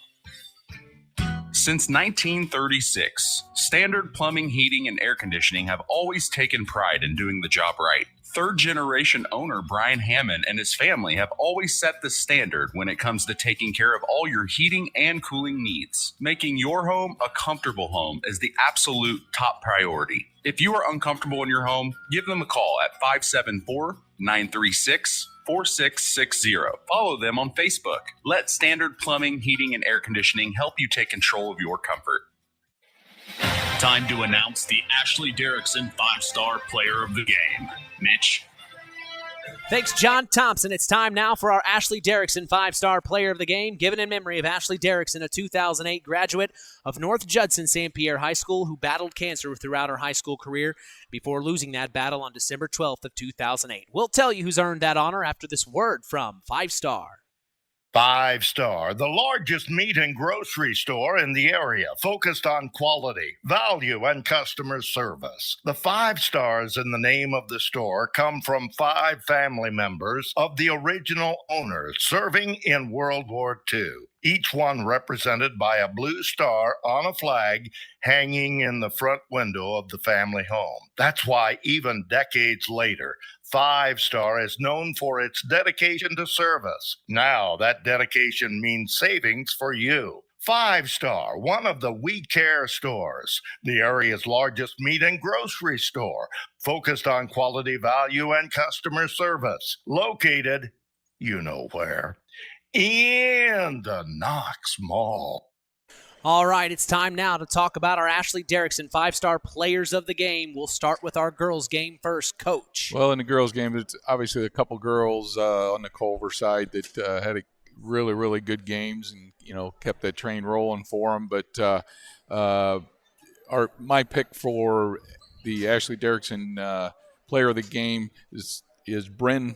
Since 1936, Standard Plumbing, Heating, and Air Conditioning have always taken pride in doing the job right. Third-generation owner Brian Hammond and his family have always set the standard when it comes to taking care of all your heating and cooling needs. Making your home a comfortable home is the absolute top priority. If you are uncomfortable in your home, give them a call at 574-936-4660. Follow them on Facebook. Let Standard Plumbing, Heating, and Air Conditioning help you take control of your comfort. Time to announce the Ashley Derrickson 5-star player of the game. Mitch. Thanks, John Thompson. It's time now for our Ashley Derrickson 5-star player of the game, given in memory of Ashley Derrickson, a 2008 graduate of North Judson St. Pierre High School who battled cancer throughout her high school career before losing that battle on December 12th of 2008. We'll tell you who's earned that honor after this word from 5-star. 5-star, the largest meat and grocery store in the area, focused on quality, value, and customer service. The 5 stars in the name of the store come from 5 family members of the original owners serving in World War II. Each one represented by a blue star on a flag hanging in the front window of the family home. That's why even decades later, 5-star is known for its dedication to service. Now that dedication means savings for you. 5-star, one of the We Care stores, the area's largest meat and grocery store, focused on quality, value, and customer service. Located, you know where, in the Knox Mall. All right, it's time now to talk about our Ashley Derrickson 5-star players of the game. We'll start with our girls' game first. Coach. Well, in the girls' game, it's obviously a couple girls on the Culver side that had a really, really good games and, kept that train rolling for them. But my pick for the Ashley Derrickson player of the game is Bryn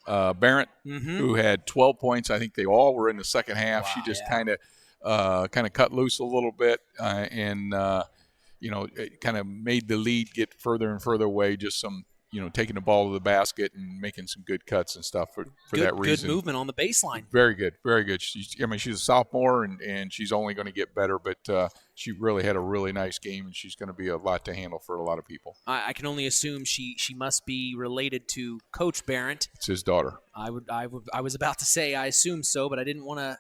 Barrett, who had 12 points. I think they all were in the second half. Wow, she just kind of cut loose a little bit and it kind of made the lead get further and further away. Just some, taking the ball to the basket and making some good cuts and stuff for that reason. Good movement on the baseline. Very good, very good. She's a sophomore and she's only going to get better, but she really had a really nice game and she's going to be a lot to handle for a lot of people. I can only assume she must be related to Coach Barrett. It's his daughter. I was about to say I assume so, but I didn't want to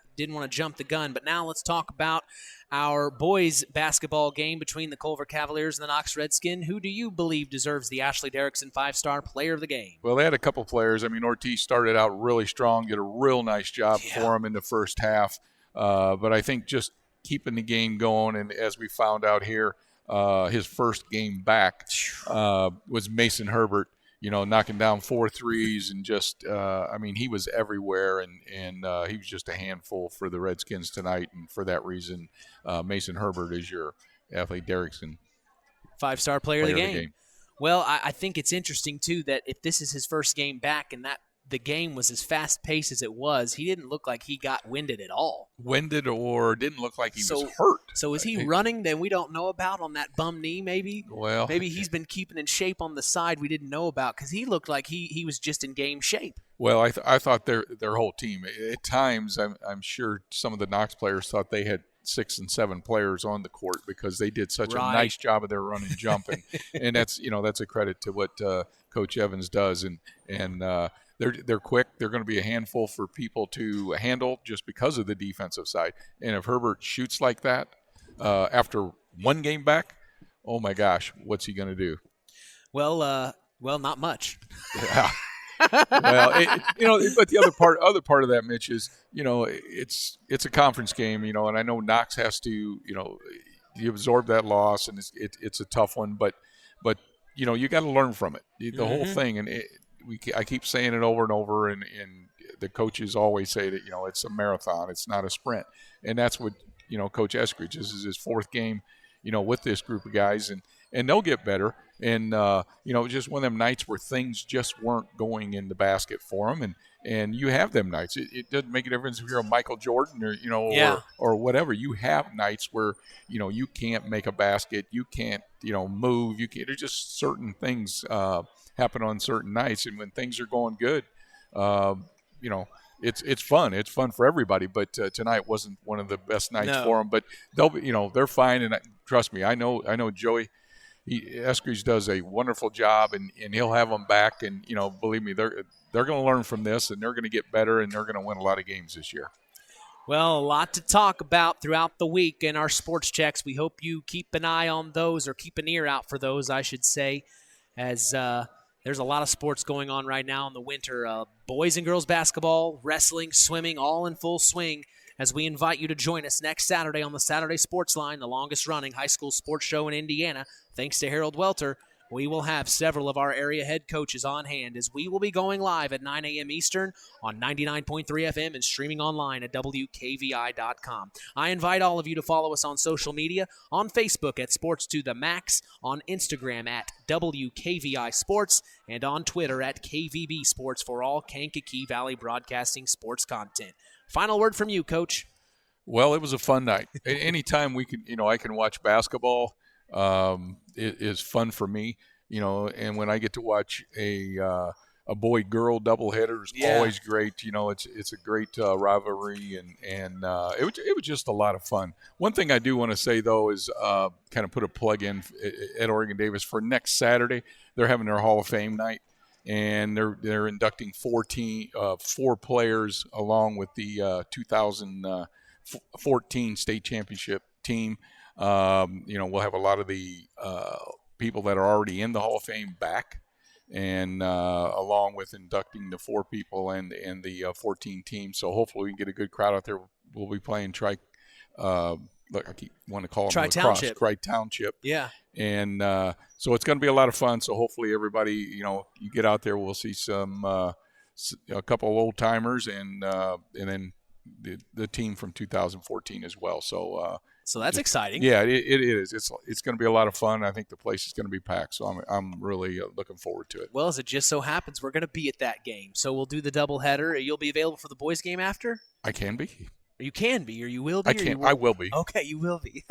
jump the gun. But now let's talk about our boys basketball game between the Culver Cavaliers and the Knox Redskins. Who do you believe deserves the Ashley Derrickson 5-star player of the game? Well, they had a couple players. Ortiz started out really strong, did a real nice job for him in the first half. But I think just keeping the game going, and as we found out here, his first game back was Mason Herbert, knocking down 4 threes and just, he was everywhere and he was just a handful for the Redskins tonight. And for that reason, Mason Herbert is your Ashley Derrickson 5-star player of the game. Well, I think it's interesting, too, that if this is his first game back and that the game was as fast-paced as it was, he didn't look like he got winded at all. Winded or didn't look like he was hurt. So is he running that we don't know about on that bum knee maybe? Well, maybe he's been keeping in shape on the side we didn't know about because he looked like he was just in game shape. Well, I thought their whole team, at times I'm sure some of the Knox players thought they had 6 and 7 players on the court because they did such a nice job of their run and jump. And that's, that's a credit to what Coach Evans does. And they're quick. They're going to be a handful for people to handle just because of the defensive side. And if Herbert shoots like that after one game back, oh my gosh, what's he going to do? Well, not much. Yeah. Well, but the other part of that, Mitch, is it's a conference game, and I know Knox has to you absorb that loss, and it's a tough one, but you got to learn from it, the whole Mm-hmm. thing. And I keep saying it over and over, and the coaches always say that, it's a marathon, it's not a sprint. And that's what, Coach Eskridge, this is his fourth game, with this group of guys, and they'll get better. And, just one of them nights where things just weren't going in the basket for them. And you have them nights. It doesn't make a difference if you're a Michael Jordan or, or whatever. You have nights where, you can't make a basket. You can't, move. There's just certain things happen on certain nights. And when things are going good, it's fun. It's fun for everybody. But tonight wasn't one of the best nights for them. But they're fine. And trust me, I know Joey Eskridge does a wonderful job, and he'll have them back. And believe me, they're going to learn from this, and they're going to get better, and they're going to win a lot of games this year. Well, a lot to talk about throughout the week in our sports checks. We hope you keep an eye on those, or keep an ear out for those, I should say, as there's a lot of sports going on right now in the winter. Boys and girls basketball, wrestling, swimming, all in full swing, as we invite you to join us next Saturday on the Saturday Sports Line, the longest-running high school sports show in Indiana. Thanks to Harold Welter, we will have several of our area head coaches on hand, as we will be going live at 9 a.m. Eastern on 99.3 FM and streaming online at WKVI.com. I invite all of you to follow us on social media, on Facebook at Sports to the Max, on Instagram at WKVI Sports, and on Twitter at KVB Sports for all Kankakee Valley Broadcasting sports content. Final word from you, Coach. Well, it was a fun night. Anytime we can, I can watch basketball, it is fun for me, and when I get to watch a boy-girl doubleheader is always great. It's a great rivalry, and it was just a lot of fun. One thing I do want to say, though, is kind of put a plug in at Oregon Davis for next Saturday. They're having their Hall of Fame night, and they're inducting 4 players along with the 2014 state championship team. We'll have a lot of the people that are already in the Hall of Fame back, and along with inducting the 4 people and the 14 teams. So hopefully we can get a good crowd out there. We'll be playing I keep wanting to call them Tri-Township. Tri-Township. Yeah. And so it's going to be a lot of fun. So hopefully everybody, you get out there. We'll see a couple of old timers, and then the team from 2014 as well. So that's exciting. Yeah, it is. It's going to be a lot of fun. I think the place is going to be packed. So I'm really looking forward to it. Well, as it just so happens, we're going to be at that game. So we'll do the doubleheader. You'll be available for the boys' game after? I can be. You can be, or you will be? I will be. Okay, you will be.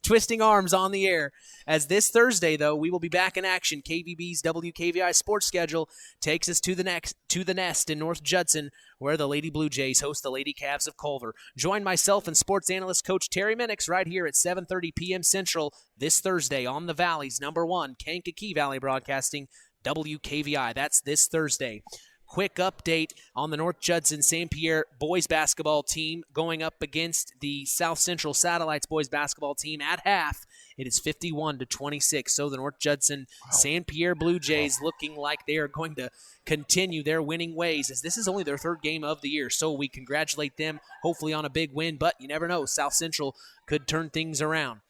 Twisting arms on the air. As this Thursday, though, we will be back in action. KVB's WKVI sports schedule takes us to the nest in North Judson, where the Lady Blue Jays host the Lady Cavs of Culver. Join myself and sports analyst Coach Terry Minix right here at 7:30 p.m. Central this Thursday on the Valley's #1 Kankakee Valley Broadcasting, WKVI. That's this Thursday. Quick update on the North Judson St. Pierre boys basketball team going up against the South Central Satellites boys basketball team at half. It is 51-26. So the North Judson St. Pierre Blue Jays looking like they are going to continue their winning ways, as this is only their 3rd game of the year. So we congratulate them, hopefully on a big win, but you never know. South Central could turn things around.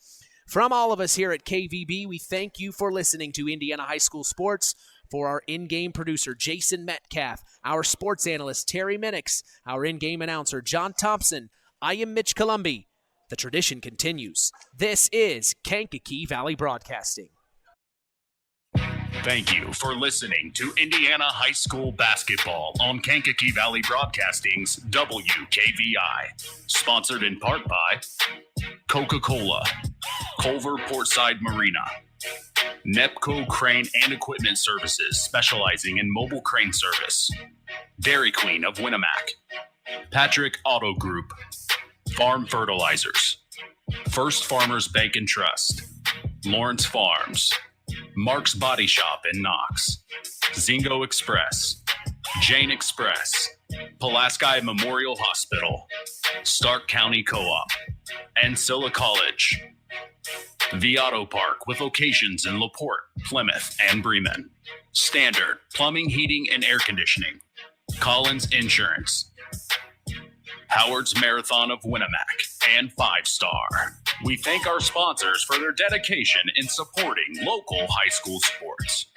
From all of us here at KVB, we thank you for listening to Indiana High School Sports. For our in-game producer, Jason Metcalf, our sports analyst, Terry Minix, our in-game announcer, John Thompson, I am Mitch Columbi. The tradition continues. This is Kankakee Valley Broadcasting. Thank you for listening to Indiana High School Basketball on Kankakee Valley Broadcasting's WKVI. Sponsored in part by Coca-Cola, Culver Portside Marina, Nepco Crane and Equipment Services, specializing in mobile crane service, Dairy Queen of Winamac, Patrick Auto Group, Farm Fertilizers, First Farmers Bank and Trust, Lawrence Farms, Mark's Body Shop in Knox, Zingo Express, Jane Express, Pulaski Memorial Hospital, Stark County Co-op, Ancilla College, The Auto Park with locations in LaPorte, Plymouth, and Bremen, Standard Plumbing, Heating, and Air Conditioning, Collins Insurance, Howard's Marathon of Winamac, and 5-star. We thank our sponsors for their dedication in supporting local high school sports.